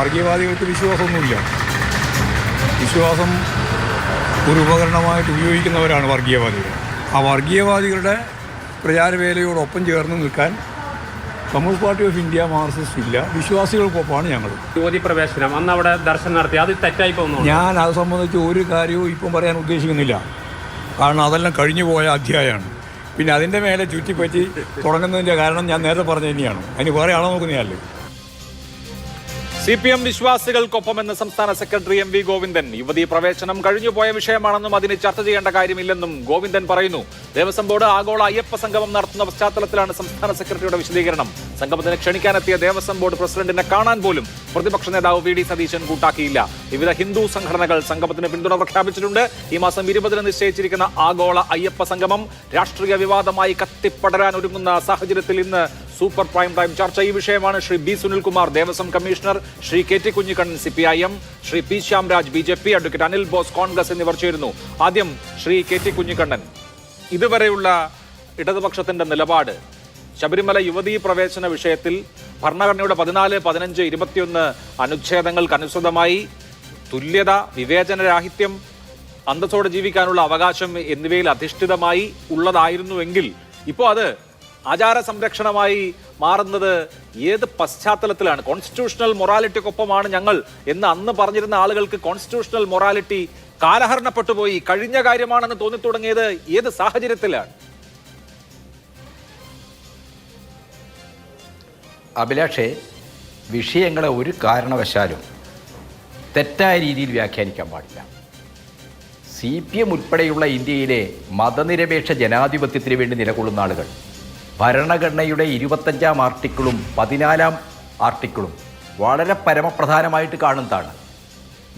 വർഗീയവാദികൾക്ക് വിശ്വാസമൊന്നുമില്ല. വിശ്വാസം ഒരു ഉപകരണമായിട്ട് ഉപയോഗിക്കുന്നവരാണ് വർഗീയവാദികൾ. ആ വർഗീയവാദികളുടെ പ്രചാരവേലയോടൊപ്പം ചേർന്ന് നിൽക്കാൻ communist party of India Marxist ഇല്ല. വിശ്വാസികൾക്കൊപ്പമാണ് ഞങ്ങൾ. യുവതി പ്രവേശനം അന്ന് അവിടെ ദർശനം നടത്തി, അത് തെറ്റായി പോകുന്നു. ഞാൻ അത് സംബന്ധിച്ച് ഒരു കാര്യവും ഇപ്പം പറയാൻ ഉദ്ദേശിക്കുന്നില്ല. കാരണം അതെല്ലാം കഴിഞ്ഞു പോയ അധ്യായമാണ്. പിന്നെ അതിൻ്റെ മേലെ ചുറ്റിപ്പറ്റി തുടങ്ങുന്നതിൻ്റെ കാരണം ഞാൻ നേരത്തെ പറഞ്ഞ തന്നെയാണ്. അതിന് വേറെ ആളെ നോക്കുന്നതല്ലേ. CPM വിശ്വാസികൾക്കൊപ്പമെന്ന് സംസ്ഥാന സെക്രട്ടറി MV ഗോവിന്ദൻ. യുവതീ പ്രവേശനം കഴിഞ്ഞുപോയ വിഷയമാണെന്നും അതിന് ചർച്ച ചെയ്യേണ്ട കാര്യമില്ലെന്നും ഗോവിന്ദൻ പറയുന്നു. ദേവസ്വം ബോർഡ് ആഗോള അയ്യപ്പ സംഗമം നടത്തുന്ന പശ്ചാത്തലത്തിലാണ് സംസ്ഥാന സെക്രട്ടറിയുടെ വിശദീകരണം. സംഗമത്തിന് ക്ഷണിക്കാനെത്തിയ ദേവസ്വം ബോർഡ് പ്രസിഡന്റിനെ കാണാൻ പോലും പ്രതിപക്ഷ നേതാവ് VD സതീശൻ കൂട്ടാക്കിയില്ല. വിവിധ ഹിന്ദു സംഘടനകൾ സംഗമത്തിന് പിന്തുണ പ്രഖ്യാപിച്ചിട്ടുണ്ട്. ഈ മാസം 20-ന് നിശ്ചയിച്ചിരിക്കുന്ന ആഗോള അയ്യപ്പ സംഗമം രാഷ്ട്രീയ വിവാദമായി കത്തിപ്പടരാൻ ഒരുങ്ങുന്ന സാഹചര്യത്തിൽ ഇന്ന് സൂപ്പർ പ്രൈം ടൈം ചർച്ച ഈ വിഷയമാണ്. Shri B Sunilkumar Devaswom commissioner, Shri KT Kunhikannan CPIM, Shri P Shyamraj BJP, advocate Anil boss Congress എന്നിവർ ചേരുന്നു. ആദ്യം ശ്രീ KT കുഞ്ഞിക്കണ്ണൻ, ഇതുവരെയുള്ള ഇടതുപക്ഷത്തിന്റെ നിലപാട് ശബരിമല യുവതീ പ്രവേശന വിഷയത്തിൽ ഭരണഘടനയുടെ 14, 15, 21 അനുച്ഛേദങ്ങൾക്കനുസൃതമായി തുല്യത, വിവേചനരാഹിത്യം, അന്തസ്സോടെ ജീവിക്കാനുള്ള അവകാശം എന്നിവയിൽ അധിഷ്ഠിതമായി ഉള്ളതായിരുന്നുവെങ്കിൽ ഇപ്പോൾ അത് ആചാര സംരക്ഷണമായി മാറുന്നത് ഏത് പശ്ചാത്തലത്തിലാണ്? കോൺസ്റ്റിറ്റ്യൂഷണൽ മൊറാലിറ്റിക്കൊപ്പമാണ് ഞങ്ങൾ എന്ന് അന്ന് പറഞ്ഞിരുന്ന ആളുകൾക്ക് കോൺസ്റ്റിറ്റ്യൂഷണൽ മൊറാലിറ്റി കാലഹരണപ്പെട്ടുപോയി, കഴിഞ്ഞ കാര്യമാണെന്ന് തോന്നിത്തുടങ്ങിയത് ഏത് സാഹചര്യത്തിലാണ്? അഭിലാഷേ, വിഷയങ്ങളെ ഒരു കാരണവശാലും തെറ്റായ രീതിയിൽ വ്യാഖ്യാനിക്കാൻ പാടില്ല. CPM ഉൾപ്പെടെയുള്ള ഇന്ത്യയിലെ മതനിരപേക്ഷ ജനാധിപത്യത്തിന് വേണ്ടി നിലകൊള്ളുന്ന ആളുകൾ ഭരണഘടനയുടെ 25-ാം ആർട്ടിക്കിളും 14-ാം ആർട്ടിക്കിളും വളരെ പരമപ്രധാനമായിട്ട് കാണുന്നതാണ്.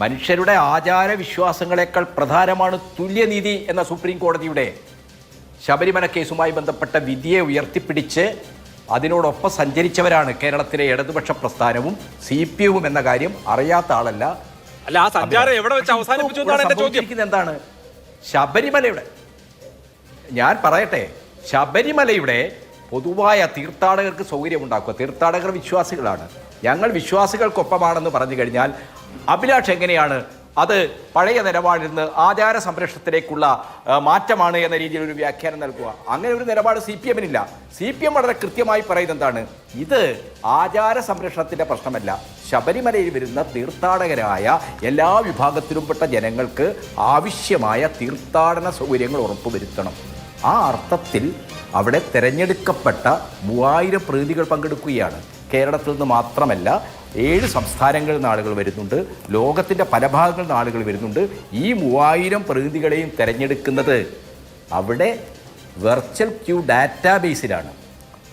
മനുഷ്യരുടെ ആചാരവിശ്വാസങ്ങളെക്കാൾ പ്രധാനമാണ് തുല്യനീതി എന്ന സുപ്രീം കോടതിയുടെ ശബരിമല കേസുമായി ബന്ധപ്പെട്ട വിധിയെ ഉയർത്തിപ്പിടിച്ച് അതിനോടൊപ്പം സഞ്ചരിച്ചവരാണ് കേരളത്തിലെ ഇടതുപക്ഷ പ്രസ്ഥാനവും CPM എന്ന കാര്യം അറിയാത്ത ആളല്ല. അല്ല, ആ സഞ്ചാരം എവിടെ വെച്ച് അവസാനിപ്പിച്ചു എന്നാണ് എന്റെ ചോദ്യം. എന്താണ് ശബരിമലയുടെ, ഞാൻ പറയട്ടെ, ശബരിമലയുടെ പൊതുവായ തീർത്ഥാടകർക്ക് സൗകര്യമുണ്ടാക്കുക. തീർത്ഥാടകർ വിശ്വാസികളാണ്, ഞങ്ങൾ വിശ്വാസികൾക്കൊപ്പമാണെന്ന് പറഞ്ഞു കഴിഞ്ഞാൽ അഭിലാഷ് എങ്ങനെയാണ് അത് പഴയ നിലപാടിൽ നിന്ന് ആചാര സംരക്ഷണത്തിലേക്കുള്ള മാറ്റമാണ് എന്ന രീതിയിൽ ഒരു വ്യാഖ്യാനം നൽകുക? അങ്ങനെ ഒരു നിലപാട് CPM-നില്ല. CPM വളരെ കൃത്യമായി പറയുന്നത് എന്താണ്? ഇത് ആചാര സംരക്ഷണത്തിൻ്റെ പ്രശ്നമല്ല. ശബരിമലയിൽ വരുന്ന തീർത്ഥാടകരായ എല്ലാ വിഭാഗത്തിലും പെട്ട ജനങ്ങൾക്ക് ആവശ്യമായ തീർത്ഥാടന സൗകര്യങ്ങൾ ഉറപ്പുവരുത്തണം. ആ അർത്ഥത്തിൽ അവിടെ തിരഞ്ഞെടുക്കപ്പെട്ട 3000 പ്രതിനിധികൾ പങ്കെടുക്കുകയാണ്. കേരളത്തിൽ നിന്ന് മാത്രമല്ല, 7 സംസ്ഥാനങ്ങളിൽ നിന്ന് ആളുകൾ വരുന്നുണ്ട്, ലോകത്തിൻ്റെ പല ഭാഗങ്ങളിൽ നിന്ന് ആളുകൾ വരുന്നുണ്ട്. ഈ 3000 പ്രതിനിധികളെയും തിരഞ്ഞെടുക്കുന്നത് അവിടെ വെർച്വൽ ക്യൂ ഡാറ്റാബേസിലാണ്.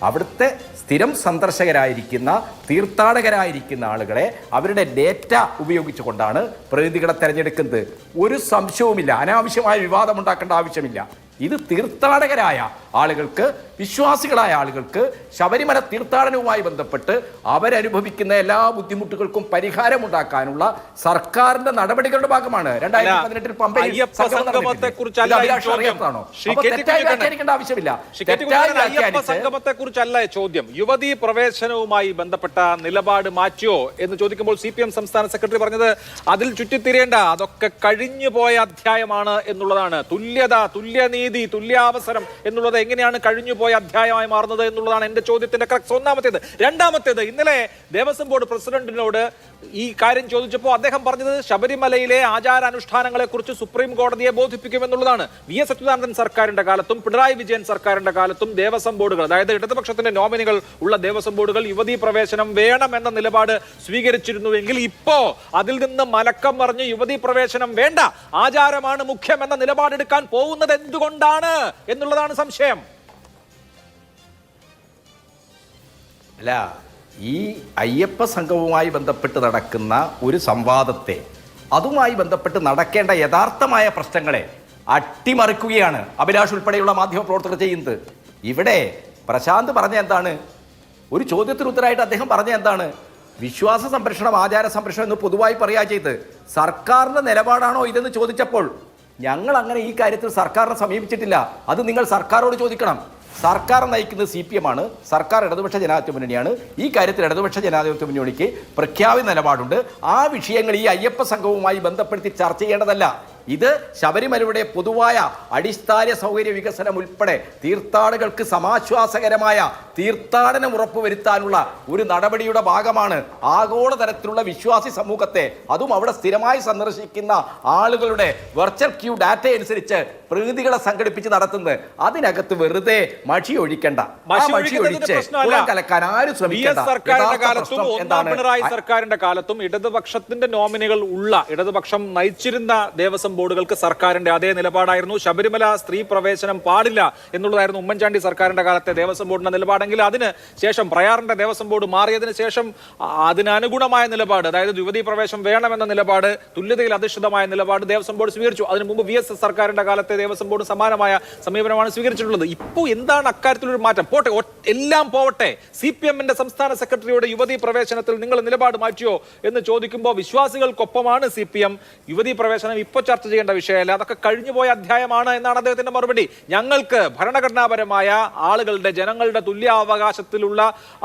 അവിടുത്തെ സ്ഥിരം സന്ദർശകരായിരിക്കുന്ന തീർത്ഥാടകരായിരിക്കുന്ന ആളുകളെ അവരുടെ ഡേറ്റ ഉപയോഗിച്ചുകൊണ്ടാണ് പ്രതിനിധികളെ തിരഞ്ഞെടുക്കുന്നത്. ഒരു സംശയവുമില്ല, അനാവശ്യമായ വിവാദം ഉണ്ടാക്കേണ്ട ആവശ്യമില്ല. ഇത് തീർത്ഥാടകരായ ആളുകൾക്ക്, വിശ്വാസികളായ ആളുകൾക്ക് ശബരിമല തീർത്ഥാടനവുമായി ബന്ധപ്പെട്ട് അവരനുഭവിക്കുന്ന എല്ലാ ബുദ്ധിമുട്ടുകൾക്കും പരിഹാരമുണ്ടാക്കാനുള്ള സർക്കാരിന്റെ നടപടികളുടെ ഭാഗമാണ്. 2018 പമ്പയിൽ സംഗമത്തെക്കുറിച്ചല്ല ചോദ്യം. യുവതീ പ്രവേശനവുമായി ബന്ധപ്പെട്ട നിലപാട് മാറ്റിയോ എന്ന് ചോദിക്കുമ്പോൾ CPM സംസ്ഥാന സെക്രട്ടറി പറഞ്ഞത് അതിൽ ചുറ്റിത്തിരേണ്ട, അതൊക്കെ കഴിഞ്ഞുപോയ അധ്യായമാണ് എന്നുള്ളതാണ്. തുല്യത, തുല്യനീതി, തുല്യാവസരം എന്നുള്ളത് എങ്ങനെയാണ് കഴിഞ്ഞുപോയ അധ്യായമായി മാറുന്നത് എന്നുള്ളതാണ് എന്റെ ചോദ്യത്തിന്റെ ക്രക്സ്. ഒന്നാമത്തേത്. രണ്ടാമത്തേത്, ഇന്നലെ ദേവസ്വം ബോർഡ് പ്രസിഡന്റിനോട് ഈ കാര്യം ചോദിച്ചപ്പോൾ അദ്ദേഹം പറഞ്ഞത് ശബരിമലയിലെ ആചാരാനുഷ്ഠാനങ്ങളെ കുറിച്ച് സുപ്രീം കോടതിയെ ബോധിപ്പിക്കുമെന്നുള്ളതാണ്. VS അച്യുതാനന്ദൻ സർക്കാരിന്റെ കാലത്തും പിണറായി വിജയൻ സർക്കാരിന്റെ കാലത്തും ദേവസ്വം ബോർഡുകൾ, അതായത് ഇടതുപക്ഷത്തിന്റെ നോമിനികൾ ഉള്ള ദേവസ്വം ബോർഡുകൾ യുവതീ പ്രവേശനം വേണമെന്ന നിലപാട് സ്വീകരിച്ചിരുന്നുവെങ്കിൽ ഇപ്പോ അതിൽ നിന്ന് മലക്കം മറിഞ്ഞ് യുവതീ പ്രവേശനം വേണ്ട, ആചാരമാണ് മുഖ്യമെന്ന നിലപാടെടുക്കാൻ പോകുന്നത് എന്തുകൊണ്ടാണ് എന്നുള്ളതാണ് സംശയം. അല്ല, ഈ അയ്യപ്പ സംഘവുമായി ബന്ധപ്പെട്ട് നടക്കുന്ന ഒരു സംവാദത്തെ, അതുമായി ബന്ധപ്പെട്ട് നടക്കേണ്ട യഥാർത്ഥമായ പ്രശ്നങ്ങളെ അട്ടിമറിക്കുകയാണ് അഭിലാഷ് ഉൾപ്പെടെയുള്ള മാധ്യമപ്രവർത്തകർ ചെയ്യുന്നത്. ഇവിടെ പ്രശാന്ത് പറഞ്ഞ എന്താണ്? ഒരു ചോദ്യത്തിന് ഉത്തരമായിട്ട് അദ്ദേഹം പറഞ്ഞ എന്താണ്? വിശ്വാസ സംരക്ഷണം, ആചാര സംരക്ഷണം എന്ന് പൊതുവായി പറയുക ചെയ്ത് സർക്കാരിൻ്റെ നിലപാടാണോ ഇതെന്ന് ചോദിച്ചപ്പോൾ ഞങ്ങൾ അങ്ങനെ ഈ കാര്യത്തിൽ സർക്കാരിനെ സമീപിച്ചിട്ടില്ല, അത് നിങ്ങൾ സർക്കാരോട് ചോദിക്കണം. സർക്കാർ നയിക്കുന്നത് CPM ആണ്, സർക്കാർ ഇടതുപക്ഷ ജനാധിപത്യ മുന്നണിയാണ്. ഈ കാര്യത്തിൽ ഇടതുപക്ഷ ജനാധിപത്യ മുന്നണിക്ക് പ്രഖ്യാപിത നിലപാടുണ്ട്. ആ വിഷയങ്ങൾ ഈ അയ്യപ്പ സംഘവുമായി ബന്ധപ്പെടുത്തി ചർച്ച ചെയ്യേണ്ടതല്ല. ഇത് ശബരിമലയുടെ പൊതുവായ അടിസ്ഥാന സൗകര്യ വികസനം ഉൾപ്പെടെ തീർത്ഥാടകർക്ക് സമാശ്വാസകരമായ തീർത്ഥാടനം ഉറപ്പുവരുത്താനുള്ള ഒരു നടപടിയുടെ ഭാഗമാണ്. ആഗോളതലത്തിലുള്ള വിശ്വാസി സമൂഹത്തെ, അതും അവിടെ സ്ഥിരമായി സന്ദർശിക്കുന്ന ആളുകളുടെ വെർച്വൽ ക്യൂ ഡാറ്റ അനുസരിച്ച് പ്രതിനിധികളെ സംഘടിപ്പിച്ച് നടത്തുന്നത്. അതിനകത്ത് വെറുതെ മഷി ഒഴിക്കണ്ട, കലക്കാൻ ആരും ശ്രമിക്കേണ്ട. പിണറായി സർക്കാരിന്റെ കാലത്തും ഇടതുപക്ഷത്തിന്റെ നോമിനികൾ ഉള്ള ഇടതുപക്ഷം നയിച്ചിരുന്ന ദേവസ്വം ബോർഡുകൾക്ക് സർക്കാരിന്റെ അതേ നിലപാടായിരുന്നു. ശബരിമല സ്ത്രീ പ്രവേശനം പാടില്ല എന്നുള്ളതായിരുന്നു ഉമ്മൻചാണ്ടി സർക്കാരിന്റെ കാലത്തെ ദേവസ്വം ബോർഡിന്റെ നിലപാടെങ്കിൽ അതിന് ശേഷം പ്രയാറിന്റെ ദേവസ്വം ബോർഡ് മാറിയതിനു ശേഷം അതിനനുഗുണമായ നിലപാട്, അതായത് യുവതീ പ്രവേശം വേണമെന്ന നിലപാട്, തുല്യതയിൽ അധിഷ്ഠിതമായ നിലപാട് ദേവസ്വം ബോർഡ് സ്വീകരിച്ചു. അതിനു മുമ്പ് VS സർക്കാരിന്റെ കാലത്തെ ദേവസ്വം ബോർഡ് സമാനമായ സമീപനമാണ് സ്വീകരിച്ചിട്ടുള്ളത്. ഇപ്പോൾ എന്താണ് അക്കാര്യത്തിലൊരു മാറ്റം? പോട്ടെ, എല്ലാം പോവട്ടെ, CPM-ന്റെ സംസ്ഥാന സെക്രട്ടറിയുടെ യുവതീ പ്രവേശനത്തിൽ നിങ്ങൾ നിലപാട് മാറ്റിയോ എന്ന് ചോദിക്കുമ്പോൾ വിശ്വാസികൾക്കൊപ്പമാണ് CPM. യുവതീ പ്രവേശനം ഇപ്പോൾ ചർച്ച ചെയ്യേണ്ട വിഷയമല്ല, അതൊക്കെ കഴിഞ്ഞുപോയ അധ്യായമാണ് എന്നാണ് അദ്ദേഹത്തിന്റെ മറുപടി. ഞങ്ങൾക്ക് ഭരണഘടനാപരമായ ആളുകളുടെ, ജനങ്ങളുടെ തുല്യാവകാശത്തിലുള്ള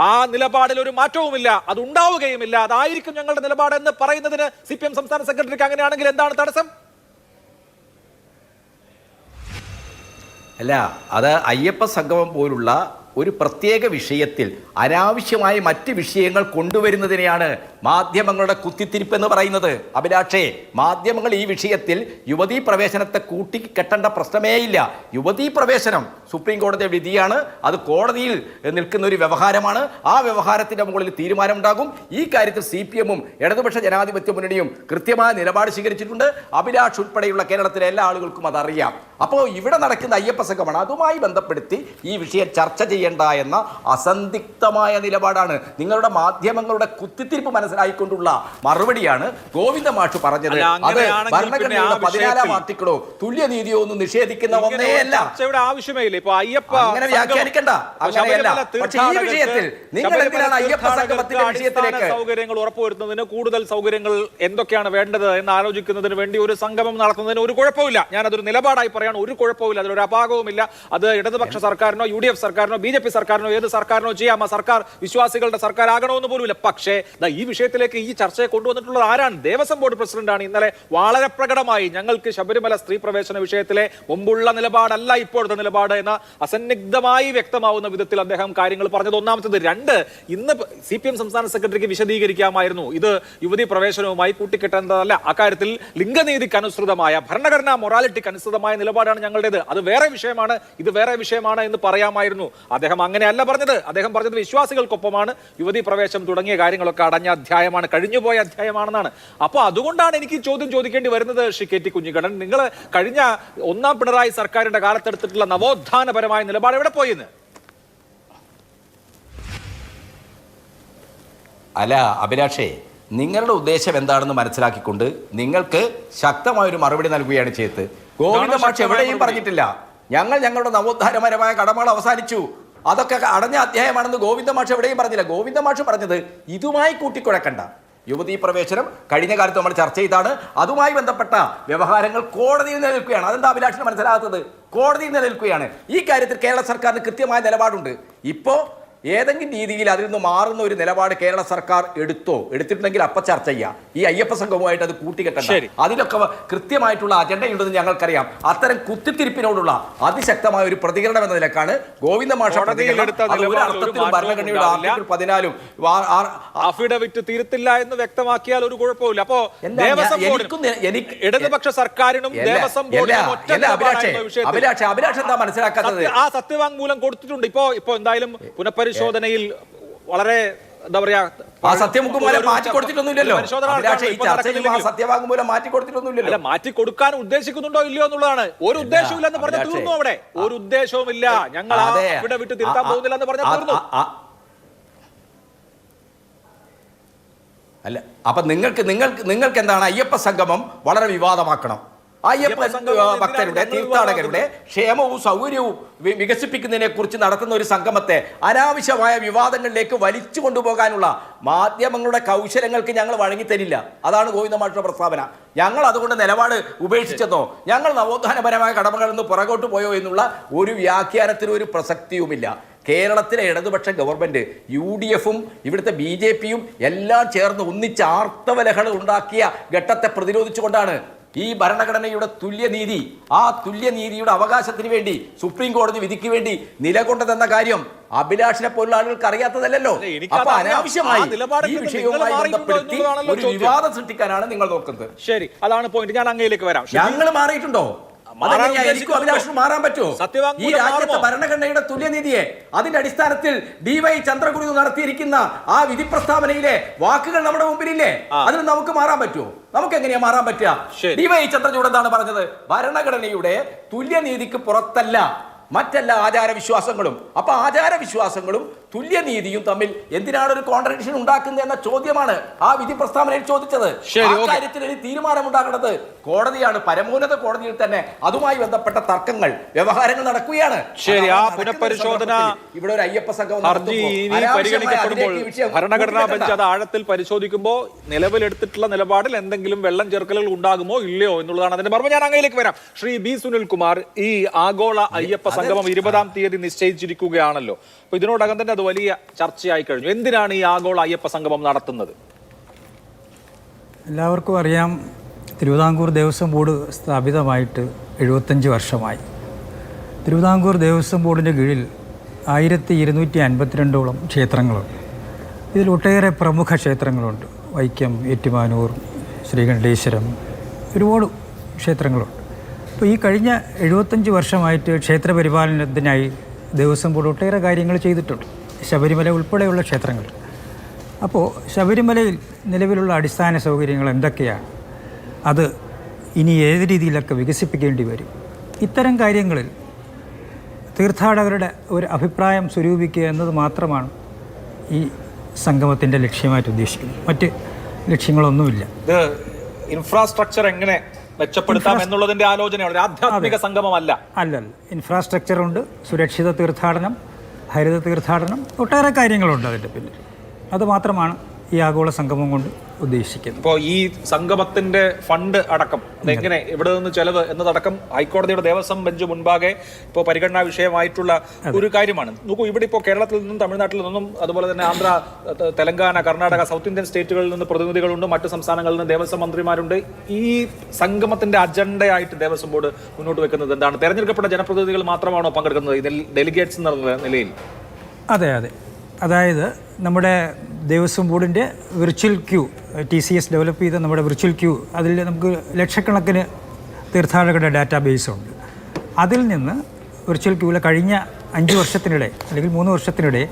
ആ നിലപാടിൽ ഒരു മാറ്റവുമില്ല, അതുണ്ടാവുകയുമില്ല, അതായിരിക്കും ഞങ്ങളുടെ നിലപാട് എന്ന് പറയുന്നതിന് CPM സംസ്ഥാന സെക്രട്ടറിക്ക് അങ്ങനെയാണെങ്കിൽ എന്താണ് തടസ്സം? അല്ല, അത് അയ്യപ്പ സംഗമം പോലുള്ള ഒരു പ്രത്യേക വിഷയത്തിൽ അനാവശ്യമായ മറ്റ് വിഷയങ്ങൾ കൊണ്ടുവരുന്നതിനെയാണ് മാധ്യമങ്ങളുടെ കുത്തിത്തിരിപ്പ് എന്ന് പറയുന്നത്. അഭിലാഷേ, മാധ്യമങ്ങൾ ഈ വിഷയത്തിൽ യുവതീ പ്രവേശനത്തെ കൂട്ടിക്കെട്ടേണ്ട പ്രശ്നമേയില്ല. യുവതീ പ്രവേശനം സുപ്രീം കോടതിയുടെ വിധിയാണ്, അത് കോടതിയിൽ നിൽക്കുന്ന ഒരു വ്യവഹാരമാണ്. ആ വ്യവഹാരത്തിന്റെ മുകളിൽ തീരുമാനമുണ്ടാകും. ഈ കാര്യത്തിൽ CPM-ഉം ഇടതുപക്ഷ ജനാധിപത്യ മുന്നണിയും കൃത്യമായ നിലപാട് സ്വീകരിച്ചിട്ടുണ്ട്. അഭിലാഷ് ഉൾപ്പെടെയുള്ള കേരളത്തിലെ എല്ലാ ആളുകൾക്കും അതറിയാം. അപ്പോൾ ഇവിടെ നടക്കുന്ന അയ്യപ്പ സംഘമാണ്, അതുമായി ബന്ധപ്പെടുത്തി ഈ വിഷയം ചർച്ച ചെയ്യേണ്ട എന്ന അസന്ദിഗ്ധമായ നിലപാടാണ്. നിങ്ങളുടെ മാധ്യമങ്ങളുടെ കുത്തിത്തിരിപ്പ് മനസ്സിലായിക്കൊണ്ടുള്ള മറുപടിയാണ് ഗോവിന്ദ മാഷ് പറഞ്ഞത്. അത് ഭരണഘടനയുടെ 14-ാം ആർട്ടിക്കിളോ തുല്യനീതിയോ ഒന്നും നിഷേധിക്കുന്ന ഒന്നേയല്ല. അങ്ങനെ വ്യാഖ്യാനിക്കണ്ട, അങ്ങനെയല്ല. പക്ഷേ ഈ വിഷയത്തിൽ നിങ്ങൾ എന്തിനാണ് അയ്യപ്പ സംഗമത്തിന്റെ വിഷയത്തിലേക്ക് സൗകര്യങ്ങൾ ഉറപ്പുവരുത്തുന്നതിന് കൂടുതൽ സൗകര്യങ്ങൾ എന്തൊക്കെയാണ് വേണ്ടത് എന്ന് ആലോചിക്കുന്നതിന് വേണ്ടി ഒരു സംഗമം നടത്തുന്നതിന് ഒരു കുഴപ്പമില്ല. ഞാനതൊരു നിലപാടായി പറയാണ്, ഒരു കുഴപ്പമില്ല, അതിലൊരു അപാകവുമില്ല. അത് ഇടതുപക്ഷ സർക്കാരിനോ UDF സർക്കാരിനോ BJP സർക്കാരിനോ ഏത് സർക്കാരിനോ ചെയ്യാം. ആ സർക്കാർ വിശ്വാസികളുടെ സർക്കാർ ആകണമെന്ന് പോലുമില്ല. പക്ഷേ ഈ വിഷയത്തിലേക്ക് ഈ ചർച്ചയെ കൊണ്ടുവന്നിട്ടുള്ളത് ആരാണ്? ദേവസ്വം ബോർഡ് പ്രസിഡന്റാണ്. ഇന്നലെ വളരെ പ്രകടമായി ഞങ്ങൾക്ക് ശബരിമല സ്ത്രീ പ്രവേശന വിഷയത്തിലെ മുമ്പുള്ള നിലപാടല്ല ഇപ്പോഴത്തെ നിലപാട് എന്ന അസന്നിഗ്ധമായി വ്യക്തമാവുന്ന വിധത്തിൽ അദ്ദേഹം കാര്യങ്ങൾ പറഞ്ഞത്. ഒന്നാമത്തത്. രണ്ട്, ഇന്ന് CPM സംസ്ഥാന സെക്രട്ടറിക്ക് വിശദീകരിക്കാമായിരുന്നു, ഇത് യുവതീ പ്രവേശനവുമായി കൂട്ടിക്കെട്ടേണ്ടതല്ല, അക്കാര്യത്തിൽ ലിംഗനീതിക്ക് അനുസൃതമായ, ഭരണഘടനാ മൊറാലിറ്റിക്ക് അനുസൃതമായ നിലപാടാണ് ഞങ്ങളുടേത്, അത് വേറെ വിഷയമാണ്, ഇത് വേറെ വിഷയമാണ് എന്ന് പറയാമായിരുന്നു. അദ്ദേഹം അങ്ങനെയല്ല പറഞ്ഞത്. അദ്ദേഹം പറഞ്ഞത് വിശ്വാസികൾക്കൊപ്പമാണ് യുവതീ പ്രവേശം തുടങ്ങിയ കാര്യങ്ങളൊക്കെ അടഞ്ഞ അധ്യായമാണ്, കഴിഞ്ഞുപോയ അധ്യായമാണെന്നാണ്. അപ്പോൾ അതുകൊണ്ടാണ് എനിക്ക് ചോദ്യം ചോദിക്കേണ്ടി വരുന്നത്. ശ്രീ KT കുഞ്ഞിക്കണ്ണൻ, നിങ്ങൾ കഴിഞ്ഞ 1-ാം പിണറായി സർക്കാരിന്റെ കാലത്തെടുത്തിട്ടുള്ള നവോത്ഥാനപരമായ നിലപാട് എവിടെ പോയിന്ന്? അല്ല അഭിലാഷേ, നിങ്ങളുടെ ഉദ്ദേശം എന്താണെന്ന് മനസ്സിലാക്കിക്കൊണ്ട് നിങ്ങൾക്ക് ശക്തമായൊരു മറുപടി നൽകുകയാണ് ചെയ്തത്. ഗോവിന്ദ മാഷ് എവിടെയും പറഞ്ഞിട്ടില്ല ഞങ്ങളുടെ നവോത്ഥാനപരമായ കടമകൾ അവസാനിച്ചു, അതൊക്കെ അടഞ്ഞ അധ്യായമാണെന്ന് ഗോവിന്ദ മാഷ് എവിടെയും പറഞ്ഞില്ല. ഗോവിന്ദ മാഷ് പറഞ്ഞത് ഇതുമായി കൂട്ടിക്കുഴക്കണ്ട, യുവതീ പ്രവേശനം കഴിഞ്ഞ കാലത്ത് നമ്മൾ ചർച്ച ചെയ്താണ്, അതുമായി ബന്ധപ്പെട്ട വ്യവഹാരങ്ങൾ കോടതിയിൽ നിലനിൽക്കുകയാണ്. അതെന്താ അഭിലാഷിന് മനസ്സിലാകാത്തത്? കോടതിയിൽ നിലനിൽക്കുകയാണ്. ഈ കാര്യത്തിൽ കേരള സർക്കാരിന് കൃത്യമായ നിലപാടുണ്ട്. ഇപ്പോൾ ഏതെങ്കിലും രീതിയിൽ അതിൽ നിന്ന് മാറുന്ന ഒരു നിലപാട് കേരള സർക്കാർ എടുത്തിട്ടുണ്ടെങ്കിൽ അപ്പം ചർച്ച ചെയ്യാം. ഈ അയ്യപ്പ സംഘവുമായിട്ട് അത് കൂട്ടിക്കെട്ടണ്ട. അതിലൊക്കെ കൃത്യമായിട്ടുള്ള അജണ്ടയുണ്ടെന്ന് ഞങ്ങൾക്കറിയാം. അത്തരം കുത്തിത്തിരിപ്പിനോടുള്ള അതിശക്തമായ ഒരു പ്രതികരണം എന്ന നിലക്കാണ് ഗോവിന്ദ മാഷ് ഭരണഘടനയുടെ ആർട്ടിക്കിൾ 14 അഫിഡവിറ്റ് തീർത്തില്ല എന്ന് വ്യക്തമാക്കിയാൽ ഒരു കുഴപ്പമില്ല. അപ്പോ ഇടതുപക്ഷ സർക്കാരിനും ദേവസ്വം അഭിലാഷ് എന്താ മനസ്സിലാക്കാത്തത്? ആ സത്യവാങ്മൂലം കൊടുത്തിട്ടുണ്ട്. ഇപ്പോ എന്തായാലും പുനഃപരിശോധനയിൽ വളരെ എന്താ പറയാ, ആ സത്യവാങ്മൂലം മാറ്റി കൊടുത്തിട്ടൊന്നുമില്ലല്ലോ. സത്യവാങ്മൂലം മാറ്റി കൊടുത്തിട്ടൊന്നുമില്ലല്ലോ. മാറ്റി കൊടുക്കാൻ ഉദ്ദേശിക്കുന്നുണ്ടോ ഇല്ലയോ എന്നുള്ളതാണ്. ഒരു ഉദ്ദേശവും ഇല്ലെന്ന് പറഞ്ഞാൽ തീർന്നു. അവിടെ ഒരു ഉദ്ദേശവും ഇല്ല, ഞങ്ങൾ ഇവിടെ വിട്ട് തിരുത്താൻ പോകുന്നില്ല എന്ന് പറഞ്ഞാൽ തീർന്നു. അല്ല, അപ്പൊ നിങ്ങൾക്ക് എന്താണ് അയ്യപ്പ സംഗമം വളരെ വിവാദമാക്കണം, അയ്യപ്പ ഭക്തരുടെ തീർത്ഥാടകരുടെ ക്ഷേമവും സൗകര്യവും വികസിപ്പിക്കുന്നതിനെ കുറിച്ച് നടത്തുന്ന ഒരു സംഗമത്തെ അനാവശ്യമായ വിവാദങ്ങളിലേക്ക് വലിച്ചു കൊണ്ടുപോകാനുള്ള മാധ്യമങ്ങളുടെ കൗശലങ്ങൾക്ക് ഞങ്ങൾ വഴങ്ങിത്തരില്ല. അതാണ് ഗോവിന്ദമാഷുടെ പ്രസ്താവന. ഞങ്ങൾ അതുകൊണ്ട് നിലപാട് ഉപേക്ഷിച്ചെന്നോ ഞങ്ങൾ നവോത്ഥാനപരമായ കടമകളിൽ നിന്ന് പുറകോട്ട് പോയോ എന്നുള്ള ഒരു വ്യാഖ്യാനത്തിനും ഒരു പ്രസക്തിയുമില്ല. കേരളത്തിലെ ഇടതുപക്ഷ ഗവൺമെന്റ് UDF-ഉം ഇവിടുത്തെ BJP-യും എല്ലാം ചേർന്ന് ഒന്നിച്ച് ആർത്തവലഹള ഉണ്ടാക്കിയ ഘട്ടത്തെ പ്രതിരോധിച്ചുകൊണ്ടാണ് ഈ ഭരണഘടനയുടെ തുല്യനീതി, ആ തുല്യനീതിയുടെ അവകാശത്തിന് വേണ്ടി സുപ്രീം കോടതി വിധിക്ക് വേണ്ടി നിലകൊണ്ടതെന്ന കാര്യം അഭിലാഷിനെ പോലുള്ള ആളുകൾക്ക് അറിയാത്തതല്ലോ. അപ്പൊ അനാവശ്യമായി ഈ വിഷയവുമായി ബന്ധപ്പെടുത്തി ഒരു വിവാദം സൃഷ്ടിക്കാനാണ് നിങ്ങൾ നോക്കുന്നത്. ശരി, അതാണ് പോയിന്റ്. ഞാൻ അങ്ങയിലേക്ക് വരാം. ഞങ്ങൾ മാറിയിട്ടുണ്ടോ? എനിക്കും അഭിലാഷിനും മാറാൻ പറ്റുമോ? ഈ രാജ്യത്തെ ഭരണഘടനയുടെ തുല്യനീതിയെ അതിന്റെ അടിസ്ഥാനത്തിൽ DY ചന്ദ്രഗുരു നടത്തിയിരിക്കുന്ന ആ വിധി പ്രസ്താവനയിലെ വാക്കുകൾ നമ്മുടെ മുമ്പിലില്ലേ? അതിന് നമുക്ക് മാറാൻ പറ്റുമോ? നമുക്ക് എങ്ങനെയാ മാറാൻ പറ്റുക? DY ചന്ദ്രചൂഡ് എന്താണ് പറഞ്ഞത്? ഭരണഘടനയുടെ തുല്യനീതിക്ക് പുറത്തല്ല മറ്റെല്ലാ ആചാരവിശ്വാസങ്ങളും. അപ്പൊ ആചാരവിശ്വാസങ്ങളും തുല്യനീതിയും തമ്മിൽ എന്തിനാണ് ഒരു കോൺട്രഡിക്ഷൻ ഉണ്ടാക്കുന്നത് എന്ന ചോദ്യമാണ് ആ വിധി പ്രസ്താവനയിൽ ചോദിച്ചത്. ആ കാര്യത്തിൽ ഒരു തീരുമാനമുണ്ടാകേണ്ടത് കോടതിയാണ്. പരമോന്നത കോടതിയിൽ തന്നെ അതുമായി ബന്ധപ്പെട്ട തർക്കങ്ങൾ, വ്യവഹാരങ്ങൾ നടക്കുകയാണ്. ശരി, ആ പുനഃപരിശോധന ഇവിടെ ഒരു അയ്യപ്പ സംഘം ഹർജി പരിഗണിക്കപ്പെടുമ്പോൾ ഭരണഘടനാ ബെഞ്ച് അത് ആഴത്തിൽ പരിശോധിക്കുമ്പോൾ നിലവിലെടുത്തിട്ടുള്ള നിലപാടിൽ എന്തെങ്കിലും വെള്ളം ചേർക്കലുകൾ ഉണ്ടാകുമോ ഇല്ലയോ എന്നുള്ളതാണ് അതിന്റെ മർമ്മം. ഞാൻ അങ്ങയിലേക്ക് വരാം. ശ്രീ B. സുനിൽകുമാർ, ഈ ആഗോള അയ്യപ്പ സംഗമം 20-ാം തീയതി നിശ്ചയിച്ചിരിക്കുകയാണല്ലോ. അപ്പൊ ഇതിനോടകം തന്നെ അത് വലിയ ചർച്ചയായി കഴിഞ്ഞു. എന്തിനാണ് ഈ ആഗോള അയ്യപ്പ സംഗമം നടത്തുന്നത്? എല്ലാവർക്കും അറിയാം, തിരുവിതാംകൂർ ദേവസ്വം ബോർഡ് സ്ഥാപിതമായിട്ട് 75 വർഷമായി. തിരുവിതാംകൂർ ദേവസ്വം ബോർഡിൻ്റെ കീഴിൽ 1252ഓളം ക്ഷേത്രങ്ങളുണ്ട്. ഇതിൽ ഒട്ടേറെ പ്രമുഖ ക്ഷേത്രങ്ങളുണ്ട്. വൈക്കം, ഏറ്റുമാനൂർ, ശ്രീകണ്ഠേശ്വരം, ഒരുപാട് ക്ഷേത്രങ്ങളുണ്ട്. അപ്പോൾ ഈ കഴിഞ്ഞ 75 വർഷമായിട്ട് ക്ഷേത്രപരിപാലനത്തിനായി ദേവസ്വം ബോർഡ് ഒട്ടേറെ കാര്യങ്ങൾ ചെയ്തിട്ടുണ്ട്, ശബരിമല ഉൾപ്പെടെയുള്ള ക്ഷേത്രങ്ങൾ. അപ്പോൾ ശബരിമലയിൽ നിലവിലുള്ള അടിസ്ഥാന സൗകര്യങ്ങൾ എന്തൊക്കെയാണ്, അത് ഇനി ഏത് രീതിയിലൊക്കെ വികസിപ്പിക്കേണ്ടി വരും, ഇത്തരം കാര്യങ്ങളിൽ തീർത്ഥാടകരുടെ ഒരു അഭിപ്രായം സ്വരൂപിക്കുക എന്നത് മാത്രമാണ് ഈ സംഗമത്തിൻ്റെ ലക്ഷ്യമായിട്ട് ഉദ്ദേശിക്കുന്നത്. മറ്റ് ലക്ഷ്യങ്ങളൊന്നുമില്ല. ഇത് ഇൻഫ്രാസ്ട്രക്ചർ എങ്ങനെ മെച്ചപ്പെടുത്താം എന്നുള്ളതിന്റെ ആലോചനയാണ്, ഒരു ആധ്യാത്മിക സംഗമമല്ല. അല്ലല്ല, ഇൻഫ്രാസ്ട്രക്ചറുണ്ട്, സുരക്ഷിത തീർത്ഥാടനം, ഹരിത തീർത്ഥാടനം, ഒട്ടേറെ കാര്യങ്ങളുണ്ട് അതിൻ്റെ പിന്നിൽ. അതുമാത്രമാണ് ഈ ആഗോള സംഗമം കൊണ്ട് ഉദ്ദേശിക്കുന്നത്. ഇപ്പോൾ ഈ സംഗമത്തിന്റെ ഫണ്ട് അടക്കം എങ്ങനെ, എവിടെ നിന്ന് ചെലവ് എന്നതടക്കം ഹൈക്കോടതിയുടെ ദേവസ്വം ബെഞ്ച് മുൻപാകെ ഇപ്പോൾ പരിഗണനാ വിഷയമായിട്ടുള്ള ഒരു കാര്യമാണ്. നോക്കൂ, ഇവിടെ ഇപ്പോൾ കേരളത്തിൽ നിന്നും തമിഴ്നാട്ടിൽ നിന്നും അതുപോലെ തന്നെ ആന്ധ്ര, തെലങ്കാന, കർണാടക, സൗത്ത് ഇന്ത്യൻ സ്റ്റേറ്റുകളിൽ നിന്ന് പ്രതിനിധികളുണ്ട്, മറ്റ് സംസ്ഥാനങ്ങളിൽ നിന്ന് ദേവസ്വം മന്ത്രിമാരുണ്ട്. ഈ സംഗമത്തിന്റെ അജണ്ടയായിട്ട് ദേവസ്വം ബോർഡ് മുന്നോട്ട് വെക്കുന്നത് എന്താണ്? തെരഞ്ഞെടുക്കപ്പെട്ട ജനപ്രതിനിധികൾ മാത്രമാണോ പങ്കെടുക്കുന്നത് ഇതിൽ, ഡെലിഗേറ്റ്സ് എന്നുള്ള നിലയിൽ? അതെ അതെ, അതായത് നമ്മുടെ ദേവസ്വം ബോർഡിൻ്റെ വിർച്വൽ ക്യൂ, TCS ഡെവലപ്പ് ചെയ്ത നമ്മുടെ വിർച്വൽ ക്യൂ, അതിൽ നമുക്ക് ലക്ഷക്കണക്കിന് തീർത്ഥാടകരുടെ ഡാറ്റാബേസ് ഉണ്ട്. അതിൽ നിന്ന് വിർച്വൽ ക്യൂവിൽ കഴിഞ്ഞ 5 വർഷത്തിനിടെ അല്ലെങ്കിൽ 3 വർഷത്തിനിടെ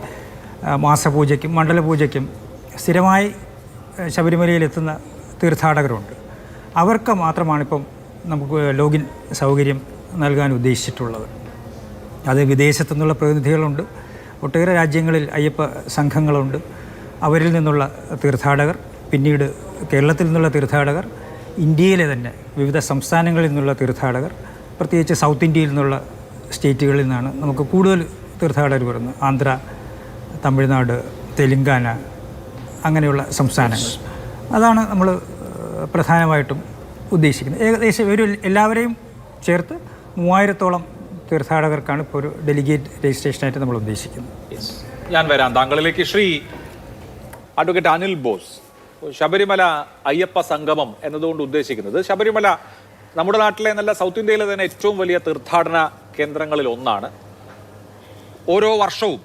മാസപൂജയ്ക്കും മണ്ഡലപൂജയ്ക്കും സ്ഥിരമായി ശബരിമലയിലെത്തുന്ന തീർത്ഥാടകരുണ്ട്. അവർക്ക് മാത്രമാണിപ്പം നമുക്ക് ലോഗിൻ സൗകര്യം നൽകാൻ ഉദ്ദേശിച്ചിട്ടുള്ളത്. അത് വിദേശത്തു നിന്നുള്ള പ്രതിനിധികളുണ്ട്, ഒട്ടേറെ രാജ്യങ്ങളിൽ അയ്യപ്പ സംഘങ്ങളുണ്ട്. അവരിൽ നിന്നുള്ള തീർത്ഥാടകർ, പിന്നീട് കേരളത്തിൽ നിന്നുള്ള തീർത്ഥാടകർ, ഇന്ത്യയിലെ തന്നെ വിവിധ സംസ്ഥാനങ്ങളിൽ നിന്നുള്ള തീർത്ഥാടകർ, പ്രത്യേകിച്ച് സൗത്ത് ഇന്ത്യയിൽ നിന്നുള്ള സ്റ്റേറ്റുകളിൽ നിന്നാണ് നമുക്ക് കൂടുതൽ തീർത്ഥാടകർ വരുന്നത്. ആന്ധ്ര, തമിഴ്നാട്, തെലുങ്കാന, അങ്ങനെയുള്ള സംസ്ഥാനങ്ങൾ. അതാണ് നമ്മൾ പ്രധാനമായിട്ടും ഉദ്ദേശിക്കുന്നത്. ഏകദേശം എല്ലാവരെയും ചേർത്ത് 3000-ഓളം തീർത്ഥാടകർക്കാണ് ഇപ്പോൾ ഒരു ഡെലിഗേറ്റ് രജിസ്ട്രേഷനായിട്ട് നമ്മൾ ഉദ്ദേശിക്കുന്നത്. ഞാൻ വരാം താങ്കളിലേക്ക്. ശ്രീ അഡ്വക്കേറ്റ് അനിൽ ബോസ്, ശബരിമല അയ്യപ്പ സംഗമം എന്നതുകൊണ്ട് ഉദ്ദേശിക്കുന്നത്, ശബരിമല നമ്മുടെ നാട്ടിലെ നല്ല സൗത്ത് ഇന്ത്യയിലെ തന്നെ ഏറ്റവും വലിയ തീർത്ഥാടന കേന്ദ്രങ്ങളിൽ ഒന്നാണ്. ഓരോ വർഷവും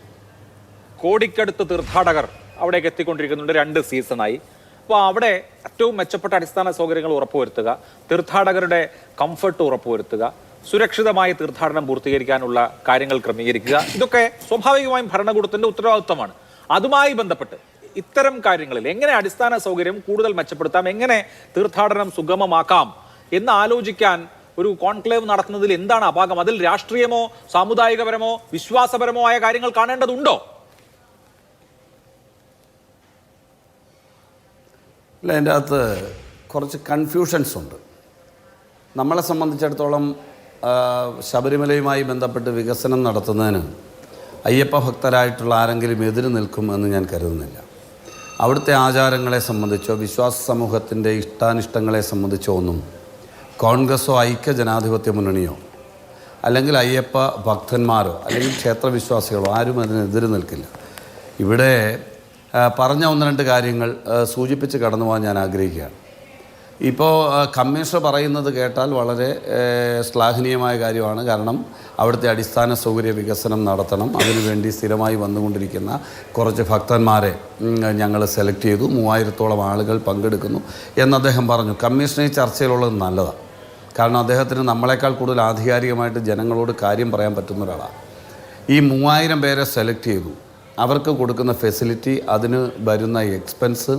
കോടിക്കടുത്ത് തീർത്ഥാടകർ അവിടേക്ക് എത്തിക്കൊണ്ടിരിക്കുന്നുണ്ട്, 2 സീസണായി. അപ്പോൾ അവിടെ ഏറ്റവും മെച്ചപ്പെട്ട അടിസ്ഥാന സൗകര്യങ്ങൾ ഉറപ്പുവരുത്തുക, തീർത്ഥാടകരുടെ കംഫർട്ട് ഉറപ്പുവരുത്തുക, സുരക്ഷിതമായ തീർത്ഥാടനം പൂർത്തീകരിക്കാനുള്ള കാര്യങ്ങൾ ക്രമീകരിക്കുക, ഇതൊക്കെ സ്വാഭാവികമായും ഭരണകൂടത്തിന്റെ ഉത്തരവാദിത്വമാണ്. അതുമായി ബന്ധപ്പെട്ട് ഇത്തരം കാര്യങ്ങളിൽ എങ്ങനെ അടിസ്ഥാന സൗകര്യം കൂടുതൽ മെച്ചപ്പെടുത്താം, എങ്ങനെ തീർത്ഥാടനം സുഗമമാക്കാം എന്ന് ആലോചിക്കാൻ ഒരു കോൺക്ലേവ് നടത്തുന്നതിൽ എന്താണ് അപാകം? അതിൽ രാഷ്ട്രീയമോ സാമുദായികപരമോ വിശ്വാസപരമോ ആയ കാര്യങ്ങൾ കാണേണ്ടതുണ്ടോ? അല്ല, അതിൻ്റെ അകത്ത് കുറച്ച് കൺഫ്യൂഷൻസ് ഉണ്ട്. നമ്മളെ സംബന്ധിച്ചിടത്തോളം ശബരിമലയുമായി ബന്ധപ്പെട്ട് വികസനം നടത്തുന്നതിന് അയ്യപ്പ ഭക്തരായിട്ടുള്ള ആരെങ്കിലും എതിര് നിൽക്കുമെന്ന് ഞാൻ കരുതുന്നില്ല. അവിടുത്തെ ആചാരങ്ങളെ സംബന്ധിച്ചോ വിശ്വാസ സമൂഹത്തിൻ്റെ ഇഷ്ടാനിഷ്ടങ്ങളെ സംബന്ധിച്ചോ ഒന്നും കോൺഗ്രസോ ഐക്യ ജനാധിപത്യ മുന്നണിയോ അല്ലെങ്കിൽ അയ്യപ്പ ഭക്തന്മാരോ അല്ലെങ്കിൽ ക്ഷേത്രവിശ്വാസികളോ ആരും അതിനെതിര് നിൽക്കില്ല. ഇവിടെ പറഞ്ഞ ഒന്ന് രണ്ട് കാര്യങ്ങൾ സൂചിപ്പിച്ച് കടന്നു പോകാൻ ഞാൻ ആഗ്രഹിക്കുകയാണ്. ഇപ്പോൾ കമ്മീഷണർ പറയുന്നത് കേട്ടാൽ വളരെ ശ്ലാഘനീയമായ കാര്യമാണ്. കാരണം അവിടുത്തെ അടിസ്ഥാന സൗകര്യ വികസനം നടത്തണം, അതിനുവേണ്ടി സ്ഥിരമായി വന്നുകൊണ്ടിരിക്കുന്ന കുറച്ച് ഭക്തന്മാരെ ഞങ്ങൾ സെലക്ട് ചെയ്തു, 3000-ഓളം ആളുകൾ പങ്കെടുക്കുന്നു എന്ന് അദ്ദേഹം പറഞ്ഞു. കമ്മീഷണർ ഈ ചർച്ചയിലുള്ളത് നല്ലതാണ്. കാരണം അദ്ദേഹത്തിന് നമ്മളെക്കാൾ കൂടുതൽ ആധികാരികമായിട്ട് ജനങ്ങളോട് കാര്യം പറയാൻ പറ്റുന്ന ഒരാളാണ്. ഈ 3000 പേരെ സെലക്ട് ചെയ്തു, അവർക്ക് കൊടുക്കുന്ന ഫെസിലിറ്റി, അതിന് വരുന്ന എക്സ്പെൻസ്,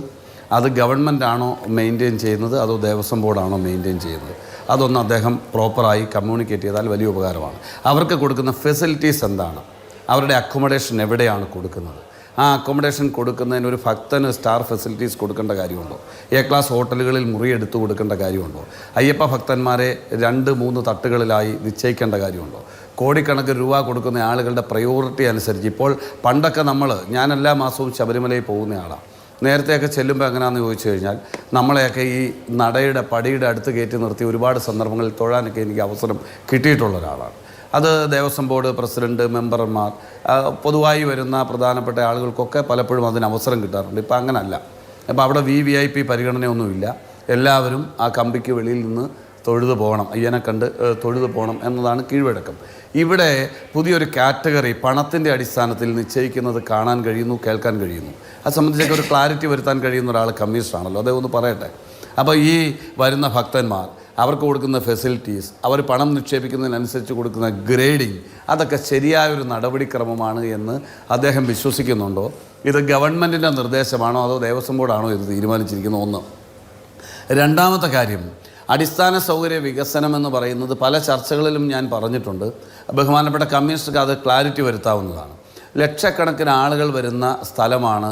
അത് ഗവൺമെൻറ് ആണോ മെയിൻറ്റെയിൻ ചെയ്യുന്നത് അതോ ദേവസ്വം ബോർഡാണോ മെയിൻറ്റെയിൻ ചെയ്യുന്നത്, അതൊന്ന് അദ്ദേഹം പ്രോപ്പറായി കമ്മ്യൂണിക്കേറ്റ് ചെയ്താൽ വലിയ ഉപകാരമാണ്. അവർക്ക് കൊടുക്കുന്ന ഫെസിലിറ്റീസ് എന്താണ്, അവരുടെ അക്കോമഡേഷൻ എവിടെയാണ് കൊടുക്കുന്നത്, ആ അക്കോമഡേഷൻ കൊടുക്കുന്നതിന് ഒരു ഭക്തന് സ്റ്റാർ ഫെസിലിറ്റീസ് കൊടുക്കേണ്ട കാര്യമുണ്ടോ, എ ക്ലാസ് ഹോട്ടലുകളിൽ മുറി എടുത്തു കൊടുക്കേണ്ട കാര്യമുണ്ടോ, അയ്യപ്പ ഭക്തന്മാരെ 2-3 തട്ടുകളിലായി നിശ്ചയിക്കേണ്ട കാര്യമുണ്ടോ, കോടിക്കണക്കിന് രൂപ കൊടുക്കുന്ന ആളുകളുടെ പ്രയോറിറ്റി അനുസരിച്ച്. ഇപ്പോൾ പണ്ടൊക്കെ ഞാൻ എല്ലാ മാസവും ശബരിമലയിൽ പോകുന്ന ആളാണ്. നേരത്തെയൊക്കെ ചെല്ലുമ്പോൾ എങ്ങനെയാണെന്ന് ചോദിച്ചു കഴിഞ്ഞാൽ നമ്മളെയൊക്കെ ഈ പടിയുടെ അടുത്ത് കയറ്റി നിർത്തി ഒരുപാട് സന്ദർഭങ്ങളിൽ തൊഴാനൊക്കെ എനിക്ക് അവസരം കിട്ടിയിട്ടുള്ള ഒരാളാണ്. അത് ദേവസ്വം ബോർഡ് പ്രസിഡന്റ്, മെമ്പർമാർ, പൊതുവായി വരുന്ന പ്രധാനപ്പെട്ട ആളുകൾക്കൊക്കെ പലപ്പോഴും അതിന് അവസരം കിട്ടാറുണ്ട്. ഇപ്പം അങ്ങനല്ല. അപ്പോൾ അവിടെ VIP പരിഗണനയൊന്നുമില്ല. എല്ലാവരും ആ കമ്പിക്ക് വെളിയിൽ നിന്ന് തൊഴുതു പോകണം, അയ്യനെ കണ്ട് തൊഴുതു പോകണം എന്നതാണ് കീഴ്വഴക്കം. ഇവിടെ പുതിയൊരു കാറ്റഗറി പണത്തിൻ്റെ അടിസ്ഥാനത്തിൽ നിശ്ചയിക്കുന്നത് കാണാൻ കഴിയുന്നു, കേൾക്കാൻ കഴിയുന്നു. അത് സംബന്ധിച്ചൊക്കെ ഒരു ക്ലാരിറ്റി വരുത്താൻ കഴിയുന്ന ഒരാൾ കമ്മീഷണറാണല്ലോ, അദ്ദേഹം ഒന്ന് പറയട്ടെ. അപ്പോൾ ഈ വരുന്ന ഭക്തന്മാർ, അവർക്ക് കൊടുക്കുന്ന ഫെസിലിറ്റീസ്, അവർ പണം നിക്ഷേപിക്കുന്നതിനനുസരിച്ച് കൊടുക്കുന്ന ഗ്രേഡിങ്, അതൊക്കെ ശരിയായൊരു നടപടിക്രമമാണ് എന്ന് അദ്ദേഹം വിശ്വസിക്കുന്നുണ്ടോ? ഇത് ഗവൺമെൻറ്റിൻ്റെ നിർദ്ദേശമാണോ അതോ ദേവസ്വം ബോർഡാണോ ഇത് തീരുമാനിച്ചിരിക്കുന്നത്? ഒന്ന്. രണ്ടാമത്തെ കാര്യം, അടിസ്ഥാന സൗകര്യ വികസനം എന്ന് പറയുന്നത് പല ചർച്ചകളിലും ഞാൻ പറഞ്ഞിട്ടുണ്ട്. ബഹുമാനപ്പെട്ട കമ്മീഷണർക്ക് അത് ക്ലാരിറ്റി വരുത്താവുന്നതാണ്. ലക്ഷക്കണക്കിന് ആളുകൾ വരുന്ന സ്ഥലമാണ്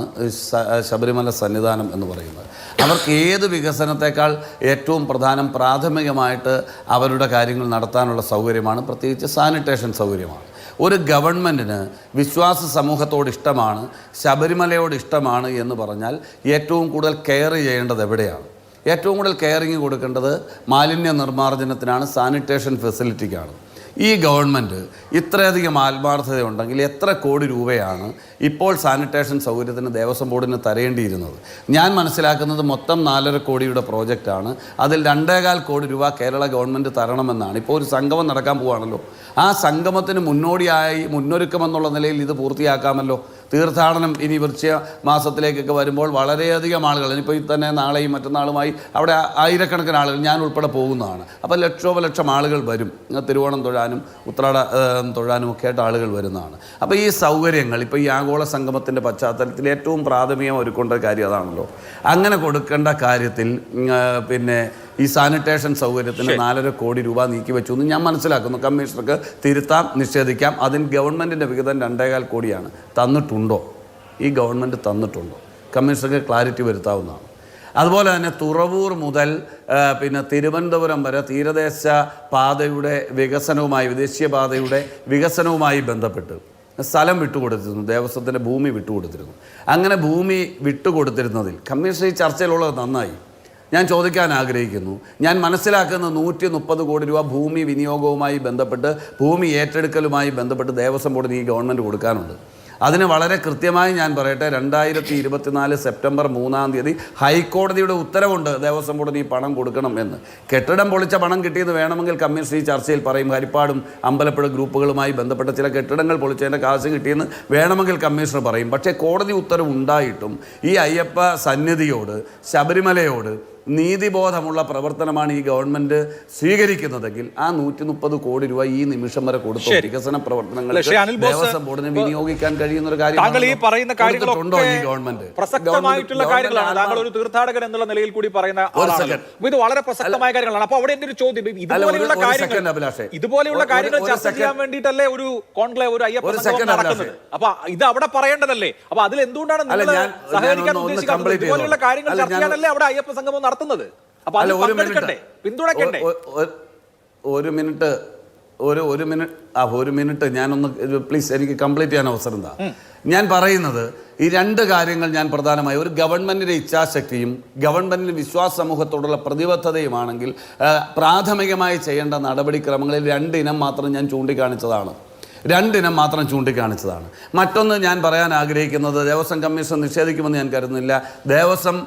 ശബരിമല സന്നിധാനം എന്ന് പറയുന്നത്. അവർക്ക് ഏത് വികസനത്തെക്കാൾ ഏറ്റവും പ്രധാനം പ്രാഥമികമായിട്ട് അവരുടെ കാര്യങ്ങൾ നടത്താനുള്ള സൗകര്യമാണ്, പ്രത്യേകിച്ച് സാനിറ്റേഷൻ സൗകര്യമാണ്. ഒരു ഗവൺമെൻറ്റിന് വിശ്വാസ സമൂഹത്തോട് ഇഷ്ടമാണ്, ശബരിമലയോട് ഇഷ്ടമാണ് എന്ന് പറഞ്ഞാൽ ഏറ്റവും കൂടുതൽ കെയർ ചെയ്യേണ്ടത് എവിടെയാണ്? ഏറ്റവും കൂടുതൽ കെയറിങ് കൊടുക്കേണ്ടത് മാലിന്യ നിർമ്മാർജ്ജനത്തിനാണ്, സാനിറ്റേഷൻ ഫെസിലിറ്റിക്കാണ്. ഈ ഗവൺമെൻറ് ഇത്രയധികം ആത്മാർത്ഥതയുണ്ടെങ്കിൽ എത്ര കോടി രൂപയാണ് ഇപ്പോൾ സാനിറ്റേഷൻ സൗകര്യത്തിന് ദേവസ്വം ബോർഡിന് തരേണ്ടിയിരുന്നത്? ഞാൻ മനസ്സിലാക്കുന്നത് മൊത്തം 4.5 കോടിയുടെ പ്രോജക്റ്റാണ്. അതിൽ 2.25 കോടി രൂപ കേരള ഗവൺമെൻറ് തരണമെന്നാണ്. ഇപ്പോൾ ഒരു സംഗമം നടക്കാൻ പോവുകയാണല്ലോ. ആ സംഗമത്തിന് മുന്നൊരുക്കമെന്നുള്ള നിലയിൽ ഇത് പൂർത്തിയാക്കാമല്ലോ. തീർത്ഥാടനം ഇനി വൃശ്ചിക മാസത്തിലേക്കൊക്കെ വരുമ്പോൾ വളരെയധികം ആളുകൾ, ഇനിയിപ്പോൾ ഈ തന്നെ നാളെയും മറ്റന്നാളുമായി അവിടെ ആയിരക്കണക്കിന് ആളുകൾ, ഞാൻ ഉൾപ്പെടെ പോകുന്നതാണ്. അപ്പോൾ ലക്ഷോപലക്ഷം ആളുകൾ വരും. തിരുവോണം തൊഴാനും ഉത്രാട തൊഴാനും ഒക്കെ ആയിട്ട് ആളുകൾ വരുന്നതാണ്. അപ്പോൾ ഈ സൗകര്യങ്ങൾ ഇപ്പോൾ ഈ ആഗോള സംഗമത്തിൻ്റെ പശ്ചാത്തലത്തിൽ ഏറ്റവും പ്രാഥമികം ഒരുക്കേണ്ട കാര്യം അതാണല്ലോ. അങ്ങനെ കൊടുക്കേണ്ട കാര്യത്തിൽ പിന്നെ ഈ സാനിറ്റേഷൻ സൗകര്യത്തിന് 4.5 കോടി രൂപ നീക്കി വെച്ചു എന്ന് ഞാൻ മനസ്സിലാക്കുന്നു. കമ്മീഷണർക്ക് തിരുത്താം, നിഷേധിക്കാം. അതിന് ഗവൺമെൻറ്റിൻ്റെ വിഹിതം 2.25 കോടിയാണ്. തന്നിട്ടുണ്ടോ? ഈ ഗവൺമെൻറ് തന്നിട്ടുണ്ടോ? കമ്മീഷണർക്ക് ക്ലാരിറ്റി വരുത്താവുന്നതാണ്. അതുപോലെ തന്നെ തുറവൂർ മുതൽ പിന്നെ തിരുവനന്തപുരം വരെ തീരദേശ പാതയുടെ വികസനവുമായി, ദേശീയ പാതയുടെ വികസനവുമായി ബന്ധപ്പെട്ട് സ്ഥലം വിട്ടുകൊടുത്തിരുന്നു, ദേവസ്വത്തിൻ്റെ ഭൂമി വിട്ടുകൊടുത്തിരുന്നു. അങ്ങനെ ഭൂമി വിട്ടുകൊടുത്തിരുന്നതിൽ കമ്മീഷൻ ഈ ചർച്ചയിലുള്ളത് നന്നായി. ഞാൻ ചോദിക്കാൻ ആഗ്രഹിക്കുന്നു, ഞാൻ മനസ്സിലാക്കുന്ന 130 കോടി രൂപ ഭൂമി വിനിയോഗവുമായി ബന്ധപ്പെട്ട്, ഭൂമി ഏറ്റെടുക്കലുമായി ബന്ധപ്പെട്ട് ദേവസ്വം ബോർഡിന് ഈ ഗവൺമെൻറ് കൊടുക്കാനുണ്ട്. അതിന് വളരെ കൃത്യമായി ഞാൻ പറയട്ടെ, 2024 സെപ്റ്റംബർ 3-ാം തീയതി ഹൈക്കോടതിയുടെ ഉത്തരവുണ്ട് ദേവസ്വം ബോർഡിന് ഈ പണം കൊടുക്കണം എന്ന്. കെട്ടിടം പൊളിച്ച പണം കിട്ടിയത് വേണമെങ്കിൽ കമ്മീഷൻ ഈ ചർച്ചയിൽ പറയും. ഹരിപ്പാടും അമ്പലപ്പുഴ ഗ്രൂപ്പുകളുമായി ബന്ധപ്പെട്ട ചില കെട്ടിടങ്ങൾ പൊളിച്ചതിൻ്റെ കാശ് കിട്ടിയെന്ന് വേണമെങ്കിൽ കമ്മീഷണർ പറയും. പക്ഷേ കോടതി ഉത്തരവ് ഉണ്ടായിട്ടും ഈ അയ്യപ്പ സന്നിധിയോട്, ശബരിമലയോട് നീതിബോധമുള്ള പ്രവർത്തനമാണ് ഈ ഗവൺമെന്റ് സ്വീകരിക്കുന്നതെങ്കിൽ ആ 130 കോടി രൂപ ഈ നിമിഷം വരെ കൊടുത്തു വികസന പ്രവർത്തനങ്ങൾ ദേവസ്വം ബോർഡിന് വിനിയോഗിക്കാൻ കഴിയുന്ന ഒരു താങ്കൾ ഈ പറയുന്ന കാര്യങ്ങളൊക്കെ ഈ ഗവൺമെന്റ് പ്രസക്തമായിട്ടുള്ള കാര്യങ്ങളാണ്. താങ്കൾ ഒരു തീർത്ഥാടകൻ എന്നുള്ള നിലയിൽ കൂടി പറയുന്ന ആളാണ്. ഇത് വളരെ പ്രസക്തമായ കാര്യങ്ങളാണ്. അപ്പോൾ അവിടെ എന്റെ ഒരു ചോദ്യം, ഇതുപോലെയുള്ള കാര്യങ്ങൾ ചർച്ച ചെയ്യാൻ വേണ്ടിയിട്ടല്ലേ ഒരു കോൺക്ലേവ്, ഒരു അയ്യപ്പ സംഗമം നടക്കുന്നത്? അപ്പൊ ഇത് അവിടെ പറയേണ്ടതല്ലേ? അപ്പൊ അതിൽ എന്തുകൊണ്ടാണ് സഹകരിക്കാൻ ഉദ്ദേശിക്കുന്നത്? ഇതുപോലെയുള്ള കാര്യങ്ങൾ ചർച്ച ചെയ്യാനല്ലേ അവിടെ അയ്യപ്പ സംഗമം നടത്തുന്നത്? അപ്പൊ അത് പങ്കെടുക്കണ്ടേ, പിന്തുണയ്ക്കണ്ടേ? ഒരു മിനിറ്റ് ഞാനൊന്ന് പ്ലീസ് എനിക്ക് കംപ്ലീറ്റ് ചെയ്യാൻ അവസരം എന്താ. ഞാൻ പറയുന്നത് ഈ രണ്ട് കാര്യങ്ങൾ ഞാൻ പ്രധാനമായി ഒരു ഗവൺമെൻറ്റിൻ്റെ ഇച്ഛാശക്തിയും ഗവൺമെൻറ്റിൻ്റെ വിശ്വാസ സമൂഹത്തോടുള്ള പ്രതിബദ്ധതയുമാണെങ്കിൽ പ്രാഥമികമായി ചെയ്യേണ്ട നടപടിക്രമങ്ങളിൽ രണ്ടിനം മാത്രം ഞാൻ ചൂണ്ടിക്കാണിച്ചതാണ്. മറ്റൊന്ന് ഞാൻ പറയാൻ ആഗ്രഹിക്കുന്നത് ദേവസ്വം കമ്മീഷൻ നിഷേധിക്കുമെന്ന് ഞാൻ കരുതുന്നില്ല. ദേവസ്വം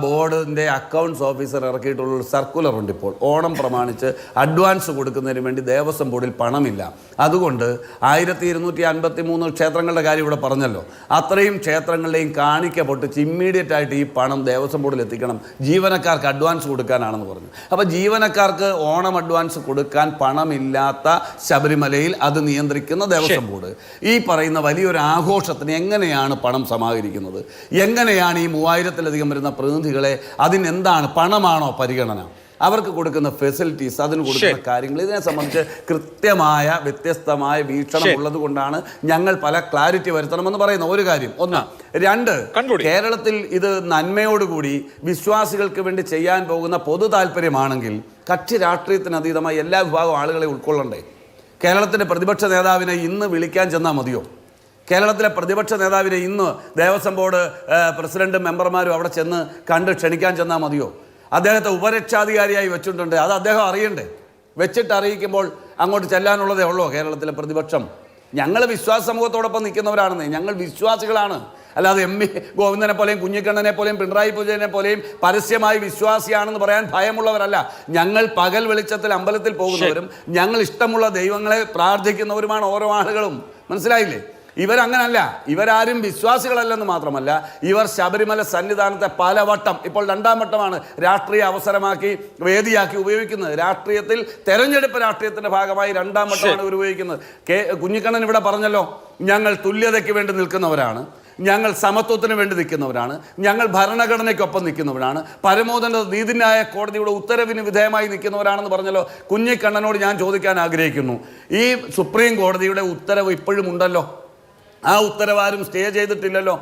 ബോർഡിൻ്റെ അക്കൗണ്ട്സ് ഓഫീസർ ഇറക്കിയിട്ടുള്ള സർക്കുലർ ഉണ്ട്. ഇപ്പോൾ ഓണം പ്രമാണിച്ച് അഡ്വാൻസ് കൊടുക്കുന്നതിന് വേണ്ടി ദേവസ്വം ബോർഡിൽ പണമില്ല. അതുകൊണ്ട് 1253 ക്ഷേത്രങ്ങളുടെ കാര്യം ഇവിടെ പറഞ്ഞല്ലോ, അത്രയും ക്ഷേത്രങ്ങളുടെയും കാണിക്ക പൊട്ടിച്ച് ഇമ്മീഡിയറ്റ് ആയിട്ട് ഈ പണം ദേവസ്വം ബോർഡിൽ എത്തിക്കണം. ജീവനക്കാർക്ക് അഡ്വാൻസ് കൊടുക്കാനാണെന്ന് പറഞ്ഞു. അപ്പോൾ ജീവനക്കാർക്ക് ഓണം അഡ്വാൻസ് കൊടുക്കാൻ പണമില്ലാത്ത ശബരിമലയിൽ അത് നിയന്ത്രിക്കും ദേവസ്വം ബോർഡ് ഈ പറയുന്ന വലിയൊരു ആഘോഷത്തിന് എങ്ങനെയാണ് പണം സമാഹരിക്കുന്നത്? എങ്ങനെയാണ് ഈ 3000-ലധികം വരുന്ന പ്രതിനിധികളെ അതിനെന്താണ് പണമാണോ പരിഗണന? അവർക്ക് കൊടുക്കുന്ന ഫെസിലിറ്റീസ്, അതിന് കൊടുക്കുന്ന കാര്യങ്ങൾ, ഇതിനെ സംബന്ധിച്ച് കൃത്യമായ വ്യത്യസ്തമായ വീക്ഷണം ഉള്ളത് കൊണ്ടാണ് ഞങ്ങൾ പല ക്ലാരിറ്റി വരുത്തണമെന്ന് പറയുന്ന ഒരു കാര്യം. ഒന്ന്. രണ്ട്, കേരളത്തിൽ ഇത് നന്മയോടുകൂടി വിശ്വാസികൾക്ക് വേണ്ടി ചെയ്യാൻ പോകുന്ന പൊതു താല്പര്യമാണെങ്കിൽ കക്ഷി രാഷ്ട്രീയത്തിന് അതീതമായി എല്ലാ വിഭാഗം ആളുകളെ ഉൾക്കൊള്ളണ്ടേ? കേരളത്തിൻ്റെ പ്രതിപക്ഷ നേതാവിനെ ഇന്ന് വിളിക്കാൻ ചെന്നാൽ മതിയോ? കേരളത്തിലെ പ്രതിപക്ഷ നേതാവിനെ ഇന്ന് ദേവസ്വം ബോർഡ് പ്രസിഡന്റും മെമ്പർമാരും അവിടെ ചെന്ന് കണ്ട് ക്ഷണിക്കാൻ ചെന്നാൽ മതിയോ? അദ്ദേഹത്തെ ഉപരക്ഷാധികാരിയായി വെച്ചിട്ടുണ്ട്. അത് അദ്ദേഹം അറിയണ്ടേ? വെച്ചിട്ട് അറിയിക്കുമ്പോൾ അങ്ങോട്ട് ചെല്ലാനുള്ളതേ ഉള്ളൂ കേരളത്തിലെ പ്രതിപക്ഷം. ഞങ്ങൾ വിശ്വാസ സമൂഹത്തോടൊപ്പം നിൽക്കുന്നവരാണെന്നേ, ഞങ്ങൾ വിശ്വാസികളാണ്. അല്ലാതെ എം വി ഗോവിന്ദനെ പോലെയും കുഞ്ഞിക്കണ്ണനെ പോലെയും പിണറായി വിജയനെ പോലെയും പരസ്യമായി വിശ്വാസിയാണെന്ന് പറയാൻ ഭയമുള്ളവരല്ല. ഞങ്ങൾ പകൽ വെളിച്ചത്തിൽ അമ്പലത്തിൽ പോകുന്നവരും ഞങ്ങൾ ഇഷ്ടമുള്ള ദൈവങ്ങളെ പ്രാർത്ഥിക്കുന്നവരുമാണ് ഓരോ ആളുകളും. മനസ്സിലായില്ലേ? ഇവരങ്ങനല്ല. ഇവരാരും വിശ്വാസികളല്ലെന്ന് മാത്രമല്ല, ഇവർ ശബരിമല സന്നിധാനത്തെ പലവട്ടം, ഇപ്പോൾ 2ാം വട്ടമാണ് രാഷ്ട്രീയ അവസരമാക്കി വേദിയാക്കി ഉപയോഗിക്കുന്നത്. രാഷ്ട്രീയത്തിൽ തെരഞ്ഞെടുപ്പ് രാഷ്ട്രീയത്തിൻ്റെ ഭാഗമായി 2ാം വട്ടമാണ് ഇവർ ഉപയോഗിക്കുന്നത്. കുഞ്ഞിക്കണ്ണൻ ഇവിടെ പറഞ്ഞല്ലോ, ഞങ്ങൾ തുല്യതയ്ക്ക് വേണ്ടി നിൽക്കുന്നവരാണ്, ഞങ്ങൾ സമത്വത്തിന് വേണ്ടി നിൽക്കുന്നവരാണ്, ഞങ്ങൾ ഭരണഘടനയ്ക്കൊപ്പം നിൽക്കുന്നവരാണ്, പരമോന്നത നീതിന്യായ കോടതിയുടെ ഉത്തരവിന് വിധേയമായി നിൽക്കുന്നവരാണെന്ന് പറഞ്ഞല്ലോ. കുഞ്ഞിക്കണ്ണനോട് ഞാൻ ചോദിക്കാൻ ആഗ്രഹിക്കുന്നു, ഈ സുപ്രീം കോടതിയുടെ ഉത്തരവ് ഇപ്പോഴും ഉണ്ടല്ലോ, ആ ഉത്തരവാരും സ്റ്റേ ചെയ്തിട്ടില്ലല്ലോ.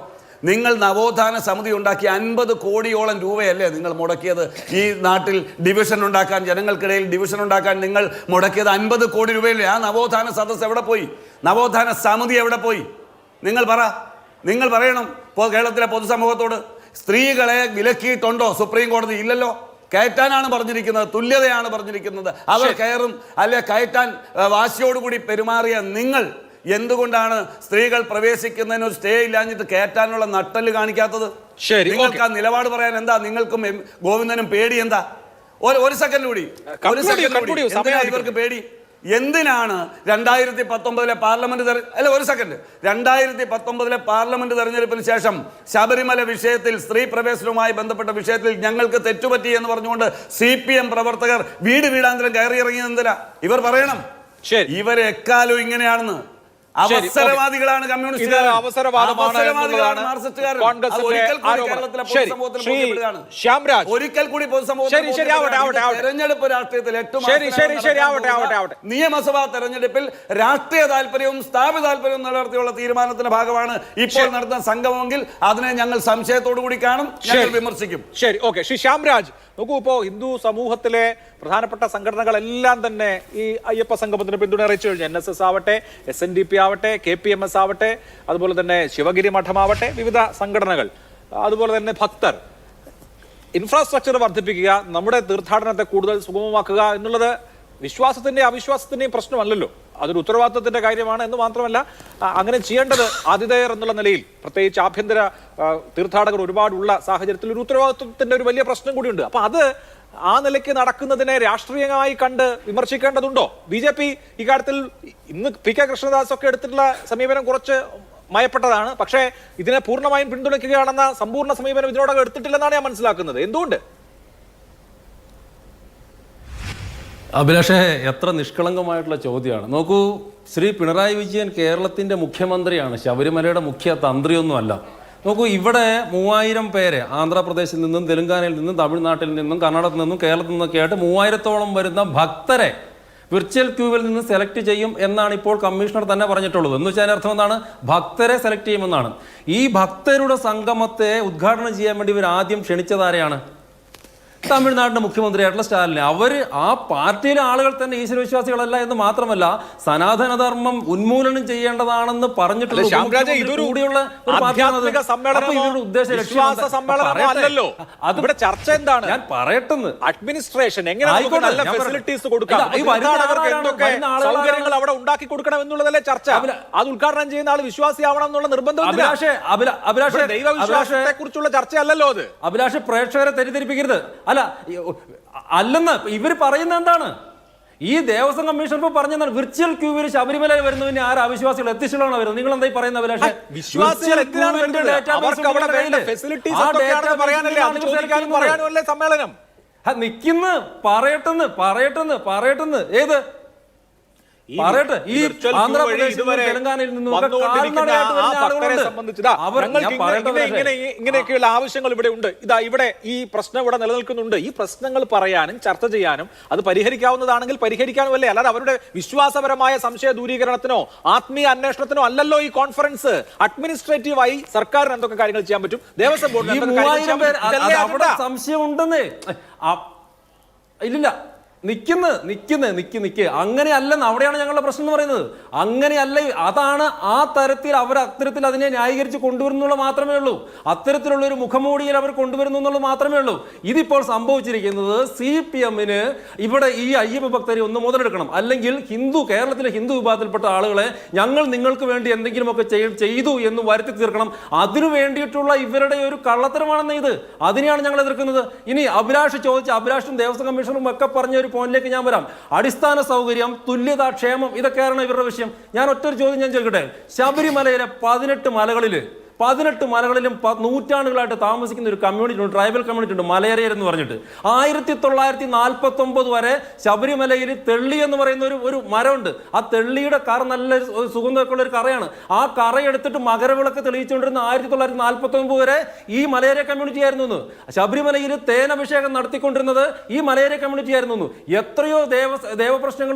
നിങ്ങൾ നവോത്ഥാന സമിതി ഉണ്ടാക്കി 50 കോടിയോളം രൂപയല്ലേ നിങ്ങൾ മുടക്കിയത്? ഈ നാട്ടിൽ ഡിവിഷൻ ഉണ്ടാക്കാൻ, ജനങ്ങൾക്കിടയിൽ ഡിവിഷൻ ഉണ്ടാക്കാൻ നിങ്ങൾ മുടക്കിയത് 50 കോടി രൂപയല്ലേ? ആ നവോത്ഥാന സദസ്സ് എവിടെ പോയി? നവോത്ഥാന സമിതി എവിടെ പോയി? നിങ്ങൾ പറയണം കേരളത്തിലെ പൊതുസമൂഹത്തോട്. സ്ത്രീകളെ വിലക്കിയിട്ടുണ്ടോ സുപ്രീം കോടതി? ഇല്ലല്ലോ. കയറ്റാനാണ് പറഞ്ഞിരിക്കുന്നത്, തുല്യതയാണ് പറഞ്ഞിരിക്കുന്നത്. അവർ കയറും അല്ലെ കയറ്റാൻ വാശിയോടുകൂടി പെരുമാറിയ നിങ്ങൾ എന്തുകൊണ്ടാണ് സ്ത്രീകൾ പ്രവേശിക്കുന്നതിന് ഒരു സ്റ്റേ ഇല്ലാഞ്ഞിട്ട് കയറ്റാനുള്ള നട്ടല് കാണിക്കാത്തത്? നിങ്ങൾക്ക് ആ നിലപാട് പറയാൻ എന്താ നിങ്ങൾക്കും ഗോവിന്ദനും പേടി? എന്താ? ഒരു സെക്കൻഡ് കൂടി, ഇവർക്ക് പേടി എന്തിനാണ്? 2019 പാർലമെന്റ് 2019 പാർലമെന്റ് തെരഞ്ഞെടുപ്പിന് ശേഷം ശബരിമല വിഷയത്തിൽ, സ്ത്രീ പ്രവേശനവുമായി ബന്ധപ്പെട്ട വിഷയത്തിൽ ഞങ്ങൾക്ക് തെറ്റുപറ്റി എന്ന് പറഞ്ഞുകൊണ്ട് CPM പ്രവർത്തകർ വീടാന്തരം കയറിയിറങ്ങിയത് എന്തിനാ? ഇവർ പറയണം ഇവരെ എക്കാലവും ഇങ്ങനെയാണെന്ന്. അവസരവാദികളാണ് കമ്മ്യൂണിസ്റ്റുകാർ, ഒരിക്കൽ കൂടി തെരഞ്ഞെടുപ്പ് രാഷ്ട്രീയത്തിൽ നിയമസഭാ തെരഞ്ഞെടുപ്പിൽ രാഷ്ട്രീയ താല്പര്യവും സ്ഥാപിത താല്പര്യവും നിലനിർത്തിയുള്ള തീരുമാനത്തിന്റെ ഭാഗമാണ് ഇപ്പോൾ നടത്തുന്ന സംഗമമെങ്കിൽ അതിനെ ഞങ്ങൾ സംശയത്തോടു കൂടി കാണും, ഞങ്ങൾ വിമർശിക്കും. ശരി, ഓക്കെ. ശ്രീ ശ്യാംരാജ്, നോക്കൂ, ഇപ്പോൾ ഹിന്ദു സമൂഹത്തിലെ പ്രധാനപ്പെട്ട സംഘടനകളെല്ലാം തന്നെ ഈ അയ്യപ്പ സംഗമത്തിന് പിന്തുണ അറിയിച്ചു കഴിഞ്ഞു. NSS ആവട്ടെ, SNDP ആവട്ടെ, KPMS ആവട്ടെ, അതുപോലെ തന്നെ ശിവഗിരി മഠമാവട്ടെ, വിവിധ സംഘടനകൾ, അതുപോലെ തന്നെ ഭക്തർ. ഇൻഫ്രാസ്ട്രക്ചർ വർദ്ധിപ്പിക്കുക, നമ്മുടെ തീർത്ഥാടനത്തെ കൂടുതൽ സുഗമമാക്കുക എന്നുള്ളത് വിശ്വാസത്തിന്റെയും അവിശ്വാസത്തിന്റെയും പ്രശ്നമല്ലല്ലോ, അതൊരു ഉത്തരവാദിത്വത്തിന്റെ കാര്യമാണ്. എന്ന് മാത്രമല്ല, അങ്ങനെ ചെയ്യേണ്ടത് ആതിഥേയർ എന്നുള്ള നിലയിൽ, പ്രത്യേകിച്ച് ആഭ്യന്തര തീർത്ഥാടകർ ഒരുപാടുള്ള സാഹചര്യത്തിൽ ഒരു ഉത്തരവാദിത്വത്തിന്റെ ഒരു വലിയ പ്രശ്നം കൂടിയുണ്ട്. അപ്പൊ അത് ആ നിലയ്ക്ക് നടക്കുന്നതിനെ രാഷ്ട്രീയമായി കണ്ട് വിമർശിക്കേണ്ടതുണ്ടോ? BJP ഇക്കാര്യത്തിൽ ഇന്ന് PK കൃഷ്ണദാസ് ഒക്കെ എടുത്തിട്ടുള്ള സമീപനം കുറച്ച് മയപ്പെട്ടതാണ്. പക്ഷേ ഇതിനെ പൂർണ്ണമായും പിന്തുണയ്ക്കുകയാണെന്ന സമ്പൂർണ്ണ സമീപനം ഇതിനോടകം എടുത്തിട്ടില്ലെന്നാണ് ഞാൻ മനസ്സിലാക്കുന്നത്. എന്തുകൊണ്ട്? അഭിലാഷേ, എത്ര നിഷ്കളങ്കമായിട്ടുള്ള ചോദ്യമാണ്. നോക്കൂ, ശ്രീ പിണറായി വിജയൻ കേരളത്തിൻ്റെ മുഖ്യമന്ത്രിയാണ്, ശബരിമലയുടെ മുഖ്യ തന്ത്രിയൊന്നുമല്ല. നോക്കൂ, ഇവിടെ 3000 പേരെ ആന്ധ്രാപ്രദേശിൽ നിന്നും, തെലുങ്കാനയിൽ നിന്നും, തമിഴ്നാട്ടിൽ നിന്നും, കർണാടകത്തിൽ നിന്നും, കേരളത്തിൽ നിന്നൊക്കെ ആയിട്ട് 3000-ഓളം വരുന്ന ഭക്തരെ വിർച്വൽ ക്യൂവിൽ നിന്ന് സെലക്ട് ചെയ്യും എന്നാണ് ഇപ്പോൾ കമ്മീഷണർ തന്നെ പറഞ്ഞിട്ടുള്ളത്. എന്ന് വെച്ചാൽ അർത്ഥം എന്താണ്? ഭക്തരെ സെലക്ട് ചെയ്യുമെന്നാണ്. ഈ ഭക്തരുടെ സംഗമത്തെ ഉദ്ഘാടനം ചെയ്യാൻ വേണ്ടി ഇവർ ആദ്യം ക്ഷണിച്ചതാരെയാണ്? തമിഴ്നാടിന്റെ മുഖ്യമന്ത്രിയായിട്ടുള്ള സ്റ്റാലിനെ. അവര് ആ പാർട്ടിയിലെ ആളുകൾ തന്നെ ഈശ്വരവിശ്വാസികളല്ല എന്ന് മാത്രമല്ല സനാതനധർമ്മം ഉന്മൂലനം ചെയ്യേണ്ടതാണെന്ന് പറഞ്ഞിട്ടുള്ള ഇവിടെ ചർച്ച എന്താണ്? ഞാൻ പറയട്ടെന്ന്. അഡ്മിനിസ്ട്രേഷൻ എങ്ങനെ നല്ല ഫെസിലിറ്റീസ് കൊടുക്കാം, എന്തൊക്കെ സൗകര്യങ്ങൾ അവിടെ ഉണ്ടാക്കി കൊടുക്കണം എന്നുള്ളതല്ലേ ചർച്ച. അത് ഉദ്ഘാടനം ചെയ്യുന്ന ആൾ വിശ്വാസിയാവണം എന്നുള്ള നിർബന്ധം ദൈവവിശ്വാസത്തെ കുറിച്ചുള്ള ചർച്ചയല്ലല്ലോ അത്. അഭിലാഷ് പ്രേക്ഷകരെ തെറ്റിദ്ധരിപ്പിക്കരുത്. അല്ലെന്ന് ഇവർ പറയുന്ന എന്താണ്? ഈ ദേവസ്വം കമ്മീഷൻ ഇപ്പൊ പറഞ്ഞതാണ് വിർച്വൽ ക്യൂവിൽ ശബരിമല വരുന്നതിന് ആര് അവിശ്വാസികൾ എത്തിച്ചിട്ടാണ് വരുന്നത്. നിങ്ങൾ എന്തായി പറയുന്ന അഭിലാഷ്? വിശ്വാസികൾ സമ്മേളനം നിൽക്കുന്നു പറയട്ടെന്ന് ഏത് പറയട്ടെ. ഈ ആന്ധ്രാപ്രദേശിൽ തെലങ്കാനയിൽ നിന്നൊക്കെ ഇങ്ങനെയൊക്കെയുള്ള ആവശ്യങ്ങൾ ഇവിടെ ഉണ്ട്. ഇവിടെ ഈ പ്രശ്നം ഇവിടെ നിലനിൽക്കുന്നുണ്ട്. ഈ പ്രശ്നങ്ങൾ പറയാനും ചർച്ച ചെയ്യാനും അത് പരിഹരിക്കാവുന്നതാണെങ്കിൽ പരിഹരിക്കാനും അല്ലേ, അല്ലാതെ അവരുടെ വിശ്വാസപരമായ സംശയ ദൂരീകരണത്തിനോ ആത്മീയ അന്വേഷണത്തിനോ അല്ലല്ലോ ഈ കോൺഫറൻസ്. അഡ്മിനിസ്ട്രേറ്റീവായി സർക്കാരിന് എന്തൊക്കെ കാര്യങ്ങൾ ചെയ്യാൻ പറ്റും, ദേവസ്വം ബോർഡിന് സംശയം ഉണ്ടെന്നേ. ഇല്ലില്ല, നിക്ക് അങ്ങനെയല്ലെന്ന്. അവിടെയാണ് ഞങ്ങളുടെ പ്രശ്നം എന്ന് പറയുന്നത്. അങ്ങനെയല്ല, അതാണ് ആ തരത്തിൽ അവർ അത്തരത്തിൽ അതിനെ ന്യായീകരിച്ച് കൊണ്ടുവരുന്നുള്ള മാത്രമേ ഉള്ളൂ. അത്തരത്തിലുള്ള ഒരു മുഖമൂടിയിൽ അവർ കൊണ്ടുവരുന്നു എന്നുള്ളത് മാത്രമേ ഉള്ളൂ. ഇതിപ്പോൾ സംഭവിച്ചിരിക്കുന്നത് CPM-ന് ഇവിടെ ഈ അയ്യപ്പ ഭക്തരെ ഒന്ന് മുതലെടുക്കണം, അല്ലെങ്കിൽ കേരളത്തിലെ ഹിന്ദു വിഭാഗത്തിൽപ്പെട്ട ആളുകളെ ഞങ്ങൾ നിങ്ങൾക്ക് വേണ്ടി എന്തെങ്കിലുമൊക്കെ ചെയ്തു എന്ന് വരുത്തി തീർക്കണം. അതിനു വേണ്ടിയിട്ടുള്ള ഇവരുടെ ഒരു കള്ളത്തരമാണെന്ന് ഇത്. അതിനെയാണ് ഞങ്ങൾ എതിർക്കുന്നത്. ഇനി അഭിലാഷ് ചോദിച്ച, അഭിലാഷും ദേവസ്വം കമ്മീഷണറും ഒക്കെ പറഞ്ഞ ഒരു പോയിന്റിലേക്ക് ഞാൻ വരാം. അടിസ്ഥാന സൗകര്യം, തുല്യത, ക്ഷേമം, ഇതൊക്കെയാണ് ഇവരുടെ വിഷയം. ഞാൻ ഒറ്റൊരു ചോദ്യം ഞാൻ ചോദിക്കട്ടെ. ശബരിമലയിലെ 18 മലകളിലും നൂറ്റാണ്ടുകളായിട്ട് താമസിക്കുന്ന ഒരു കമ്മ്യൂണിറ്റി ഉണ്ട്, ട്രൈബൽ കമ്മ്യൂണിറ്റി ഉണ്ട്, മലയരയർ എന്ന് പറഞ്ഞിട്ട്. 1949 വരെ ശബരിമലയിൽ തെള്ളി എന്ന് പറയുന്ന ഒരു മരമുണ്ട്. ആ തെള്ളിയുടെ കറ നല്ല സുഗന്ധമൊക്കെ ഉള്ള ഒരു കറയാണ്. ആ കറ എടുത്തിട്ട് മകരവിളക്ക് തെളിയിച്ചുകൊണ്ടിരുന്ന 1949 വരെ ഈ മലയര കമ്മ്യൂണിറ്റി ആയിരുന്നു. ശബരിമലയിൽ തേനഭിഷേകം നടത്തിക്കൊണ്ടിരുന്നത് ഈ മലയര കമ്മ്യൂണിറ്റി ആയിരുന്നു. എത്രയോ ദേവപ്രശ്നങ്ങൾ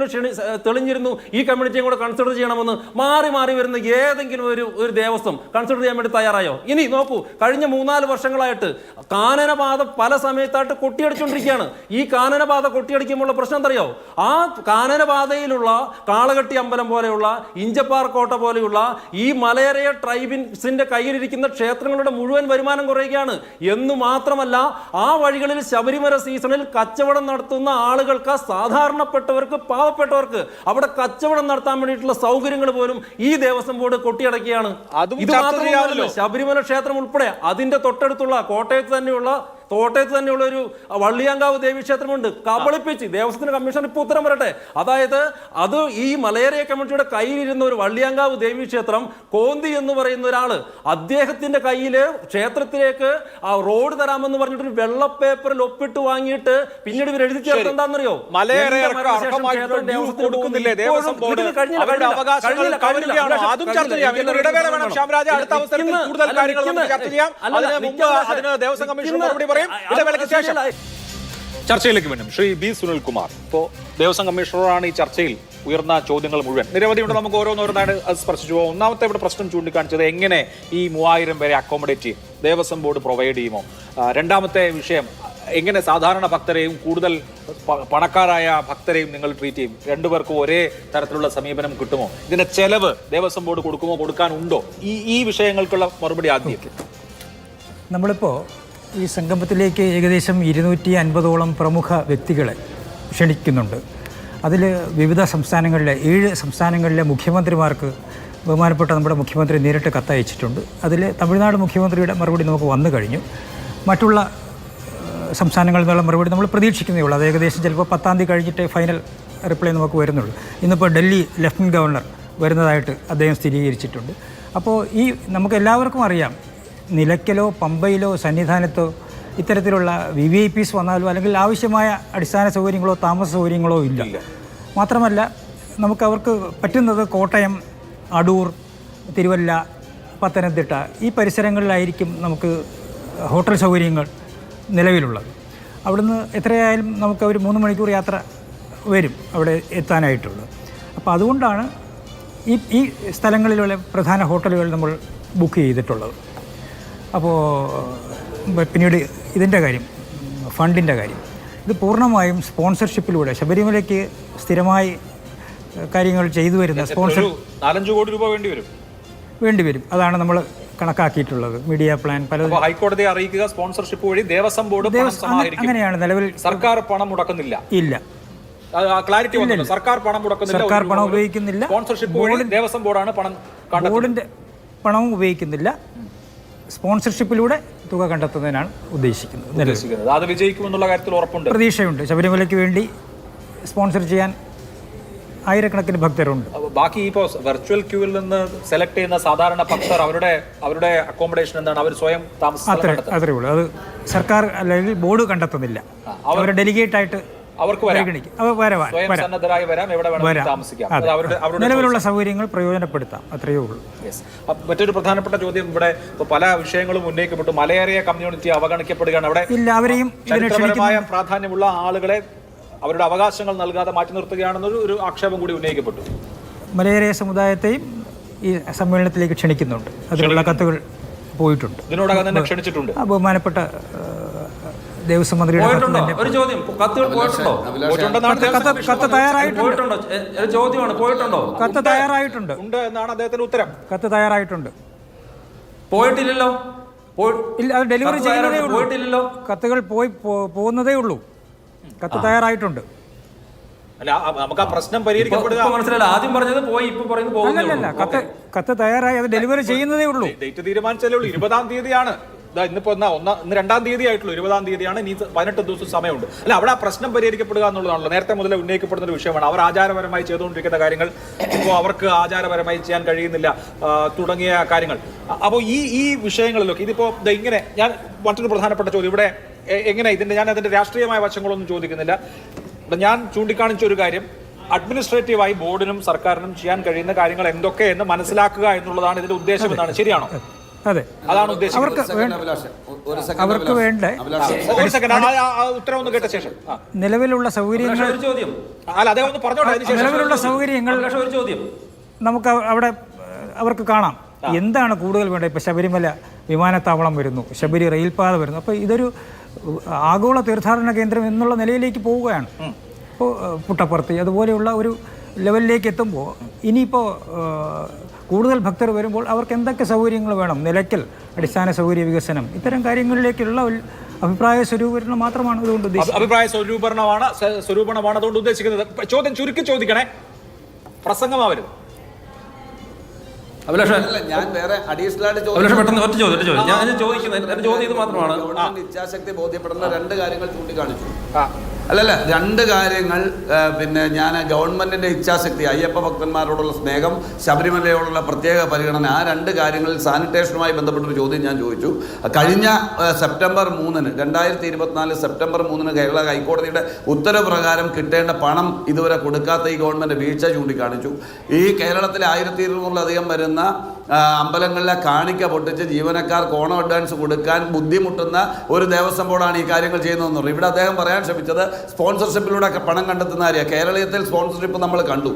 തെളിഞ്ഞിരുന്നു. ഈ കമ്മ്യൂണിറ്റിയും കൂടെ കൺസിഡർ ചെയ്യണമെന്ന് മാറി വരുന്ന ഏതെങ്കിലും ഒരു ദേവസ്വം കൺസിഡർ ചെയ്യാൻ വേണ്ടി തയ്യാറായോ? ഇനി നോക്കൂ, കഴിഞ്ഞ 3-4 വർഷങ്ങളായിട്ട് കാനനപാത പല സമയത്തായിട്ട് കൊട്ടിയടിച്ചുകൊണ്ടിരിക്കുകയാണ്. ഈ കാനനപാത കൊട്ടിയടിക്കുമ്പോഴുള്ള പ്രശ്നം എന്തറിയോ? ആ കാനനപാതയിലുള്ള കാളകെട്ടി അമ്പലം പോലെയുള്ള, ഇഞ്ചപ്പാർ കോട്ട പോലെയുള്ള ഈ മലയരയ ട്രൈബിൻസിന്റെ കയ്യിലിരിക്കുന്ന ക്ഷേത്രങ്ങളുടെ മുഴുവൻ വരുമാനം കുറയുകയാണ്. എന്നു മാത്രമല്ല, ആ വഴികളിൽ ശബരിമല സീസണിൽ കച്ചവടം നടത്തുന്ന ആളുകൾക്ക്, സാധാരണപ്പെട്ടവർക്ക്, പാവപ്പെട്ടവർക്ക് അവിടെ കച്ചവടം നടത്താൻ വേണ്ടിയിട്ടുള്ള സൗകര്യങ്ങൾ പോലും ഈ ദേവസ്വം ബോർഡ് കൊട്ടിയടക്കുകയാണ്. ഇത് മാത്രമല്ല, ശബരിമല ക്ഷേത്രം ഉൾപ്പെടെ അതിന്റെ തൊട്ടടുത്തുള്ള കോട്ടയത്ത് തന്നെയുള്ള ഒരു വള്ളിയാങ്കാവ് ദേവീക്ഷേത്രമുണ്ട്. കബളിപ്പിച്ച് ദേവസ്വത്തിന് കമ്മീഷൻ ഇപ്പോൾ ഉത്തരം വരട്ടെ. അതായത് അത് ഈ മലയരയ കമ്മിറ്റിയുടെ കയ്യിലിരുന്ന ഒരു വള്ളിയാങ്കാവ് ദേവീക്ഷേത്രം കോന്തി എന്ന് പറയുന്ന ഒരാള് അദ്ദേഹത്തിന്റെ കയ്യില് ക്ഷേത്രത്തിലേക്ക് ആ റോഡ് തരാമെന്ന് പറഞ്ഞിട്ട് വെള്ള പേപ്പറിൽ ഒപ്പിട്ട് വാങ്ങിയിട്ട് പിന്നീട് ഇവർ എഴുതി ചേർത്തെന്താണെന്നറിയോ? ചർച്ചയിലേക്ക് വീണ്ടും ശ്രീ B. സുനിൽകുമാർ. ഇപ്പോൾ ദേവസ്വം കമ്മീഷണറാണ് ഈ ചർച്ചയിൽ ഉയർന്ന ചോദ്യങ്ങൾ മുഴുവൻ. നിരവധിയുണ്ട്, നമുക്ക് ഓരോന്നോരോന്നാണ് അത് സ്പർശിച്ചു പോകും. ഒന്നാമത്തെ ഇവിടെ പ്രശ്നം ചൂണ്ടിക്കാണിച്ചത് എങ്ങനെ ഈ 3000 പേരെ അക്കോമഡേറ്റ് ചെയ്യും, ദേവസ്വം ബോർഡ് പ്രൊവൈഡ് ചെയ്യുമോ? രണ്ടാമത്തെ വിഷയം, എങ്ങനെ സാധാരണ ഭക്തരെയും കൂടുതൽ പണക്കാരായ ഭക്തരെയും നിങ്ങൾ ട്രീറ്റ് ചെയ്യും? രണ്ടുപേർക്കും ഒരേ തരത്തിലുള്ള സമീപനം കിട്ടുമോ? ഇതിന്റെ ചെലവ് ദേവസ്വം ബോർഡ് കൊടുക്കുമോ, കൊടുക്കാനുണ്ടോ? ഈ വിഷയങ്ങൾക്കുള്ള മറുപടി ആദ്യം. നമ്മളിപ്പോൾ ഈ സംഗമത്തിലേക്ക് ഏകദേശം 250ഓളം പ്രമുഖ വ്യക്തികളെ ക്ഷണിക്കുന്നുണ്ട്. അതിൽ വിവിധ സംസ്ഥാനങ്ങളിലെ 7 സംസ്ഥാനങ്ങളിലെ മുഖ്യമന്ത്രിമാർക്ക് ബഹുമാനപ്പെട്ട നമ്മുടെ മുഖ്യമന്ത്രി നേരിട്ട് കത്തയച്ചിട്ടുണ്ട്. അതിൽ തമിഴ്നാട് മുഖ്യമന്ത്രിയുടെ മറുപടി നമുക്ക് വന്നു കഴിഞ്ഞു. മറ്റുള്ള സംസ്ഥാനങ്ങളിൽ നിന്നുള്ള മറുപടി നമ്മൾ പ്രതീക്ഷിക്കുന്നേ ഉള്ളൂ. അത് ഏകദേശം ചിലപ്പോൾ 10-ാം തീയതി കഴിഞ്ഞിട്ട് ഫൈനൽ റിപ്ലൈ നമുക്ക് വരുന്നുള്ളൂ. ഇന്നിപ്പോൾ ഡൽഹി ലഫ്റ്റനൻറ്റ് ഗവർണർ വരുന്നതായിട്ട് അദ്ദേഹം സ്ഥിരീകരിച്ചിട്ടുണ്ട്. അപ്പോൾ ഈ നമുക്ക് എല്ലാവർക്കും അറിയാം, നിലയ്ക്കലോ പമ്പയിലോ സന്നിധാനത്തോ ഇത്തരത്തിലുള്ള VVIPs വന്നാലോ അല്ലെങ്കിൽ ആവശ്യമായ അടിസ്ഥാന സൗകര്യങ്ങളോ താമസ സൗകര്യങ്ങളോ ഇല്ല. മാത്രമല്ല, നമുക്ക് അവർക്ക് പറ്റുന്നത് കോട്ടയം, അടൂർ, തിരുവല്ല, പത്തനംതിട്ട ഈ പരിസരങ്ങളിലായിരിക്കും നമുക്ക് ഹോട്ടൽ സൗകര്യങ്ങൾ നിലവിലുള്ളത്. അവിടുന്ന് എത്രയായാലും നമുക്ക് ഒരു 3 മണിക്കൂർ യാത്ര വരും അവിടെ എത്താനായിട്ടുള്ളത്. അപ്പോൾ അതുകൊണ്ടാണ് ഈ സ്ഥലങ്ങളിലുള്ള പ്രധാന ഹോട്ടലുകൾ നമ്മൾ ബുക്ക് ചെയ്തിട്ടുള്ളത്. അപ്പോൾ പിന്നീട് ഇതിൻ്റെ കാര്യം, ഫണ്ടിൻ്റെ കാര്യം. ഇത് പൂർണ്ണമായും സ്പോൺസർഷിപ്പിലൂടെ ശബരിമലയ്ക്ക് സ്ഥിരമായി കാര്യങ്ങൾ ചെയ്തു വരുന്ന സ്പോൺസർ 4-5 കോടി രൂപ വേണ്ടി വരും. അതാണ് നമ്മൾ കണക്കാക്കിയിട്ടുള്ളത്. മീഡിയ പ്ലാൻ പലതും ഹൈക്കോടതിയെ അറിയിക്കുക, സ്പോൺസർഷിപ്പ് വഴി ദേവസ്വം ബോർഡ് അങ്ങനെയാണ് നിലവിൽ. സർക്കാർ പണം മുടക്കുന്നില്ല. ഇല്ല, ക്ലാരിറ്റി വന്നില്ല. സർക്കാർ പണം മുടക്കുന്നില്ല, സർക്കാർ പണം ഉപയോഗിക്കുന്നില്ല. സ്പോൺസർഷിപ്പ് വഴി ദേവസ്വം ബോർഡാണ് പണം ബോർഡിന്റെ പണവും ഉപയോഗിക്കുന്നില്ല. സ്പോൺസർഷിപ്പിലൂടെ തുക കണ്ടെത്തുന്നതിനാണ് ഉദ്ദേശിക്കുന്നത്. അത് വിജയിക്കുമെന്നുള്ള കാര്യത്തിൽ ഉറപ്പുണ്ട്, പ്രതീക്ഷയുണ്ട്. ശബരിമലയ്ക്ക് വേണ്ടി സ്പോൺസർ ചെയ്യാൻ ആയിരക്കണക്കിന് ഭക്തരുണ്ട്. ബാക്കി ഇപ്പോൾ വെർച്വൽ ക്യൂവിൽ നിന്ന് സെലക്ട് ചെയ്യുന്ന സാധാരണ ഭക്തർ അവരുടെ അക്കോമഡേഷൻ എന്താണ്? അവർ സ്വയം അത്രേ ഉള്ളൂ. അത് സർക്കാർ അല്ലെങ്കിൽ ബോർഡ് കണ്ടെത്തുന്നില്ല. അവർ ഡെലിഗേറ്റ് ആയിട്ട് അവർക്ക് നിലവിലുള്ള സൗകര്യങ്ങൾ പ്രയോജനപ്പെടുത്താം, അത്രയേ ഉള്ളൂ. മറ്റൊരു പ്രധാനപ്പെട്ട ചോദ്യം, ഇവിടെ പല വിഷയങ്ങളും ഉന്നയിക്കപ്പെട്ടു. Malaria community അവഗണിക്കപ്പെടുകയാണ്. അവിടെ എല്ലാവരെയും ചരിത്രപരമായ പ്രാധാന്യമുള്ള ആളുകളെ അവരുടെ അവകാശങ്ങൾ നൽകാതെ മാറ്റി നിർത്തുകയാണെന്നൊരു ആക്ഷേപം കൂടി ഉന്നയിക്കപ്പെട്ടു. മലയേറിയ സമുദായത്തെയും ഈ സമ്മേളനത്തിലേക്ക് ക്ഷണിക്കുന്നുണ്ട്. അതിനുള്ള കത്തുകൾ പോയിട്ടുണ്ട്, ഇതിനോടകം തന്നെ ക്ഷണിച്ചിട്ടുണ്ട്. ബഹുമാനപ്പെട്ട ദേവസ്വം മന്ത്രിയുടെ ഒരു ചോദ്യം, കത്തുകൾ പോയിട്ടുണ്ടോ? കത്ത് തയ്യാറായിട്ടുണ്ട്. ചോദ്യമാണ്, പോയിട്ടുണ്ടോ? കത്ത് തയ്യാറായിട്ടുണ്ട് എന്നാണ് അദ്ദേഹത്തിന്റെ ഉത്തരം. കത്ത് തയ്യാറായിട്ടുണ്ട്. പോയിട്ടില്ലല്ലോ. ഇല്ല, അത് ഡെലിവറി ചെയ്യുന്നതേ ഉള്ളൂ. പോയിട്ടില്ലല്ലോ. കത്തുകൾ പോകുന്നതേ ഉള്ളൂ. കത്ത് തയ്യാറായിട്ടുണ്ട്. അല്ല, നമുക്ക് ആ പ്രശ്നം പരിഹരിക്കപ്പെടുക. മനസ്സിലായില്ല, ആദ്യം പറഞ്ഞത് പോയി, ഇപ്പൊ പറയുന്നത് പോകുന്നില്ല. കത്ത് തയ്യാറായി, അത് ഡെലിവറി ചെയ്യുന്നതേ ഉള്ളൂ. ഡേറ്റ് തീരുമാനിച്ചാലേ ഉള്ളൂ. 20-ാം തീയതിയാണ്. ഇന്നിപ്പോ ഇന്ന് 2-ാം തീയതി ആയിട്ടുള്ളൂ. 20-ാം തീയതിയാണ്. ഇനി 18 ദിവസം സമയമുണ്ട്. അല്ല, അവിടെ ആ പ്രശ്നം പരിഹരിക്കപ്പെടുക എന്നുള്ളതാണല്ലോ നേരത്തെ മുതലേ ഉന്നയിക്കപ്പെടുന്ന ഒരു വിഷയമാണ്. അവർ ആചാരപരമായി ചെയ്തുകൊണ്ടിരിക്കുന്ന കാര്യങ്ങൾ ഇപ്പോൾ അവർക്ക് ആചാരപരമായി ചെയ്യാൻ കഴിയുന്നില്ല തുടങ്ങിയ കാര്യങ്ങൾ. അപ്പോൾ ഈ വിഷയങ്ങളിലൊക്കെ ഇതിപ്പോ ഇങ്ങനെ, ഞാൻ മറ്റൊരു പ്രധാനപ്പെട്ട ചോദ്യം ഇവിടെ എങ്ങനെ ഞാൻ അതിന്റെ രാഷ്ട്രീയമായ വശങ്ങളൊന്നും ചോദിക്കുന്നില്ല. ഞാൻ ചൂണ്ടിക്കാണിച്ച ഒരു കാര്യം, അഡ്മിനിസ്ട്രേറ്റീവായി ബോർഡിനും സർക്കാരിനും ചെയ്യാൻ കഴിയുന്ന കാര്യങ്ങൾ എന്തൊക്കെ എന്ന് മനസ്സിലാക്കുക എന്നുള്ളതാണ് ഇതിന്റെ ഉദ്ദേശം എന്നാണ്. ശരിയാണോ? അതെ, അതാണ് ഉദ്ദേശം. അവർക്ക് വേണ്ട ഉത്തരം ഒന്ന് കേട്ട ശേഷം നിലവിലുള്ള സൗകര്യങ്ങൾ, നിലവിലുള്ള സൗകര്യങ്ങൾ നമുക്ക് അവിടെ അവർക്ക് കാണാം. എന്താണ് കൂടുതൽ വേണ്ടത്? ഇപ്പൊ ശബരിമല വിമാനത്താവളം വരുന്നു, ശബരി റെയിൽപാത വരുന്നു. അപ്പോൾ ഇതൊരു ആഗോള തീർത്ഥാടന കേന്ദ്രം എന്നുള്ള നിലയിലേക്ക് പോവുകയാണ്. ഇപ്പോൾ പുട്ടപ്പർത്തി അതുപോലെയുള്ള ഒരു ലെവലിലേക്ക് എത്തുമ്പോൾ ഇനിയിപ്പോൾ കൂടുതൽ ഭക്തർ വരുമ്പോൾ അവർക്ക് എന്തൊക്കെ സൗകര്യങ്ങൾ വേണം, നിലയ്ക്കൽ അടിസ്ഥാന സൗകര്യ വികസനം, ഇത്തരം കാര്യങ്ങളിലേക്കുള്ള അഭിപ്രായ സ്വരൂപീകരണം മാത്രമാണ് അതുകൊണ്ട് ഉദ്ദേശിക്കുന്നത്. അഭിപ്രായ സ്വരൂപണമാണ് അതുകൊണ്ട് ഉദ്ദേശിക്കുന്നത്. ചോദ്യം ചുരുക്കി ചോദിക്കണേ, പ്രസംഗമാവരുത്. ഞാൻ വേറെ അഡീഷണൽ ആയിട്ട് ഇച്ഛാശക്തി ബോധ്യപ്പെടുന്ന 2 കാര്യങ്ങൾ ചൂണ്ടിക്കാണിച്ചു. അല്ലല്ല, 2 കാര്യങ്ങൾ. പിന്നെ ഞാൻ ഗവൺമെന്റിന്റെ ഇച്ഛാശക്തി, അയ്യപ്പ ഭക്തന്മാരോടുള്ള സ്നേഹം, ശബരിമലയോടുള്ള പ്രത്യേക പരിഗണന, ആ 2 കാര്യങ്ങളിൽ സാനിറ്റേഷനുമായി ബന്ധപ്പെട്ടൊരു ചോദ്യം ഞാൻ ചോദിച്ചു. കഴിഞ്ഞ സെപ്റ്റംബർ 3-ന് 2024 സെപ്റ്റംബർ 3-ന് കേരള ഹൈക്കോടതിയുടെ ഉത്തരവ് പ്രകാരം കിട്ടേണ്ട പണം ഇതുവരെ കൊടുക്കാത്ത ഈ ഗവൺമെന്റ് വീഴ്ച ചൂണ്ടിക്കാണിച്ചു. ഈ കേരളത്തിലെ 1200-ലധികം വരുന്ന അമ്പലങ്ങളിലെ കാണിക്ക പൊട്ടിച്ച് ജീവനക്കാർക്ക് ഓണം അഡ്വാൻസ് കൊടുക്കാൻ ബുദ്ധിമുട്ടുന്ന ഒരു ദേവസ്വം ബോർഡാണ് ഈ കാര്യങ്ങൾ ചെയ്യുന്നതെന്ന് പറഞ്ഞു. ഇവിടെ അദ്ദേഹം പറയാൻ ശ്രമിച്ചത് സ്പോൺസർഷിപ്പിലൂടെ പണം കണ്ടെത്തുന്ന കാര്യമാണ്. കേരളീയത്തിൽ സ്പോൺസർഷിപ്പ് നമ്മൾ കണ്ടു.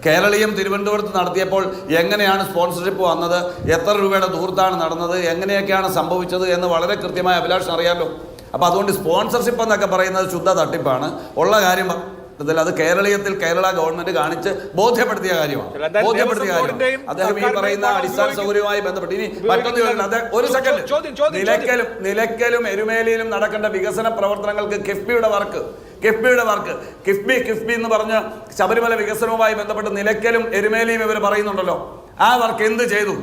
കേരളീയം തിരുവനന്തപുരത്ത് നടത്തിയപ്പോൾ എങ്ങനെയാണ് സ്പോൺസർഷിപ്പ് വന്നത്, എത്ര രൂപയുടെ ദൂർത്താണ് നടന്നത്, എങ്ങനെയൊക്കെയാണ് സംഭവിച്ചത് എന്ന് വളരെ കൃത്യമായി അഭിലാഷൻ അറിയാമല്ലോ. അപ്പോൾ അതുകൊണ്ട് സ്പോൺസർഷിപ്പ് എന്നൊക്കെ പറയുന്നത് ശുദ്ധ തട്ടിപ്പാണ്. ഉള്ള കാര്യം അത് കേരളീയത്തിൽ കേരള ഗവൺമെന്റ് കാണിച്ച് ബോധ്യപ്പെടുത്തിയ കാര്യമാണ്. അദ്ദേഹം ഈ പറയുന്ന അടിസ്ഥാന സൗകര്യവുമായി ബന്ധപ്പെട്ട് ഇനി മറ്റൊന്ന് ഒരു സെക്കൻഡ്, നിലയ്ക്കലും എരുമേലിയിലും നടക്കേണ്ട വികസന പ്രവർത്തനങ്ങൾക്ക് കിഫ്ബിയുടെ വർക്ക് കിഫ്ബി എന്ന് പറഞ്ഞ് ശബരിമല വികസനവുമായി ബന്ധപ്പെട്ട് നിലയ്ക്കലും എരുമേലിയും ഇവർ പറയുന്നുണ്ടല്ലോ. ആ വർക്ക് എന്ത് ചെയ്തു?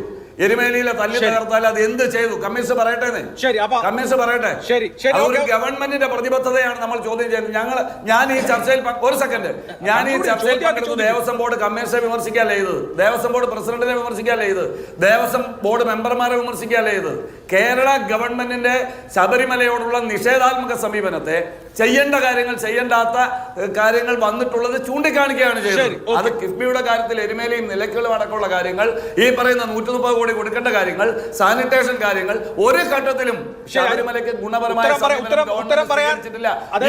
എരുമേലിയിലെ തല്ലി തകർത്താൽ അത് എന്ത് ചെയ്തു? കമ്മീഷൻ പറയട്ടെ. കമ്മീഷൻ പറയട്ടെ. അതൊരു ഗവൺമെന്റിന്റെ പ്രതിബദ്ധതയാണ് നമ്മൾ ചോദ്യം ചെയ്യുന്നത്. ഞാൻ ഈ ചർച്ചയിൽ പങ്കെടുത്ത് ദേവസ്വം ബോർഡ് കമ്മീഷനെ വിമർശിക്കുകയല്ല ചെയ്തത്, ദേവസ്വം ബോർഡ് പ്രസിഡന്റിനെ വിമർശിക്കുകയല്ല ചെയ്തത്, ദേവസ്വം ബോർഡ് മെമ്പർമാരെ വിമർശിക്കുകയല്ല ചെയ്തത്. കേരള ഗവൺമെന്റിന്റെ ശബരിമലയോടുള്ള നിഷേധാത്മക സമീപനത്തെ, ചെയ്യേണ്ട കാര്യങ്ങൾ ചെയ്യേണ്ടാത്ത കാര്യങ്ങൾ വന്നിട്ടുള്ളത് ചൂണ്ടിക്കാണിക്കുകയാണ് ചെയ്തത്. അത് കിഫ്ബിയുടെ കാര്യത്തിൽ എരുമേലിയും നിലയ്ക്കലും അടക്കമുള്ള കാര്യങ്ങൾ, ഈ പറയുന്ന 130 കോടി കൊടുക്കേണ്ട കാര്യങ്ങൾ, സാനിറ്റേഷൻ കാര്യങ്ങൾ ഒരു ഘട്ടത്തിലും ശബരിമലയ്ക്ക് ഗുണപരമായ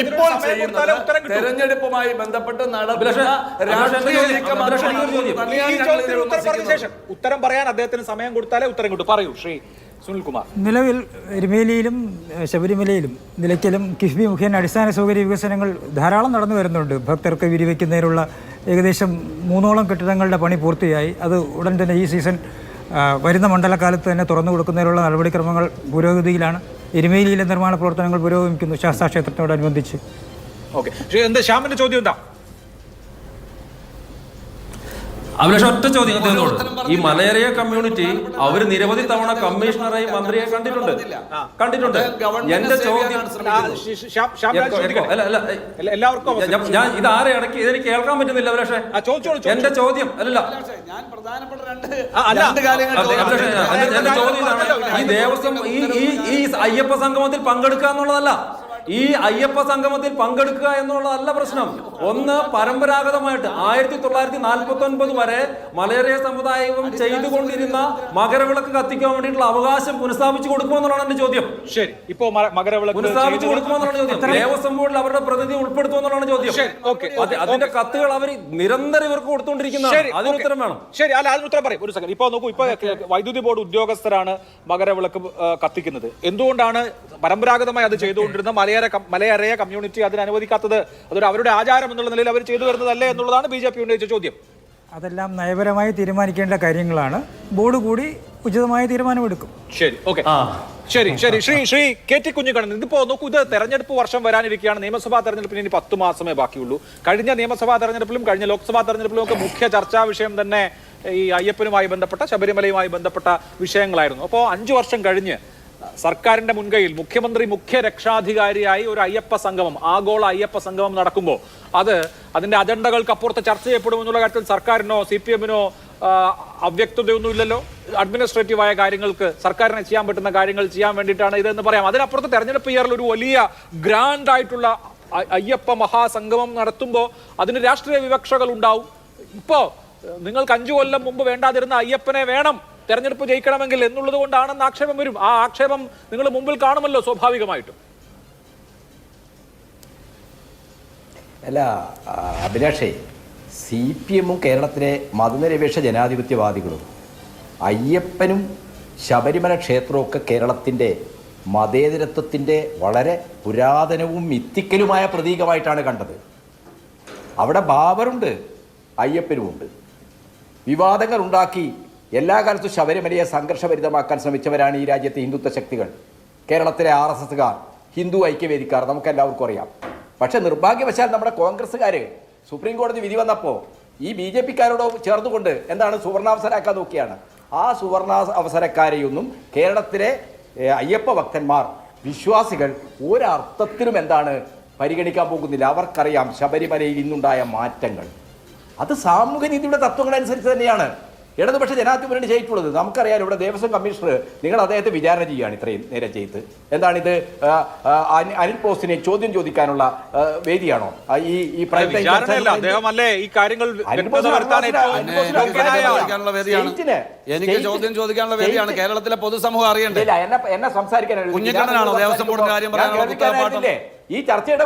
ഇപ്പോൾ ചെയ്യുന്നത് തെരഞ്ഞെടുപ്പുമായി ബന്ധപ്പെട്ട് നടത്തുന്ന രാഷ്ട്രീയ ഉത്തരം പറയാൻ അദ്ദേഹത്തിന് സമയം കൊടുത്താലേ ഉത്തരം കിട്ടും. പറയൂ ശ്രീ സുനിൽകുമാർ. നിലവിൽ എരുമേലിയിലും ശബരിമലയിലും നിലയ്ക്കലും കിഫ്ബി മുഖേന അടിസ്ഥാന സൗകര്യ വികസനങ്ങൾ ധാരാളം നടന്നു വരുന്നുണ്ട്. ഭക്തർക്ക് വിരിവയ്ക്കുന്നതിനുള്ള ഏകദേശം 3ഓളം കെട്ടിടങ്ങളുടെ പണി പൂർത്തിയായി. അത് ഉടൻ തന്നെ ഈ സീസൺ വരുന്ന മണ്ഡലകാലത്ത് തന്നെ തുറന്നു കൊടുക്കുന്നതിനുള്ള നടപടിക്രമങ്ങൾ പുരോഗതിയിലാണ്. എരുമേലിയിലെ നിർമ്മാണ പ്രവർത്തനങ്ങൾ പുരോഗമിക്കുന്നു ശാസ്താക്ഷേത്രത്തോടനുബന്ധിച്ച്. ഓക്കെ, എന്താ ശ്യാമിന്റെ ചോദ്യം എന്താ? അഭിലാഷ്, ഒറ്റ ചോദ്യം അദ്ദേഹത്തോട്. ഈ മലയറിയ കമ്മ്യൂണിറ്റി അവർ നിരവധി തവണ കമ്മീഷണറെയും മന്ത്രിയെ കണ്ടിട്ടുണ്ട്. എന്റെ ചോദ്യം എല്ലാവർക്കും ഞാൻ ഇത് ആരെ ഇടയ്ക്ക് ഇതെനിക്ക് കേൾക്കാൻ പറ്റുന്നില്ല അഭിലാഷേ. എന്റെ ചോദ്യം അല്ലല്ല, എന്റെ ചോദ്യം ഇതാണ്. ഈ ദേവസ്വം ഈ അയ്യപ്പ സംഗമത്തിൽ പങ്കെടുക്കുക എന്നുള്ളതല്ല, ഈ അയ്യപ്പ സംഗമത്തിൽ പങ്കെടുക്കുക എന്നുള്ളതല്ല പ്രശ്നം. ഒന്ന്, പരമ്പരാഗതമായിട്ട് 1949 വരെ മലയറിയ സമുദായവും ചെയ്തുകൊണ്ടിരുന്ന മകരവിളക്ക് കത്തിക്കാൻ വേണ്ടിയിട്ടുള്ള അവകാശം പുനഃസ്ഥാപിച്ചു കൊടുക്കുമെന്നുള്ളതാണ് എന്റെ ചോദ്യം. ശരി, ഇപ്പോ മകരവിളക്ക് പുനഃസ്ഥാപിച്ചു കൊടുക്കുമെന്നുള്ള ചോദ്യം. ദേവസ്വം ബോർഡിൽ അവരുടെ പ്രതിനിധി ഉൾപ്പെടുത്തുമെന്നുള്ളതാണ് ചോദ്യം. അതിന്റെ കത്തുകൾ അവർ നിരന്തരം ഇവർക്ക് കൊടുത്തുകൊണ്ടിരിക്കുന്നതാണ്. അതിന് ഉത്തരം വേണം. ശരി, അല്ല, അതിന് ഉത്തരം പറയും. ഒരു സെക്കൻഡ്. ഇപ്പൊ നോക്കൂ, ഇപ്പൊ വൈദ്യുതി ബോർഡ് ഉദ്യോഗസ്ഥരാണ് മകരവിളക്ക് കത്തിക്കുന്നത്. എന്തുകൊണ്ടാണ് പരമ്പരാഗതമായി അത് ചെയ്തുകൊണ്ടിരുന്ന മലയറിയ കമ്മ്യൂണിറ്റി അതിന് അനുവദിക്കാത്തത്? അതൊരു അവരുടെ ആചാരം എന്നുള്ള നിലയിൽ അവർ ചെയ്തു വരുന്നതല്ലേ എന്നുള്ളതാണ് BJP ഉന്നയിച്ച ചോദ്യം. അതെല്ലാം നയപരമായി തീരുമാനിക്കേണ്ട കാര്യങ്ങളാണ്. ബോർഡ് കൂടി ഉചിതമായ തീരുമാനമെടുക്കും. ശരി, ഓക്കെ, ശരി. ശ്രീ KT കുഞ്ഞിക്കണ്ണൻ, ഇതിപ്പോ നോക്കൂ, ഇത് തെരഞ്ഞെടുപ്പ് വർഷം വരാനിരിക്കുകയാണ്. നിയമസഭാ തെരഞ്ഞെടുപ്പിന് ഇനി 10 മാസമേ ബാക്കിയുള്ളൂ. കഴിഞ്ഞ നിയമസഭാ തെരഞ്ഞെടുപ്പിലും കഴിഞ്ഞ ലോക്സഭാ തെരഞ്ഞെടുപ്പിലും ഒക്കെ മുഖ്യ ചർച്ചാ വിഷയം തന്നെ ഈ അയ്യപ്പനുമായി ബന്ധപ്പെട്ട, ശബരിമലയുമായി ബന്ധപ്പെട്ട വിഷയങ്ങളായിരുന്നു. അപ്പോൾ 5 വർഷം കഴിഞ്ഞ് സർക്കാരിന്റെ മുൻകൈയിൽ മുഖ്യമന്ത്രി മുഖ്യ രക്ഷാധികാരിയായി ഒരു അയ്യപ്പ സംഗമം, ആഗോള അയ്യപ്പ സംഗമം നടക്കുമ്പോൾ അതിന്റെ അജണ്ടകൾക്ക് അപ്പുറത്ത് ചർച്ച ചെയ്യപ്പെടുമെന്നുള്ള കാര്യത്തിൽ സർക്കാരിനോ CPM-നോ അവ്യക്തതയൊന്നുമില്ലല്ലോ. അഡ്മിനിസ്ട്രേറ്റീവായ കാര്യങ്ങൾക്ക് സർക്കാരിനെ ചെയ്യാൻ പറ്റുന്ന കാര്യങ്ങൾ ചെയ്യാൻ വേണ്ടിയിട്ടാണ് ഇതെന്ന് പറയാം. അതിനപ്പുറത്ത് തെരഞ്ഞെടുപ്പ് ഇയറിൽ ഒരു വലിയ ഗ്രാൻഡ് ആയിട്ടുള്ള അയ്യപ്പ മഹാസംഗമം നടത്തുമ്പോൾ അതിന് രാഷ്ട്രീയ വിവക്ഷകൾ ഉണ്ടാവും. ഇപ്പോ നിങ്ങൾക്ക് 5 കൊല്ലം മുമ്പ് വേണ്ടാതിരുന്ന അയ്യപ്പനെ വേണം തെരഞ്ഞെടുപ്പ് ജയിക്കണമെങ്കിൽ എന്നുള്ളത് കൊണ്ടാണെന്ന് ആക്ഷേപം വരും. ആ ആക്ഷേപം നിങ്ങൾ മുമ്പിൽ കാണുമല്ലോ സ്വാഭാവികമായിട്ടും. അല്ല അഭിലാഷേ, CPM-ഉം കേരളത്തിലെ മതനിരപേക്ഷ ജനാധിപത്യവാദികളും അയ്യപ്പനും ശബരിമല ക്ഷേത്രവും ഒക്കെ കേരളത്തിൻ്റെ മതേതരത്വത്തിൻ്റെ വളരെ പുരാതനവും മിത്തിക്കലുമായ പ്രതീകമായിട്ടാണ് കണ്ടത്. അവിടെ ബാബറുണ്ട്, അയ്യപ്പനുമുണ്ട്. വിവാദങ്ങൾ ഉണ്ടാക്കി എല്ലാ കാലത്തും ശബരിമലയെ സംഘർഷഭരിതമാക്കാൻ ശ്രമിച്ചവരാണ് ഈ രാജ്യത്തെ ഹിന്ദുത്വ ശക്തികൾ. കേരളത്തിലെ RSSകാർ, ഹിന്ദു ഐക്യവേദിക്കാർ, നമുക്കെല്ലാവർക്കും അറിയാം. പക്ഷെ നിർഭാഗ്യവശാൽ നമ്മുടെ കോൺഗ്രസ്സുകാർ സുപ്രീം കോടതി വിധി വന്നപ്പോൾ ഈ BJP-ക്കാരോട് ചേർന്നുകൊണ്ട് എന്താണ് സുവർണാവസരമാക്കാൻ നോക്കിയാണ്. ആ സുവർണാവസരക്കാരെയൊന്നും കേരളത്തിലെ അയ്യപ്പ ഭക്തന്മാർ, വിശ്വാസികൾ ഒരർത്ഥത്തിലും എന്താണ് പരിഗണിക്കാൻ പോകുന്നില്ല. അവർക്കറിയാം ശബരിമലയിൽ ഇന്നുണ്ടായ മാറ്റങ്ങൾ അത് സാമൂഹ്യ നീതിയുടെ തത്വങ്ങളനുസരിച്ച് തന്നെയാണ് ഇടതുപക്ഷ ജനാധിപത്യ മുന്നണി ചെയ്തിട്ടുള്ളത്. നമുക്കറിയാം, ഇവിടെ ദേവസ്വം കമ്മീഷണർ നിങ്ങൾ അദ്ദേഹത്തെ വിചാരണ ചെയ്യുകയാണ് ഇത്രയും നേരം ചെയ്ത്. എന്താണിത്? അനിൽ ബോസിനെ ചോദ്യം ചോദിക്കാനുള്ള വേദിയാണോ ഈ ഈ കാര്യങ്ങൾ? എനിക്ക് ചോദ്യം ചോദിക്കാനുള്ള വേദിയാണ്. കേരളത്തിലെ പൊതുസമൂഹം അറിയണ്ടേ? എന്നെ സംസാരിക്കാൻ കുഞ്ഞിക്കണ്ണനാണോ ദേവസ്വം ബോർഡിന്റെ കാര്യം പറയാനുള്ള ഈ ചർച്ചയുടെ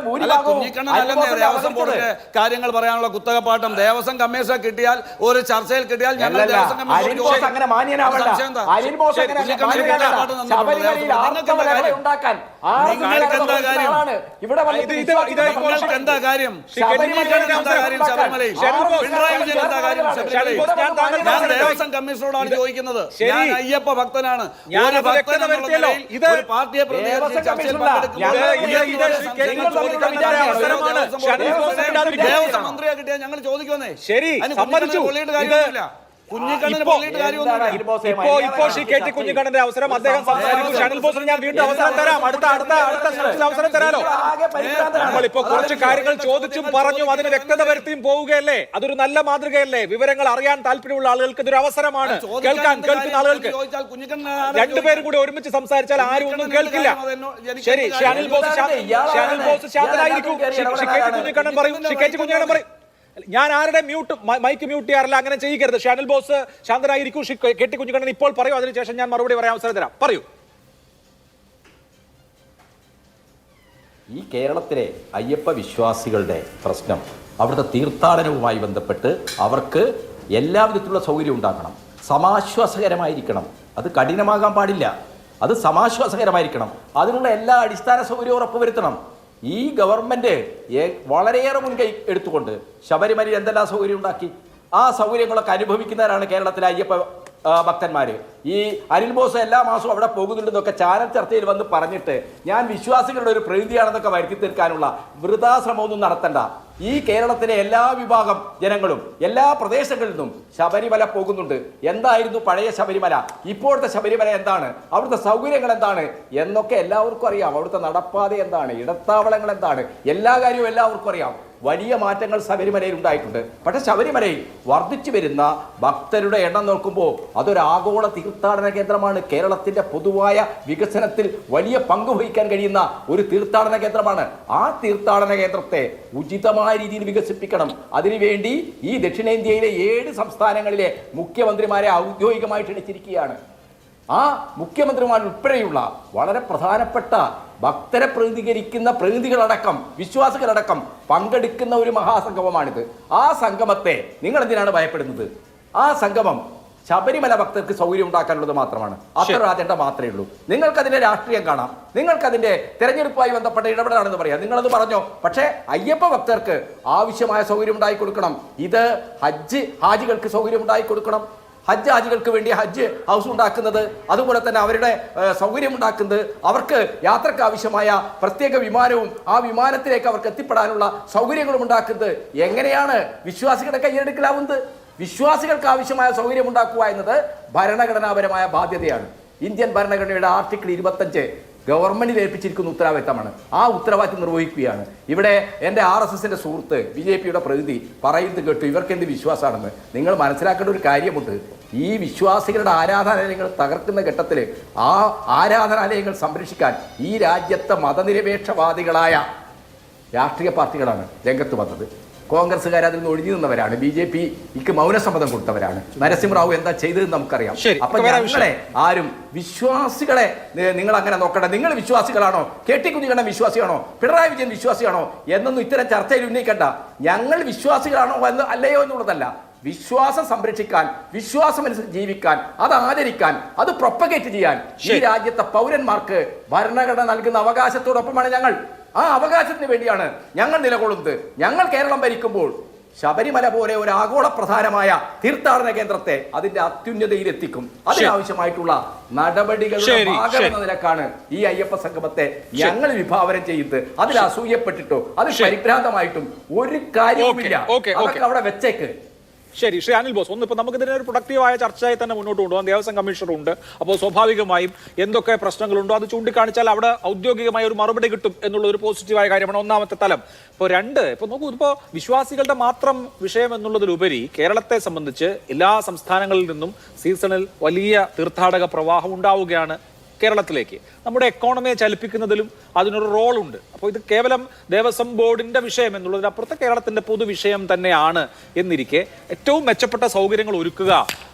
ദേവസ്വം ബോർഡിന്റെ കാര്യങ്ങൾ പറയാനുള്ള കുത്തകപ്പാട്ടം ദേവസ്വം കമ്മീഷൻ കിട്ടിയാൽ, ഒരു ചർച്ചയിൽ കിട്ടിയാൽ ഞങ്ങൾ ദേവസ്വം എന്താ കാര്യം? ഞാൻ ദേവസ്വം കമ്മീഷനോടാണ് ചോദിക്കുന്നത്. ഞാൻ അയ്യപ്പ ഭക്തനാണ്. ഒരു ഭക്തൻ എന്നുള്ള നിലയിൽ ഒരു പാർട്ടിയെ പ്രതിനിധീകരിച്ച് ചർച്ചയിൽ പങ്കെടുക്കുമ്പോൾ ദേവസ്വം മന്ത്രിയെ കിട്ടിയാൽ ഞങ്ങൾ ചോദിക്കുന്നേ. ശരി, സമ്മതിച്ചു. കുഞ്ഞിക്കണ്ണന്റെ അവസരം അദ്ദേഹം സംസാരിക്കും. ഷാനിൽ ബോസിന് ഞാൻ വീണ്ടും അവസരം തരാം. അടുത്ത അവസരം തരാലോ. നമ്മളിപ്പോ കുറച്ച് കാര്യങ്ങൾ ചോദിച്ചും പറഞ്ഞും അതിന് വ്യക്തത വരുത്തിയും പോവുകയല്ലേ. അതൊരു നല്ല മാതൃകയല്ലേ? വിവരങ്ങൾ അറിയാൻ താല്പര്യമുള്ള ആളുകൾക്ക് ഇതൊരു അവസരമാണ്. കേൾക്കുന്ന ആളുകൾക്ക് രണ്ടുപേരും കൂടി ഒരുമിച്ച് സംസാരിച്ചാൽ ആരും ഒന്നും കേൾക്കില്ല. ശരി, ഷാനിൽ ബോസ് ശാന്തനായിരിക്കും. കുഞ്ഞിക്കണ്ണൻ പറയും. ഞാൻ ആരുടെ മൈക്ക് മ്യൂട്ട് ചെയ്യാറില്ല, അങ്ങനെ ചെയ്യരുത്. ഷാനിൽ ബോസ് ശാന്തനായിരിക്കും. KT കുഞ്ഞിക്കണ്ണൻ ഇപ്പോൾ പറയൂ, അതിനുശേഷം ഞാൻ മറുപടി പറയാൻ അവസരം തരാം. പറയൂ. ഈ കേരളത്തിലെ അയ്യപ്പ വിശ്വാസികളുടെ പ്രശ്നം അവിടുത്തെ തീർത്ഥാടനവുമായി ബന്ധപ്പെട്ട് അവർക്ക് എല്ലാവിധത്തിലുള്ള സൗകര്യം ഉണ്ടാക്കണം, സമാശ്വാസകരമായിരിക്കണം. അത് കഠിനമാകാൻ പാടില്ല. അത് സമാശ്വാസകരമായിരിക്കണം. അതിനുള്ള എല്ലാ അടിസ്ഥാന സൗകര്യവും ഉറപ്പുവരുത്തണം. ഈ ഗവൺമെന്റ് വളരെയേറെ മുൻകൈ എടുത്തുകൊണ്ട് ശബരിമലയിൽ എന്തെല്ലാം സൗകര്യം ഉണ്ടാക്കി, ആ സൗകര്യങ്ങളൊക്കെ അനുഭവിക്കുന്നവരാണ് കേരളത്തിലെ അയ്യപ്പ ഭക്തന്മാർ. ഈ അനിൽ ബോസ് എല്ലാ മാസവും അവിടെ പോകുന്നുണ്ടെന്നൊക്കെ ചാനൽ ചർച്ചയിൽ വന്ന് പറഞ്ഞിട്ട് ഞാൻ വിശ്വാസികളുടെ ഒരു പ്രതിനിധിയാണെന്നൊക്കെ വരുത്തി തീർക്കാനുള്ള വൃഥാശ്രമമൊന്നും നടത്തണ്ട. ഈ കേരളത്തിലെ എല്ലാ വിഭാഗം ജനങ്ങളും എല്ലാ പ്രദേശങ്ങളിൽ നിന്നും ശബരിമല പോകുന്നുണ്ട്. എന്തായിരുന്നു പഴയ ശബരിമല, ഇപ്പോഴത്തെ ശബരിമല എന്താണ്, അവിടുത്തെ സൗകര്യങ്ങൾ എന്താണ് എന്നൊക്കെ എല്ലാവർക്കും അറിയാം. അവിടുത്തെ നടപ്പാത എന്താണ്, ഇടത്താവളങ്ങൾ എന്താണ്, എല്ലാ കാര്യവും എല്ലാവർക്കും അറിയാം. വലിയ മാറ്റങ്ങൾ ശബരിമലയിൽ ഉണ്ടായിട്ടുണ്ട്. പക്ഷേ ശബരിമലയിൽ വർദ്ധിച്ചു വരുന്ന ഭക്തരുടെ എണ്ണം നോക്കുമ്പോൾ അതൊരു ആഗോള തീർത്ഥാടന കേന്ദ്രമാണ്. കേരളത്തിൻ്റെ പൊതുവായ വികസനത്തിൽ വലിയ പങ്ക് വഹിക്കാൻ കഴിയുന്ന ഒരു തീർത്ഥാടന കേന്ദ്രമാണ്. ആ തീർത്ഥാടന കേന്ദ്രത്തെ ഉചിതമായ രീതിയിൽ വികസിപ്പിക്കണം. അതിനുവേണ്ടി ഈ ദക്ഷിണേന്ത്യയിലെ 7 സംസ്ഥാനങ്ങളിലെ മുഖ്യമന്ത്രിമാരെ ഔദ്യോഗികമായി ക്ഷണിച്ചിരിക്കുകയാണ്. ആ മുഖ്യമന്ത്രിമാർ ഉൾപ്പെടെയുള്ള വളരെ പ്രധാനപ്പെട്ട ഭക്തരെ പ്രതിനിധീകരിക്കുന്ന പ്രതിനിധികളടക്കം വിശ്വാസികളടക്കം പങ്കെടുക്കുന്ന ഒരു മഹാസംഗമമാണിത്. ആ സംഗമത്തെ നിങ്ങൾ എന്തിനാണ് ഭയപ്പെടുന്നത്? ആ സംഗമം ശബരിമല ഭക്തർക്ക് സൗകര്യം ഉണ്ടാക്കാനുള്ളത് മാത്രമാണ്. അത്ര അജണ്ട മാത്രമേ ഉള്ളൂ. നിങ്ങൾക്കതിന്റെ രാഷ്ട്രീയം കാണാം, നിങ്ങൾക്കതിന്റെ തെരഞ്ഞെടുപ്പുമായി ബന്ധപ്പെട്ട ഇടപെടലാണെന്ന് പറയാം, നിങ്ങളത് പറഞ്ഞോ. പക്ഷേ അയ്യപ്പ ഭക്തർക്ക് ആവശ്യമായ സൗകര്യം ഉണ്ടായി കൊടുക്കണം. ഇത് ഹാജികൾക്ക് സൗകര്യം ഉണ്ടായി കൊടുക്കണം. ഹജ്ജ് ഹാജികൾക്ക് വേണ്ടി ഹജ്ജ് ഹൗസ് ഉണ്ടാക്കുന്നത്, അതുപോലെ തന്നെ അവരുടെ സൗകര്യം ഉണ്ടാക്കുന്നത്, അവർക്ക് യാത്രക്ക് ആവശ്യമായ പ്രത്യേക വിമാനവും ആ വിമാനത്തിലേക്ക് അവർക്ക് എത്തിപ്പെടാനുള്ള സൗകര്യങ്ങളും ഉണ്ടാക്കുന്നത് എങ്ങനെയാണ് വിശ്വാസികളുടെ കയ്യിലെടുക്കലാവുന്നത്? വിശ്വാസികൾക്ക് ആവശ്യമായ സൗകര്യം ഉണ്ടാക്കുക എന്നത് ഭരണഘടനാപരമായ ബാധ്യതയാണ്. ഇന്ത്യൻ ഭരണഘടനയുടെ ആർട്ടിക്കിൾ 25 ഗവൺമെന്റിൽ ഏൽപ്പിച്ചിരിക്കുന്ന ഉത്തരവാദിത്തമാണ്. ആ ഉത്തരവാദിത്തം നിർവഹിക്കുകയാണ്. ഇവിടെ എൻ്റെ RSSന്റെ സുഹൃത്ത് BJPയുടെ പ്രതിനിധി പറയുന്നത് കേട്ടു, ഇവർക്ക് എന്ത് വിശ്വാസമാണെന്ന്. നിങ്ങൾ മനസ്സിലാക്കേണ്ട ഒരു കാര്യമുണ്ട്. ഈ വിശ്വാസികളുടെ ആരാധനാലയങ്ങൾ തകർക്കുന്ന ഘട്ടത്തിൽ ആ ആരാധനാലയങ്ങൾ സംരക്ഷിക്കാൻ ഈ രാജ്യത്തെ മതനിരപേക്ഷവാദികളായ രാഷ്ട്രീയ പാർട്ടികളാണ് രംഗത്ത് വന്നത്. കോൺഗ്രസ്സുകാർ അതിൽ നിന്ന് ഒഴിഞ്ഞു നിന്നവരാണ്. BJPക്ക് മൗനസമ്മതം കൊടുത്തവരാണ്. നരസിംഹറാവു എന്താ ചെയ്തതെന്ന് നമുക്കറിയാം. അപ്പൊ ഞങ്ങളെ ആരും വിശ്വാസികളെ നിങ്ങൾ അങ്ങനെ നോക്കണ്ട. നിങ്ങൾ വിശ്വാസികളാണോ, KT കുഞ്ഞിക്കണ്ണൻ വിശ്വാസിയാണോ, പിണറായി വിജയൻ വിശ്വാസിയാണോ എന്നൊന്നും ഇത്തരം ചർച്ചയിൽ ഉന്നയിക്കണ്ട. ഞങ്ങൾ വിശ്വാസികളാണോ അല്ലയോ എന്നുള്ളതല്ല. വിശ്വാസം സംരക്ഷിക്കാൻ, വിശ്വാസമനുസരിച്ച് ജീവിക്കാൻ, അത് ആദരിക്കാൻ, അത് പ്രൊപ്പഗേറ്റ് ചെയ്യാൻ ഈ രാജ്യത്തെ പൗരന്മാർക്ക് ഭരണഘടന നൽകുന്ന അവകാശത്തോടൊപ്പമാണ് ഞങ്ങൾ. ആ അവകാശത്തിന് വേണ്ടിയാണ് ഞങ്ങൾ നിലകൊള്ളുന്നത്. ഞങ്ങൾ കേരളം ഭരിക്കുമ്പോൾ ശബരിമല പോലെ ഒരു ആഗോള പ്രധാനമായ തീർത്ഥാടന കേന്ദ്രത്തെ അതിന്റെ അത്യുന്നതയിലെത്തിക്കും. അതിനാവശ്യമായിട്ടുള്ള നടപടികളുടെ ഭാഗമെന്ന നിലക്കാണ് ഈ അയ്യപ്പ സംഗമത്തെ ഞങ്ങൾ വിഭാവനം ചെയ്യുന്നത്. അതിൽ അസൂയപ്പെട്ടിട്ടോ അത് പരിഭ്രാന്തമായിട്ടും ഒരു കാര്യവുമില്ല. അതൊക്കെ അവിടെ വെച്ചേക്ക്. ശരി, ശ്രീ അനിൽ ബോസ്, ഇപ്പോൾ നമുക്ക് ഇതിനെ ഒരു പ്രൊഡക്റ്റീവായ ചർച്ചയായി തന്നെ മുന്നോട്ട് കൊണ്ടുപോകാം. ദേവസ്വം കമ്മീഷണറുണ്ട്. അപ്പോൾ സ്വാഭാവികമായും എന്തൊക്കെ പ്രശ്നങ്ങളുണ്ടോ അത് ചൂണ്ടിക്കാണിച്ചാൽ അവിടെ ഔദ്യോഗികമായ ഒരു മറുപടി കിട്ടും എന്നുള്ള ഒരു പോസിറ്റീവായ കാര്യമാണ് ഒന്നാമത്തെ തലം. ഇപ്പോൾ ഇപ്പോൾ നോക്കൂ, ഇപ്പോൾ വിശ്വാസികളുടെ മാത്രം വിഷയം എന്നുള്ളതിലുപരി കേരളത്തെ സംബന്ധിച്ച് എല്ലാ സംസ്ഥാനങ്ങളിൽ നിന്നും സീസണിൽ വലിയ തീർത്ഥാടക പ്രവാഹം ഉണ്ടാവുകയാണ് കേരളത്തിലേക്ക്. നമ്മുടെ എക്കോണമിയെ ചലിപ്പിക്കുന്നതിലും അതിനൊരു റോളുണ്ട്. അപ്പോൾ ഇത് കേവലം ദേവസ്വം ബോർഡിന്റെ വിഷയം എന്നുള്ളതിനപ്പുറത്ത് കേരളത്തിന്റെ പൊതുവിഷയം തന്നെയാണ് എന്നിരിക്കെ ഏറ്റവും മെച്ചപ്പെട്ട സൗകര്യങ്ങൾ ഒരുക്കുക,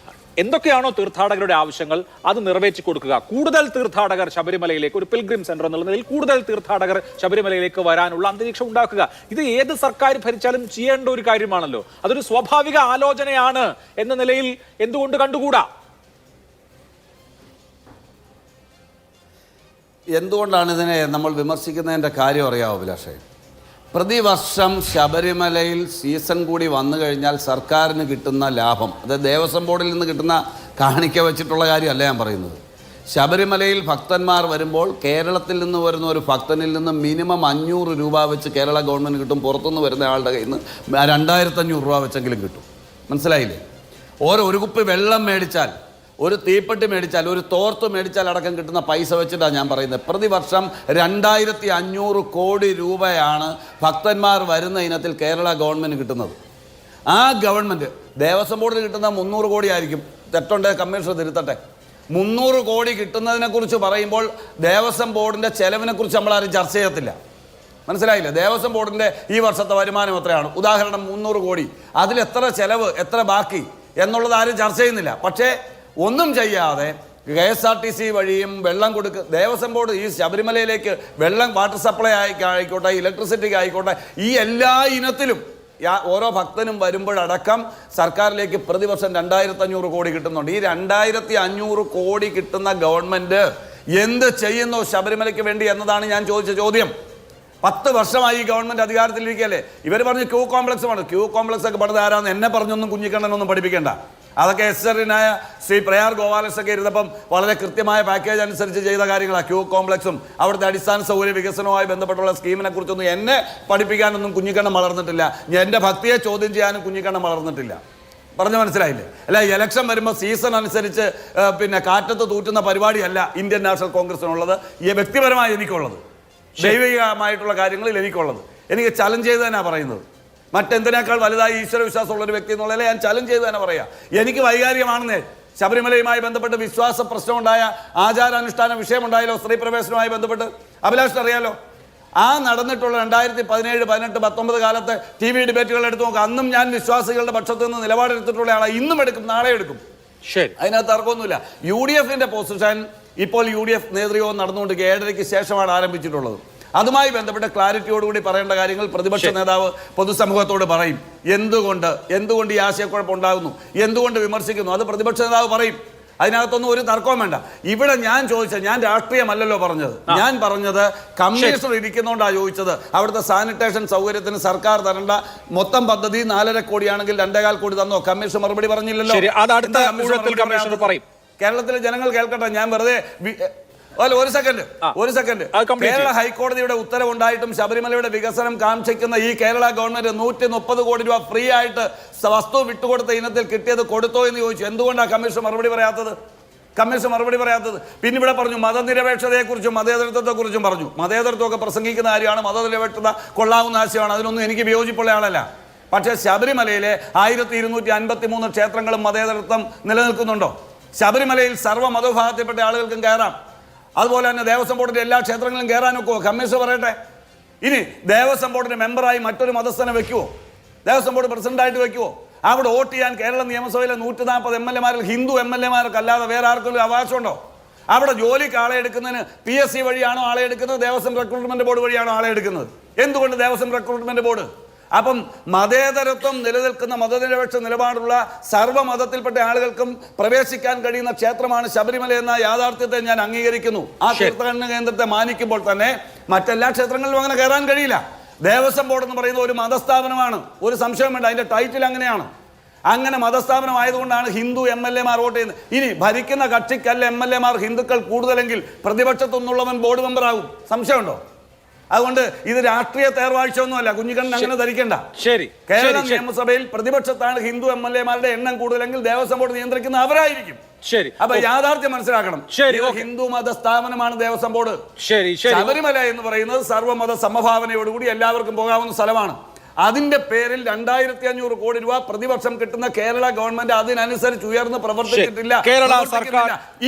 എന്തൊക്കെയാണോ തീർത്ഥാടകരുടെ ആവശ്യങ്ങൾ അത് നിറവേറ്റി കൊടുക്കുക, കൂടുതൽ തീർത്ഥാടകർ ശബരിമലയിലേക്ക്, ഒരു പിൽഗ്രിം സെന്റർ എന്നുള്ള നിലയിൽ കൂടുതൽ തീർത്ഥാടകർ ശബരിമലയിലേക്ക് വരാനുള്ള അന്തരീക്ഷം ഉണ്ടാക്കുക, ഇത് ഏത് സർക്കാർ ഭരിച്ചാലും ചെയ്യേണ്ട ഒരു കാര്യമാണല്ലോ. അതൊരു സ്വാഭാവിക ആലോചനയാണ് എന്ന നിലയിൽ എന്തുകൊണ്ട് കണ്ടുകൂടാ? എന്തുകൊണ്ടാണ് ഇതിനെ നമ്മൾ വിമർശിക്കുന്നതിൻ്റെ കാര്യം അറിയാമോ അഭിലാഷേ? പ്രതിവർഷം ശബരിമലയിൽ സീസൺ കൂടി വന്നു കഴിഞ്ഞാൽ സർക്കാരിന് കിട്ടുന്ന ലാഭം, അത് ദേവസ്വം ബോർഡിൽ നിന്ന് കിട്ടുന്ന കാണിക്ക വെച്ചിട്ടുള്ള കാര്യമല്ല ഞാൻ പറയുന്നത്. ശബരിമലയിൽ ഭക്തന്മാർ വരുമ്പോൾ കേരളത്തിൽ നിന്ന് വരുന്ന ഒരു ഭക്തനിൽ നിന്ന് മിനിമം 500 രൂപ വെച്ച് കേരള ഗവൺമെൻറ് കിട്ടും. പുറത്തുനിന്ന് വരുന്ന ആളുടെ കയ്യിൽ നിന്ന് 2500 രൂപ വെച്ചെങ്കിലും കിട്ടും. മനസ്സിലായില്ലേ? ഒരു കുപ്പി വെള്ളം മേടിച്ചാൽ, ഒരു തീപ്പെട്ടി മേടിച്ചാൽ, ഒരു തോർത്ത് മേടിച്ചാൽ അടക്കം കിട്ടുന്ന പൈസ വെച്ചിട്ടാണ് ഞാൻ പറയുന്നത്. പ്രതിവർഷം 2500 കോടി രൂപയാണ് ഭക്തന്മാർ വരുന്ന ഇനത്തിൽ കേരള ഗവൺമെൻറ് കിട്ടുന്നത്. ആ ഗവൺമെൻറ് ദേവസ്വം ബോർഡിന് കിട്ടുന്ന 300 കോടി ആയിരിക്കും. തെറ്റുണ്ട്, കമ്മീഷണർ തിരുത്തട്ടെ. 300 കോടി കിട്ടുന്നതിനെക്കുറിച്ച് പറയുമ്പോൾ ദേവസ്വം ബോർഡിൻ്റെ ചെലവിനെക്കുറിച്ച് നമ്മളാരും ചർച്ച ചെയ്യത്തില്ല. മനസ്സിലായില്ല? ദേവസ്വം ബോർഡിൻ്റെ ഈ വർഷത്തെ വരുമാനം എത്രയാണ്? ഉദാഹരണം 300 കോടി, അതിലെത്ര ചെലവ്, എത്ര ബാക്കി എന്നുള്ളത് ആരും ചർച്ച ചെയ്യുന്നില്ല. പക്ഷേ ഒന്നും ചെയ്യാതെ KSRTC വഴിയും വെള്ളം ദേവസ്വം ബോർഡ് ഈ ശബരിമലയിലേക്ക് വെള്ളം, വാട്ടർ സപ്ലൈ ആയിക്കോട്ടെ, ഇലക്ട്രിസിറ്റിക്ക് ആയിക്കോട്ടെ, ഈ എല്ലാ ഇനത്തിലും ഓരോ ഭക്തനും വരുമ്പോഴടക്കം സർക്കാരിലേക്ക് പ്രതിവർഷം 2500 കോടി കിട്ടുന്നുണ്ട്. ഈ 2500 കോടി കിട്ടുന്ന ഗവൺമെൻറ് എന്ത് ചെയ്യുന്നു ശബരിമലയ്ക്ക് വേണ്ടി എന്നതാണ് ഞാൻ ചോദിച്ച ചോദ്യം. 10 വർഷമായി ഈ ഗവൺമെന്റ് അധികാരത്തിലിരിക്കുകയല്ലേ. ഇവർ പറഞ്ഞു ക്യൂ കോംപ്ലക്സ് ആണ്. ക്യൂ കോംപ്ലക്സ് ഒക്കെ പണിത് ആരാന്ന് എന്നെ പറഞ്ഞൊന്നും കുഞ്ഞിക്കണ്ണനൊന്നും പഠിപ്പിക്കേണ്ട. അതൊക്കെ എസ്സറിനായ ശ്രീ പ്രയാർ ഗോപാലകൃഷ്ണൊക്കെ ഇരുന്നപ്പം വളരെ കൃത്യമായ പാക്കേജ് അനുസരിച്ച് ചെയ്ത കാര്യങ്ങളാണ്. ക്യൂ കോംപ്ലക്സും അവിടുത്തെ അടിസ്ഥാന സൗകര്യ വികസനവുമായി ബന്ധപ്പെട്ടുള്ള സ്കീമിനെ കുറിച്ചൊന്നും എന്നെ പഠിപ്പിക്കാനൊന്നും കുഞ്ഞിക്കണ്ണൻ വളർന്നിട്ടില്ല. എൻ്റെ ഭക്തിയെ ചോദ്യം ചെയ്യാനും കുഞ്ഞിക്കണ്ണൻ വളർന്നിട്ടില്ല. പറഞ്ഞു മനസ്സിലായില്ലേ? അല്ല, ഇലക്ഷൻ വരുമ്പോൾ സീസൺ അനുസരിച്ച് പിന്നെ കാറ്റത്ത് തൂറ്റുന്ന പരിപാടിയല്ല ഇന്ത്യൻ നാഷണൽ കോൺഗ്രസിനുള്ളത്. ഈ വ്യക്തിപരമായി എനിക്കുള്ളത്, ദൈവികമായിട്ടുള്ള കാര്യങ്ങളിൽ എനിക്കുള്ളത്. എനിക്ക് ചലഞ്ച് ചെയ്ത് തന്നെയാണ് പറയുന്നത്. മറ്റെന്തിനേക്കാൾ വലുതായി ഈശ്വര വിശ്വാസമുള്ളൊരു വ്യക്തി എന്നുള്ളതിൽ ഞാൻ ചലഞ്ച് ചെയ്ത് തന്നെ പറയാം. എനിക്ക് വൈകാരികമാണെന്നേ. ശബരിമലയുമായി ബന്ധപ്പെട്ട് വിശ്വാസ പ്രശ്നമുണ്ടായ, ആചാരാനുഷ്ഠാന വിഷയമുണ്ടായല്ലോ, സ്ത്രീ പ്രവേശനവുമായി ബന്ധപ്പെട്ട് അഭിലാഷിന് അറിയാലോ. ആ നടന്നിട്ടുള്ള 2017, 18, 19 കാലത്ത് TV ഡിബേറ്റുകൾ എടുത്തു നോക്കുക. അന്നും ഞാൻ വിശ്വാസികളുടെ പക്ഷത്ത് നിന്ന് നിലപാടെടുത്തിട്ടുള്ള ആളാണ്. ഇന്നും എടുക്കും, നാളെ എടുക്കും. ശരി, അതിനകത്ത് തർക്കമൊന്നുമില്ല. UDFന്റെ പൊസിഷൻ ഇപ്പോൾ UDF നേതൃയോഗം നടന്നുകൊണ്ട് 7:30-ക്ക് ശേഷമാണ് ആരംഭിച്ചിട്ടുള്ളത്. അതുമായി ബന്ധപ്പെട്ട് ക്ലാരിറ്റിയോടുകൂടി പറയേണ്ട കാര്യങ്ങൾ പ്രതിപക്ഷ നേതാവ് പൊതുസമൂഹത്തോട് പറയും. എന്തുകൊണ്ട് ഈ ആശയക്കുഴപ്പം ഉണ്ടാകുന്നു, എന്തുകൊണ്ട് വിമർശിക്കുന്നു, അത് പ്രതിപക്ഷ നേതാവ് പറയും. അതിനകത്തൊന്നും ഒരു തർക്കവും വേണ്ട. ഇവിടെ ഞാൻ രാഷ്ട്രീയമല്ലല്ലോ പറഞ്ഞത്. ഞാൻ പറഞ്ഞത് കമ്മീഷണർ ഇരിക്കുന്നോണ്ടാണ് ചോദിച്ചത്. അവിടുത്തെ സാനിറ്റേഷൻ സൗകര്യത്തിന് സർക്കാർ തരേണ്ട മൊത്തം പദ്ധതി 4.5 കോടിയാണെങ്കിൽ 2.25 കോടി തന്നോ? കമ്മീഷൻ മറുപടി പറഞ്ഞില്ലല്ലോ. കേരളത്തിലെ ജനങ്ങൾ കേൾക്കട്ടെ. ഞാൻ വെറുതെ ഒരു സെക്കൻഡ്. കേരള ഹൈക്കോടതിയുടെ ഉത്തരവുണ്ടായിട്ടും ശബരിമലയുടെ വികസനം കാംക്ഷിക്കുന്ന ഈ കേരള ഗവൺമെന്റ് 130 കോടി രൂപ ഫ്രീ ആയിട്ട് വസ്തു വിട്ടുകൊടുത്ത ഇനത്തിൽ കിട്ടിയത് കൊടുത്തോ എന്ന് ചോദിച്ചു. എന്തുകൊണ്ടാണ് കമ്മീഷൻ മറുപടി പറയാത്തത്? പിന്നെ ഇവിടെ പറഞ്ഞു മതനിരപേക്ഷതയെക്കുറിച്ചും മതേതരത്വത്തെക്കുറിച്ചും പറഞ്ഞു. മതേതരത്വമൊക്കെ പ്രസംഗിക്കുന്ന കാര്യമാണ്. മതനിരപേക്ഷത കൊള്ളാവുന്ന ആശയമാണ്. അതിനൊന്നും എനിക്ക് വിയോജിപ്പുള്ള ആളല്ല. പക്ഷേ ശബരിമലയിലെ 1253 ക്ഷേത്രങ്ങളും മതേതരത്വം നിലനിൽക്കുന്നുണ്ടോ? ശബരിമലയിൽ സർവ്വ മതവിഭാഗത്തിൽപ്പെട്ട ആളുകൾക്കും കയറാം. അതുപോലെ തന്നെ ദേവസ്വം ബോർഡിന്റെ എല്ലാ ക്ഷേത്രങ്ങളിലും കയറാൻ ഒക്കുമോ? കമ്മീഷൻ പറയട്ടെ. ഇനി ദേവസ്വം ബോർഡിന്റെ മെമ്പറായി മറ്റൊരു മതസ്ഥനെ വെക്കുവോ? ദേവസ്വം ബോർഡ് പ്രസിഡന്റായിട്ട് വെക്കുവോ? അവിടെ വോട്ട് ചെയ്യാൻ കേരള നിയമസഭയിലെ 140 MLA-മാരിൽ ഹിന്ദു MLA-മാർക്കല്ലാതെ വേറെ ആർക്കും അവകാശമുണ്ടോ? അവിടെ ജോലിക്ക് ആളെ എടുക്കുന്നതിന് PSC വഴിയാണോ ആളെ എടുക്കുന്നത്? ദേവസ്വം റിക്രൂട്ട്മെന്റ് ബോർഡ് വഴിയാണോ ആളെ എടുക്കുന്നത്? എന്തുകൊണ്ട് ദേവസ്വം റിക്രൂട്ട്മെന്റ് ബോർഡ്? അപ്പം മതേതരത്വം നിലനിൽക്കുന്ന, മതനിരപേക്ഷ നിലപാടുള്ള സർവ്വമതത്തിൽപ്പെട്ട ആളുകൾക്കും പ്രവേശിക്കാൻ കഴിയുന്ന ക്ഷേത്രമാണ് ശബരിമല എന്ന യാഥാർത്ഥ്യത്തെ ഞാൻ അംഗീകരിക്കുന്നു. ആ തീർത്ഥാടന കേന്ദ്രത്തെ മാനിക്കുമ്പോൾ തന്നെ മറ്റെല്ലാ ക്ഷേത്രങ്ങളിലും അങ്ങനെ കയറാൻ കഴിയില്ല. ദേവസ്വം ബോർഡ് എന്ന് പറയുന്ന ഒരു മതസ്ഥാപനമാണ്, ഒരു സംശയം വേണ്ട. അതിന്റെ ടൈറ്റിൽ അങ്ങനെയാണ്. അങ്ങനെ മതസ്ഥാപനം ആയതുകൊണ്ടാണ് ഹിന്ദു MLA-മാർ വോട്ട് ചെയ്യുന്നത്. ഇനി ഭരിക്കുന്ന കക്ഷിക്കല്ല MLA-മാർ ഹിന്ദുക്കൾ കൂടുതലെങ്കിൽ പ്രതിപക്ഷത്തുനിന്നുള്ളവൻ ബോർഡ് മെമ്പറാകും. സംശയമുണ്ടോ? അതുകൊണ്ട് ഇത് രാഷ്ട്രീയ തേർവാഴ്ചയൊന്നുമല്ല. കുഞ്ഞിക്കണ്ണൻ അങ്ങനെ ധരിക്കണ്ട. ശരി, കേരള നിയമസഭയിൽ പ്രതിപക്ഷത്താണ് ഹിന്ദു MLA-മാരുടെ എണ്ണം കൂടുതലെങ്കിൽ ദേവസ്വം ബോർഡ് നിയന്ത്രിക്കുന്ന അവരായിരിക്കും. ശരി, അപ്പൊ യാഥാർത്ഥ്യം മനസ്സിലാക്കണം. ഹിന്ദു മത സ്ഥാപനമാണ് ദേവസ്വം ബോർഡ്. ശബരിമല എന്ന് പറയുന്നത് സർവ്വമത സമഭാവനയോടുകൂടി എല്ലാവർക്കും പോകാവുന്ന സ്ഥലമാണ്. അതിന്റെ പേരിൽ 2500 കോടി രൂപ പ്രതിവർഷം കിട്ടുന്ന കേരള ഗവൺമെന്റ് അതിനനുസരിച്ച് ഉയർന്ന് പ്രവർത്തിച്ചിട്ടില്ല.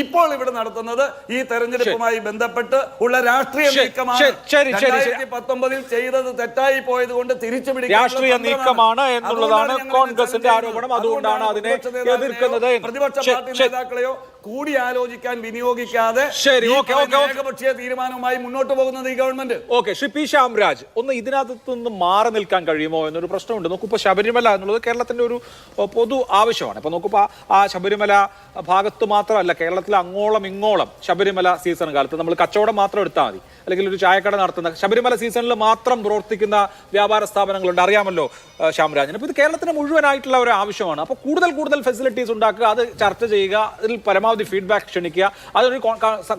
ഇപ്പോൾ ഇവിടെ നടത്തുന്നത് ഈ തെരഞ്ഞെടുപ്പുമായി ബന്ധപ്പെട്ട് ഉള്ള രാഷ്ട്രീയ നീക്കമാണ്. 2019 ചെയ്തത് തെറ്റായി പോയത് കൊണ്ട് തിരിച്ചു രാഷ്ട്രീയ നീക്കമാണ് എന്നുള്ളതാണ് കോൺഗ്രസിന്റെ ആരോപണം. അതുകൊണ്ടാണ് അതിനെ എതിർക്കുന്നത്. പ്രതിപക്ഷ പാർട്ടി നേതാക്കളെയോ കൂടിയാലോചിക്കാൻ വിനിയോഗിക്കാതെ ഏകപക്ഷീയ തീരുമാനവുമായി മുന്നോട്ട് പോകുന്നത് ഈ ഗവൺമെന്റ്. ശ്രീ പി ശ്യാംരാജ്, ഒന്ന് ഇതിനകത്ത് നിന്ന് മാറി നിൽക്കാൻ കഴിയുമോ എന്നൊരു പ്രശ്നമുണ്ട്. നോക്കിപ്പോൾ ശബരിമല എന്നുള്ളത് കേരളത്തിന്റെ ഒരു പൊതു ആവശ്യമാണ്. ഇപ്പൊ നോക്കിപ്പോൾ ആ ശബരിമല ഭാഗത്ത് മാത്രമല്ല, കേരളത്തിൽ അങ്ങോളം ഇങ്ങോളം ശബരിമല സീസൺ കാലത്ത് നമ്മൾ കച്ചവടം മാത്രം എടുത്താൽ മതി, അല്ലെങ്കിൽ ഒരു ചായക്കട നടത്തുന്ന ശബരിമല സീസണിൽ മാത്രം പ്രവർത്തിക്കുന്ന വ്യാപാര സ്ഥാപനങ്ങളുണ്ട്. അറിയാമല്ലോ ശ്യാംരാജന്. അപ്പോൾ ഇത് കേരളത്തിന് മുഴുവനായിട്ടുള്ള ഒരു ആവശ്യമാണ്. അപ്പോൾ കൂടുതൽ ഫെസിലിറ്റീസ് ഉണ്ടാക്കുക, അത് ചർച്ച ചെയ്യുക, അതിൽ പരമാവധി ഫീഡ്ബാക്ക് ക്ഷണിക്കുക, അതൊരു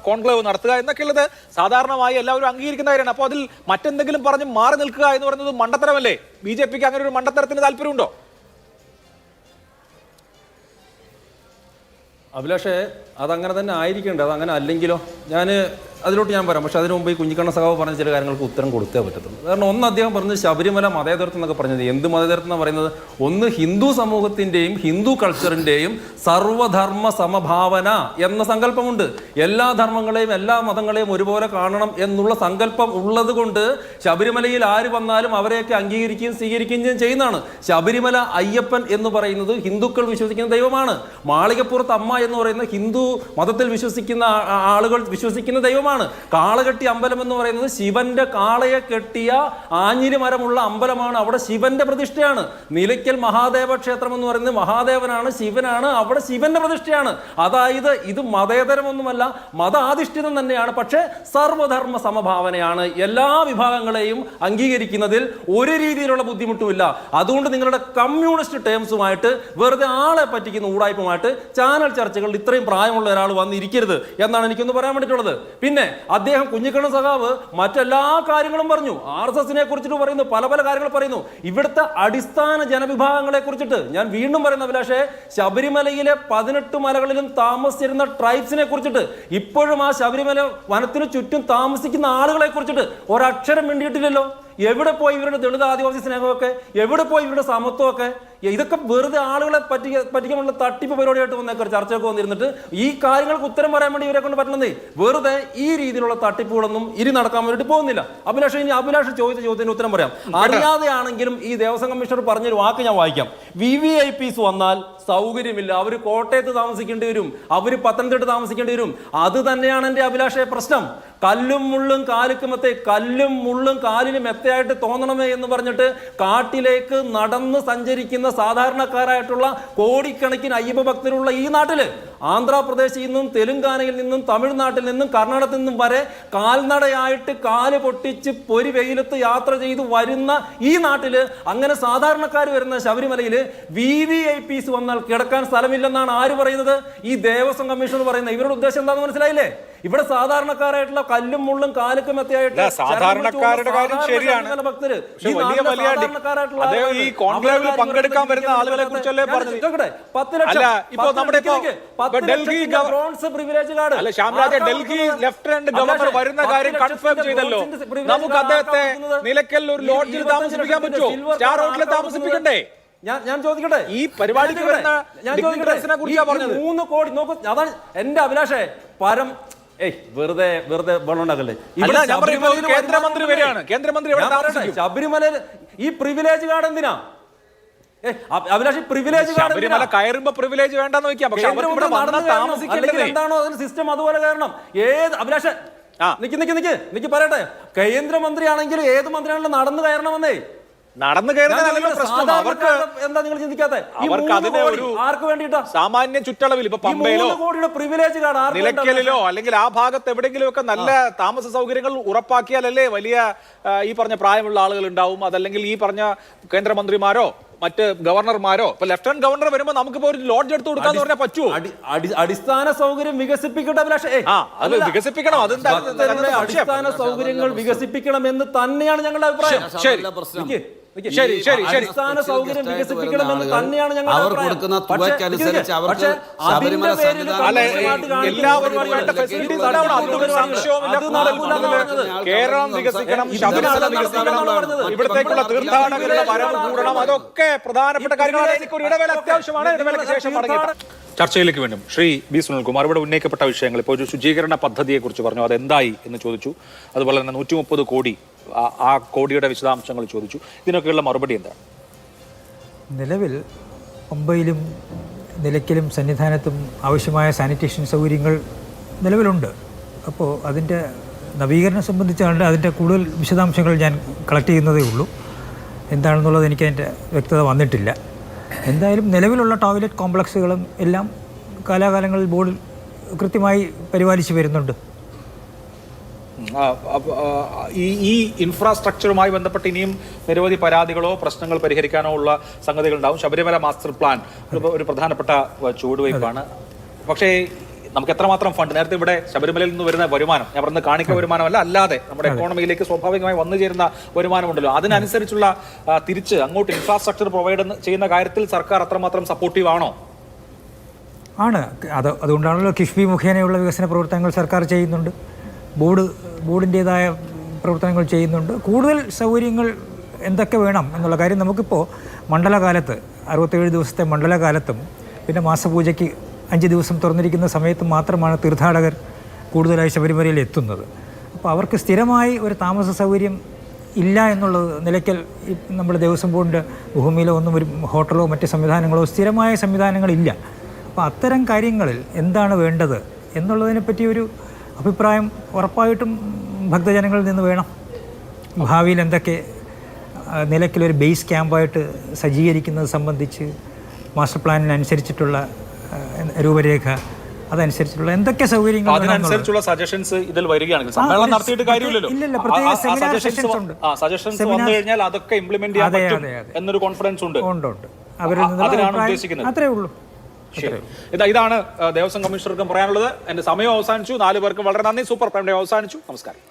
കോൺക്ലേവ് നടത്തുക എന്നൊക്കെയുള്ളത് സാധാരണമായി എല്ലാവരും അംഗീകരിക്കുന്ന കാര്യമാണ്. അപ്പോൾ അതിൽ മറ്റെന്തെങ്കിലും പറഞ്ഞ് മാറി നിൽക്കുക എന്ന് പറയുന്നത് മണ്ടത്തരമല്ലേ? BJPക്ക് അങ്ങനെ ഒരു മണ്ടത്തരത്തിന് താല്പര്യമുണ്ടോ? അഭിലാഷേ, അതങ്ങനെ തന്നെ ആയിരിക്കേണ്ടത്. അതങ്ങനെ അല്ലെങ്കിലോ? അതിലോട്ട് ഞാൻ പറയാം. പക്ഷേ അതിനു മുമ്പ് ഈ കുഞ്ഞിക്കണ്ണ സഖാവ് പറഞ്ഞ ചില കാര്യങ്ങൾക്ക് ഉത്തരം കൊടുത്തേ പറ്റത്തുള്ളൂ. കാരണം ഒന്ന്, അദ്ദേഹം പറഞ്ഞത് ശബരിമല മതേതരത്വം എന്നൊക്കെ പറഞ്ഞത് എന്ത് മതേതരത്വം എന്ന് പറയുന്നത്? ഒന്ന്, ഹിന്ദു സമൂഹത്തിൻ്റെയും ഹിന്ദു കൾച്ചറിൻ്റെയും സർവധർമ്മ സമഭാവന എന്ന സങ്കല്പമുണ്ട്. എല്ലാ ധർമ്മങ്ങളെയും എല്ലാ മതങ്ങളെയും ഒരുപോലെ കാണണം എന്നുള്ള സങ്കല്പം ഉള്ളത് കൊണ്ട് ശബരിമലയിൽ ആര് വന്നാലും അവരെയൊക്കെ അംഗീകരിക്കുകയും സ്വീകരിക്കുകയും ചെയ്യുന്നതാണ്. ശബരിമല അയ്യപ്പൻ എന്ന് പറയുന്നത് ഹിന്ദുക്കൾ വിശ്വസിക്കുന്ന ദൈവമാണ്. മാളികപ്പുറത്ത് അമ്മ എന്ന് പറയുന്ന ഹിന്ദു മതത്തിൽ വിശ്വസിക്കുന്ന ആളുകൾ വിശ്വസിക്കുന്ന ദൈവമാണ്. അമ്പലമാണ്. കാളകെട്ടി അമ്പലം എന്ന് പറയുന്നത് ശിവന്റെ കാളയെ കെട്ടിയ ആഞ്ഞിലി മരമുള്ള അമ്പലമാണ്. അവിടെ ശിവന്റെ പ്രതിഷ്ഠയാണ്. നിലയ്ക്കൽ മഹാദേവ ക്ഷേത്രം എന്ന് പറയുന്നത് മഹാദേവനാണ്, ശിവനാണ്, അവിടെ ശിവന്റെ പ്രതിഷ്ഠയാണ്. അതായത് ഇത് മതേതരമൊന്നുമല്ല, മതാധിഷ്ഠിതം തന്നെയാണ്. പക്ഷേ സർവധർമ്മ സമഭാവനയാണ്. എല്ലാ വിഭാഗങ്ങളെയും അംഗീകരിക്കുന്നതിൽ ഒരു രീതിയിലുള്ള ബുദ്ധിമുട്ടുമില്ല. അതുകൊണ്ട് നിങ്ങളുടെ കമ്മ്യൂണിസ്റ്റ് ടേംസുമായിട്ട് വെറുതെ ആളെ പറ്റിക്കുന്ന ഊടായ്പുമായിട്ട് ചാനൽ ചർച്ചകളിൽ ഇത്രയും പ്രായമുള്ള ഒരാൾ വന്നിരിക്കരുത് എന്നാണ് എനിക്കൊന്ന് പറയാൻ വേണ്ടിയിട്ടുള്ളത്. പിന്നെ അദ്ദേഹം കുഞ്ഞിക്കണ്ണൻ സഖാവ് മറ്റെല്ലാ കാര്യങ്ങളും പറഞ്ഞു. RSSനെ കുറിച്ചിട്ട് പറയുന്നു, പല പല കാര്യങ്ങൾ പറയുന്നു. ഇവിടുത്തെ അടിസ്ഥാന ജനവിഭാഗങ്ങളെ കുറിച്ചിട്ട് ഞാൻ വീണ്ടും പറയുന്ന അഭിലാഷേ, ശബരിമലയിലെ 18 മലകളിലും താമസിച്ചിരുന്ന ട്രൈബ്സിനെ കുറിച്ചിട്ട്, ഇപ്പോഴും ആ ശബരിമല വനത്തിനു ചുറ്റും താമസിക്കുന്ന ആളുകളെ കുറിച്ചിട്ട് ഒരക്ഷരം വേണ്ടിയിട്ടില്ലല്ലോ. എവിടെ പോയി ഇവരുടെ ദളിത് ആദിവാസി സ്നേഹമൊക്കെ? എവിടെ പോയി ഇവരുടെ സമത്വമൊക്കെ? ഇതൊക്കെ വെറുതെ ആളുകളെ പറ്റിക്കാനുള്ള തട്ടിപ്പ് പരിപാടിയായിട്ട് വന്നേക്കൊരു ചർച്ചയൊക്കെ വന്നിരുന്നിട്ട് ഈ കാര്യങ്ങൾക്ക് ഉത്തരം പറയാൻ വേണ്ടി ഇവരെ കൊണ്ട് പറ്റുന്നതേ. വെറുതെ ഈ രീതിയിലുള്ള തട്ടിപ്പുകളൊന്നും ഇനി നടക്കാൻ വേണ്ടിയിട്ട് പോകുന്നില്ല. അഭിലാഷ്, ഇനി അഭിലാഷ് ചോദിച്ച ചോദ്യത്തിന് ഉത്തരം പറയാം. അറിയാതെയാണെങ്കിലും ഈ ദേവസ്വം കമ്മീഷണർ പറഞ്ഞൊരു വാക്ക് ഞാൻ വായിക്കാം. VVIPs വന്നാൽ സൗകര്യമില്ല, അവർ കോട്ടയത്ത് താമസിക്കേണ്ടി വരും, അവർ പത്തനംതിട്ട താമസിക്കേണ്ടി വരും. അത് തന്നെയാണ് എൻ്റെ അഭിലാഷയെ പ്രശ്നം. കല്ലും മുള്ളും കാലുക്കുമത്തെ, കല്ലും മുള്ളും കാലിന് മെത്തയായിട്ട് തോന്നണമേ എന്ന് പറഞ്ഞിട്ട് കാട്ടിലേക്ക് നടന്ന് സഞ്ചരിക്കുന്ന സാധാരണക്കാരായിട്ടുള്ള കോടിക്കണക്കിന് അയ്യപ്പ ഭക്തരുള്ള ഈ നാട്ടില്, ആന്ധ്രാപ്രദേശിൽ നിന്നും തെലുങ്കാനയിൽ നിന്നും തമിഴ്നാട്ടിൽ നിന്നും കർണാടകത്തിൽ നിന്നും വരെ കാൽനടയായിട്ട് കാല് പൊട്ടിച്ച് പൊരി വെയിലത്ത് യാത്ര ചെയ്ത് വരുന്ന ഈ നാട്ടില്, അങ്ങനെ സാധാരണക്കാർ വരുന്ന ശബരിമലയില് VVIPs വന്നാൽ കിടക്കാൻ സ്ഥലമില്ലെന്നാണ് ആര് പറയുന്നത്? ഈ ദേവസ്വം കമ്മീഷണർ പറയുന്നത്. ഇവരുടെ ഉദ്ദേശം എന്താണെന്ന് മനസ്സിലായില്ലേ? ഇവിടെ സാധാരണക്കാരായിട്ടുള്ള കല്ലും മുള്ളും കാലുക്കും എത്തിയായിട്ട് സാധാരണക്കാരുടെ കാര്യം ശരിയാണ്. ഈ കോൺക്ലേവിൽ പങ്കെടുക്കാൻ വരുന്ന ആളുകളെ കുറിച്ചല്ലേ പറഞ്ഞത്? ഡൽഹി ലഫ്റ്റനന്റ് ഗവർണർ വരുന്ന കാര്യം കൺഫേം ചെയ്തല്ലോ. നമുക്ക് അദ്ദേഹത്തെ നിലയ്ക്കൽ ഒരു ലോഡ്ജിൽ താമസിപ്പിക്കാൻ പറ്റുമോ? സ്റ്റാർ ഹോട്ടലിൽ താമസിപ്പിക്കണ്ടേ? ഞാൻ ചോദിക്കട്ടെ, ഈ പരിപാടിക്ക് വരുന്ന കുറിച്ചാണ് പറഞ്ഞത്. 3 കോടി നോക്കൂ. അതാണ് എന്റെ അഭിലാഷേ. വെറുതെ ബഹളമുണ്ടാക്കല്ലേ. കേന്ദ്രമന്ത്രി വരികയാണ്. കേന്ദ്രമന്ത്രി ശബരിമലയിൽ ഈ പ്രിവിലേജ് കാർഡ് എന്തിനാ അഭിലാഷ്? പ്രിവിലേജ് ശബരിമല കയറുമ്പോ പ്രിവിലേജ് വേണ്ടെന്ന് വെക്കാം. പക്ഷെ എന്താണോ അതിന് സിസ്റ്റം അതുപോലെ കയറണം. അഭിലാഷ് നിക്ക് പറയട്ടെ, കേന്ദ്രമന്ത്രിയാണെങ്കിലും ഏത് മന്ത്രിയാണെങ്കിലും നടന്നു കയറണമെന്നേ. നടന്നു കയറുന്നതല്ലോ പ്രശ്നം. അവർക്ക് എന്താ നിങ്ങൾ ചിന്തിക്കാതെ? അവർക്ക് അതിന് ഒരു ആർക്ക് വേണ്ടിയിട്ടാ? സാമാന്യ ചുറ്റളവിൽ ഇപ്പൊ പമ്പയിലോ പ്രിവിലേജ് കാർഡ് നിലയ്ക്കലിലോ അല്ലെങ്കിൽ ആ ഭാഗത്ത് എവിടെയെങ്കിലും ഒക്കെ നല്ല താമസ സൗകര്യങ്ങൾ ഉറപ്പാക്കിയാലല്ലേ വലിയ ഈ പറഞ്ഞ പ്രായമുള്ള ആളുകൾ ഉണ്ടാവും. അതല്ലെങ്കിൽ ഈ പറഞ്ഞ കേന്ദ്രമന്ത്രിമാരോ മറ്റ് ഗവർണർമാരോ, ഇപ്പൊ ലഫ്റ്റനന്റ് ഗവർണർ വരുമ്പോ നമുക്കിപ്പോ ഒരു ലോഡ്ജ് എടുത്ത് കൊടുക്കാന്ന് പറഞ്ഞാൽ പറ്റുമോ? അടിസ്ഥാന സൗകര്യം വികസിപ്പിക്കട്ടെ അഭിലാഷ്. അത് വികസിപ്പിക്കണം. അടിസ്ഥാന സൗകര്യങ്ങൾ വികസിപ്പിക്കണം എന്ന് തന്നെയാണ് ഞങ്ങളുടെ അഭിപ്രായം. അടിസ്ഥാന സൗകര്യം വികസിപ്പിക്കണമെന്ന് തന്നെയാണ് ഞങ്ങളുടെ കേരളം വികസിക്കണം, ഇവിടത്തേക്കുള്ള തീർത്ഥാടകരുടെ വരവ് കൂടണം. അതൊക്കെ പ്രധാനപ്പെട്ട കാര്യങ്ങളാണ്. എനിക്കൊരു ഇടവേള അത്യാവശ്യമാണ്. ഇടവേളയ്ക്ക് ശേഷം ചർച്ചയിലേക്ക് വേണം. ശ്രീ ബി സുനിൽകുമാർ, ഇവിടെ ഉന്നയിക്കപ്പെട്ട വിഷയങ്ങൾ, ഇപ്പോൾ ഒരു ശുചീകരണ പദ്ധതിയെക്കുറിച്ച് പറഞ്ഞു, അതെന്തായി എന്ന് ചോദിച്ചു. അതുപോലെ തന്നെ 130 കോടി, ആ കോടിയുടെ വിശദാംശങ്ങൾ ചോദിച്ചു. ഇതിനൊക്കെയുള്ള മറുപടി എന്താണ്? നിലവിൽ പമ്പയിലും നിലയ്ക്കലും സന്നിധാനത്തും ആവശ്യമായ സാനിറ്റേഷൻ സൗകര്യങ്ങൾ നിലവിലുണ്ട്. അപ്പോൾ അതിൻ്റെ നവീകരണം സംബന്ധിച്ചാണ് അതിൻ്റെ കൂടുതൽ വിശദാംശങ്ങൾ ഞാൻ കളക്ട് ചെയ്യുന്നതേ ഉള്ളൂ. എന്താണെന്നുള്ളത് എനിക്ക് അതിൻ്റെ വ്യക്തത വന്നിട്ടില്ല. എന്തായാലും നിലവിലുള്ള ടോയ്ലറ്റ് കോംപ്ലക്സുകളും എല്ലാം കാലാകാലങ്ങളിൽ ബോർഡിൽ കൃത്യമായി പരിപാലിച്ചു വരുന്നുണ്ട്. ഈ ഇൻഫ്രാസ്ട്രക്ചറുമായി ബന്ധപ്പെട്ട് ഇനിയും നിരവധി പരാതികളോ പ്രശ്നങ്ങൾ പരിഹരിക്കാനോ ഉള്ള സംഗതികൾ ഉണ്ടാവും. ശബരിമല മാസ്റ്റർ പ്ലാൻ ഒരു പ്രധാനപ്പെട്ട ചുവടുവയ്പ്പാണ്. പക്ഷേ നമുക്ക് എത്രമാത്രം ഫണ്ട്, നേരത്തെ ഇവിടെ ശബരിമലയിൽ നിന്ന് വരുന്ന വരുമാനം, ഞാൻ പറഞ്ഞത് കാണിക്ക വരുമാനമല്ല, അല്ലാതെ നമ്മുടെ എക്കോണമിയിലേക്ക് സ്വാഭാവികമായി വന്നു ചേരുന്ന വരുമാനമുണ്ടല്ലോ, അതിനനുസരിച്ചുള്ള തിരിച്ച് അങ്ങോട്ട് ഇൻഫ്രാസ്ട്രക്ചർ പ്രൊവൈഡ് ചെയ്യുന്ന കാര്യത്തിൽ സർക്കാർ അത്രമാത്രം സപ്പോർട്ടീവ് ആണോ? ആണ്. അതുകൊണ്ടാണല്ലോ കിഫ്ബി മുഖേനയുള്ള വികസന പ്രവർത്തനങ്ങൾ സർക്കാർ ചെയ്യുന്നുണ്ട്. ബോർഡിൻ്റേതായ പ്രവർത്തനങ്ങൾ ചെയ്യുന്നുണ്ട്. കൂടുതൽ സൗകര്യങ്ങൾ എന്തൊക്കെ വേണം എന്നുള്ള കാര്യം നമുക്കിപ്പോൾ മണ്ഡലകാലത്ത് 67 ദിവസത്തെ മണ്ഡലകാലത്തും പിന്നെ മാസപൂജയ്ക്ക് 5 ദിവസം തുറന്നിരിക്കുന്ന സമയത്ത് മാത്രമാണ് തീർത്ഥാടകർ കൂടുതലായി ശബരിമലയിൽ എത്തുന്നത്. അപ്പോൾ അവർക്ക് സ്ഥിരമായി ഒരു താമസ സൗകര്യം ഇല്ല എന്നുള്ളത് നിലയ്ക്കൽ നമ്മുടെ ദേവസ്വം ബോർഡിൻ്റെ ഭൂമിയിലോ ഒന്നും ഒരു ഹോട്ടലോ മറ്റ് സംവിധാനങ്ങളോ സ്ഥിരമായ സംവിധാനങ്ങളില്ല. അപ്പോൾ അത്തരം കാര്യങ്ങളിൽ എന്താണ് വേണ്ടത് എന്നുള്ളതിനെപ്പറ്റി ഒരു അഭിപ്രായം ഉറപ്പായിട്ടും ഭക്തജനങ്ങളിൽ നിന്ന് വേണം. ഭാവിയിൽ എന്തൊക്കെ നിലയ്ക്കലൊരു ബേസ് ക്യാമ്പായിട്ട് സജ്ജീകരിക്കുന്നത് സംബന്ധിച്ച് മാസ്റ്റർ പ്ലാനിനനുസരിച്ചിട്ടുള്ള രൂപരേഖ, അതനുസരിച്ചുള്ള എന്തൊക്കെ സൗകര്യങ്ങൾ അതിനനുസരിച്ചുള്ള സജഷൻസ് ഇതിൽ വരികയാണെങ്കിൽ സമ്മേളനം നടത്തിയിട്ട് കാര്യമില്ലല്ലോ. ഇല്ലല്ല, പ്രത്യേക സെമിനാർ സെഷൻസ് ഉണ്ട്. സജഷൻസ് വന്നു കഴിഞ്ഞാൽ അതൊക്കെ ഇംപ്ലിമെന്റ് ചെയ്യാൻ പറ്റും എന്നൊരു കോൺഫിഡൻസ് ഉണ്ട്. അവരിൽ അതിനാണ് ഉദ്ദേശിക്കുന്നത്. അത്രേ ഉള്ളൂ. ഇതാണ് ദേവസ്വം കമ്മീഷണർക്കും പറയാനുള്ളത്. എന്റെ സമയം അവസാനിച്ചു. 4 പേർക്കും വളരെ നന്ദി. സൂപ്പർ പ്രൈം ഡേ അവസാനിച്ചു. നമസ്കാരം.